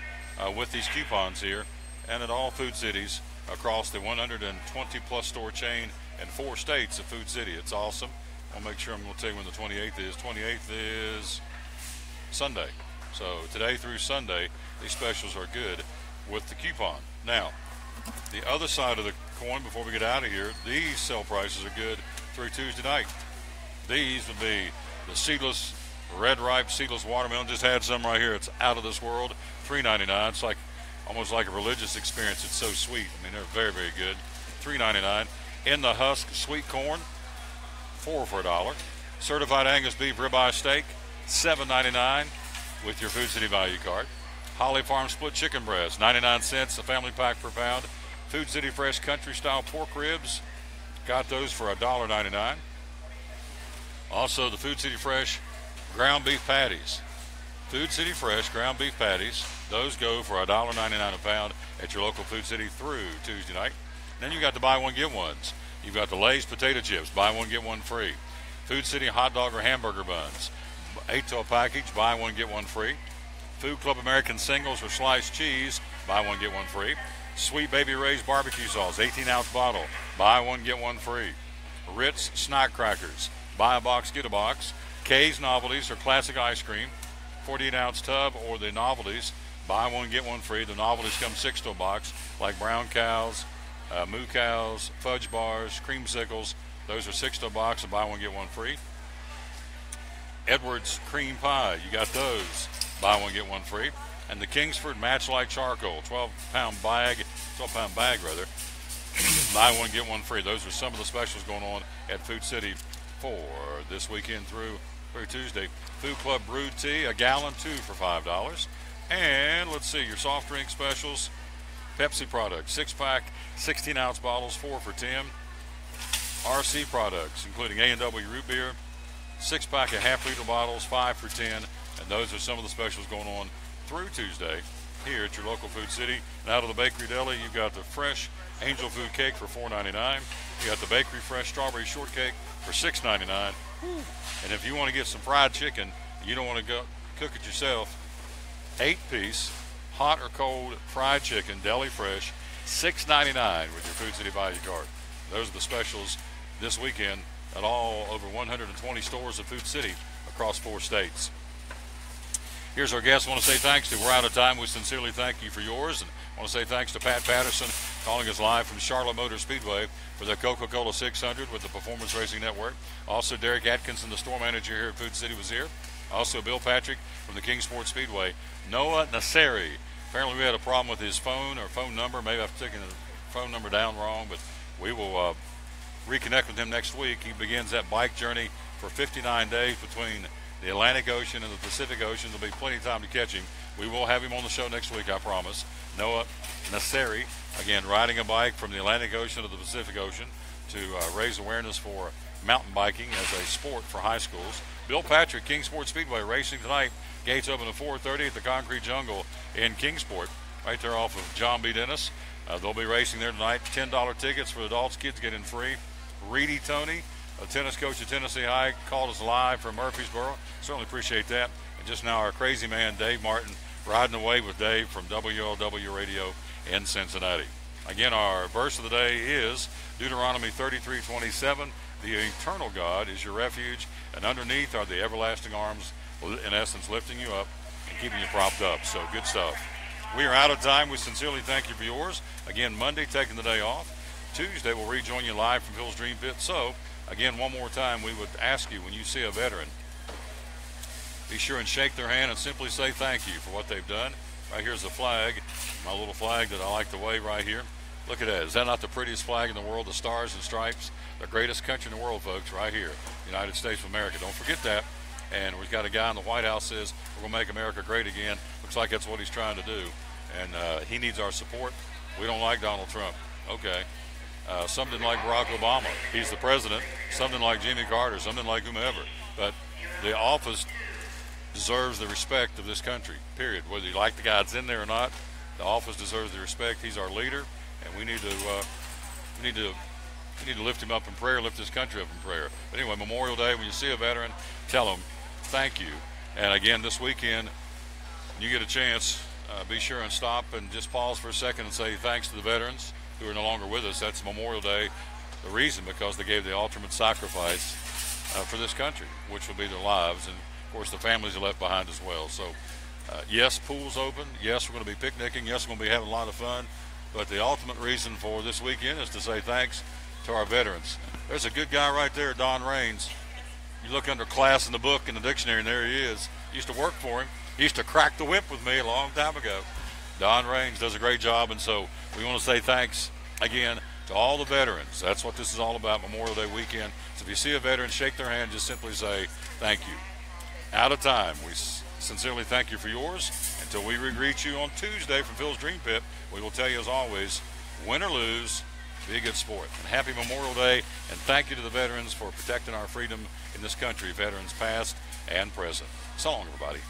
with these coupons here and at all Food Cities across the 120-plus store chain in 4 states of Food City. It's awesome. I'll make sure I'm going to tell you when the 28th is. 28th is Sunday. So today through Sunday, these specials are good with the coupon. Now, the other side of the coin before we get out of here, these sale prices are good through Tuesday night. These would be the seedless, red ripe seedless watermelon. Just had some right here. It's out of this world. $3.99. It's like almost like a religious experience. It's so sweet. I mean, they're very, very good. $3.99. In the husk sweet corn, 4 for $1. Certified Angus beef ribeye steak, $7.99 with your Food City value card. Holly Farm split chicken breast, 99 cents a family pack per pound. Food City Fresh country style pork ribs, got those for $1.99. Also the Food City Fresh ground beef patties. Food City Fresh ground beef patties, those go for $1.99 a pound at your local Food City through Tuesday night. Then you got the buy one get ones. You've got the Lay's potato chips, buy one get one free. Food City hot dog or hamburger buns, 8 to a package, buy one get one free. Food Club American singles or sliced cheese, buy one get one free. Sweet Baby Ray's barbecue sauce, 18-ounce bottle, buy one get one free. Ritz snack crackers, buy a box get a box. Kay's novelties or classic ice cream, 48-ounce tub or the novelties, buy one get one free. The novelties come 6 to a box, like brown cows, moo cows, fudge bars, creamsicles. Those are 6 to a box and buy one get one free. Edwards cream pie, you got those, buy one get one free. And the Kingsford Matchlight charcoal, 12-pound bag, buy one get one free. Those are some of the specials going on at Food City for this weekend through Tuesday. Food Club brewed tea, a gallon, 2 for $5. And let's see, your soft drink specials. Pepsi products, 6-pack, 16-ounce bottles, 4 for $10. RC products, including A&W root beer, 6-pack of half-liter bottles, 5 for $10. And those are some of the specials going on through Tuesday here at your local Food City. And out of the Bakery Deli, you've got the fresh Angel Food Cake for $4.99. You got the Bakery Fresh Strawberry Shortcake for $6.99. And if you want to get some fried chicken, you don't want to go cook it yourself, 8-piece hot or cold fried chicken, deli fresh, $6.99 with your Food City value card. Those are the specials this weekend at all over 120 stores of Food City across 4 states. Here's our guest I want to say thanks to. We're out of time. We sincerely thank you for yours. And I want to say thanks to Pat Patterson calling us live from Charlotte Motor Speedway for the Coca-Cola 600 with the Performance Racing Network. Also, Derek Atkinson, the store manager here at Food City, was here. Also, Bill Patrick from the Kingsport Speedway. Noah Nasseri. Apparently, we had a problem with his phone or phone number. Maybe I've taken the phone number down wrong, but we will reconnect with him next week. He begins that bike journey for 59 days between the Atlantic Ocean and the Pacific Ocean. There'll be plenty of time to catch him. We will have him on the show next week, I promise. Noah Nasseri, again, riding a bike from the Atlantic Ocean to the Pacific Ocean to raise awareness for mountain biking as a sport for high schools. Bill Patrick, Kingsport Speedway, racing tonight. Gates open at 4:30 at the Concrete Jungle in Kingsport, right there off of John B. Dennis. They'll be racing there tonight. $10 tickets for adults. Kids get in free. Reedy Tony, a tennis coach at Tennessee High, called us live from Murfreesboro. Certainly appreciate that. And just now our crazy man, Dave Martin, riding away with Dave from WLW Radio in Cincinnati. Again, our verse of the day is Deuteronomy 33:27. The eternal God is your refuge, and underneath are the everlasting arms, in essence, lifting you up and keeping you propped up. So good stuff. We are out of time. We sincerely thank you for yours. Again, Monday, taking the day off. Tuesday, we'll rejoin you live from Phil's Dream Pit. So, again, one more time, we would ask you, when you see a veteran, be sure and shake their hand and simply say thank you for what they've done. Right here's the flag, my little flag that I like to wave right here. Look at that. Is that not the prettiest flag in the world? The stars and stripes. The greatest country in the world, folks, right here. United States of America. Don't forget that. And we've got a guy in the White House says, we're going to make America great again. Looks like that's what he's trying to do. And he needs our support. We don't like Donald Trump. Okay. Some didn't like Barack Obama. He's the president. Some didn't like Jimmy Carter. Some didn't like whomever. But the office deserves the respect of this country, period. Whether you like the guy that's in there or not, the office deserves the respect. He's our leader, and we need to lift him up in prayer, lift this country up in prayer. But anyway, Memorial Day, when you see a veteran, tell them thank you. And again, this weekend, when you get a chance, be sure and stop and just pause for a second and say thanks to the veterans who are no longer with us. That's Memorial Day. The reason, because they gave the ultimate sacrifice for this country, which will be their lives, and of course the families are left behind as well. So yes, pool's open. Yes, we're going to be picnicking. Yes, we're going to be having a lot of fun. But the ultimate reason for this weekend is to say thanks to our veterans. There's a good guy right there, Don Raines. You look under class in the book in the dictionary, and there he is. Used to work for him. He used to crack the whip with me a long time ago. Don Raines does a great job, and so we want to say thanks again to all the veterans. That's what this is all about, Memorial Day weekend. So if you see a veteran, shake their hand, just simply say thank you. Out of time. We sincerely thank you for yours. Until we re-greet you on Tuesday from Phil's Dream Pit, we will tell you as always, win or lose, be a good sport. And happy Memorial Day, and thank you to the veterans for protecting our freedom in this country, veterans past and present. So long, everybody.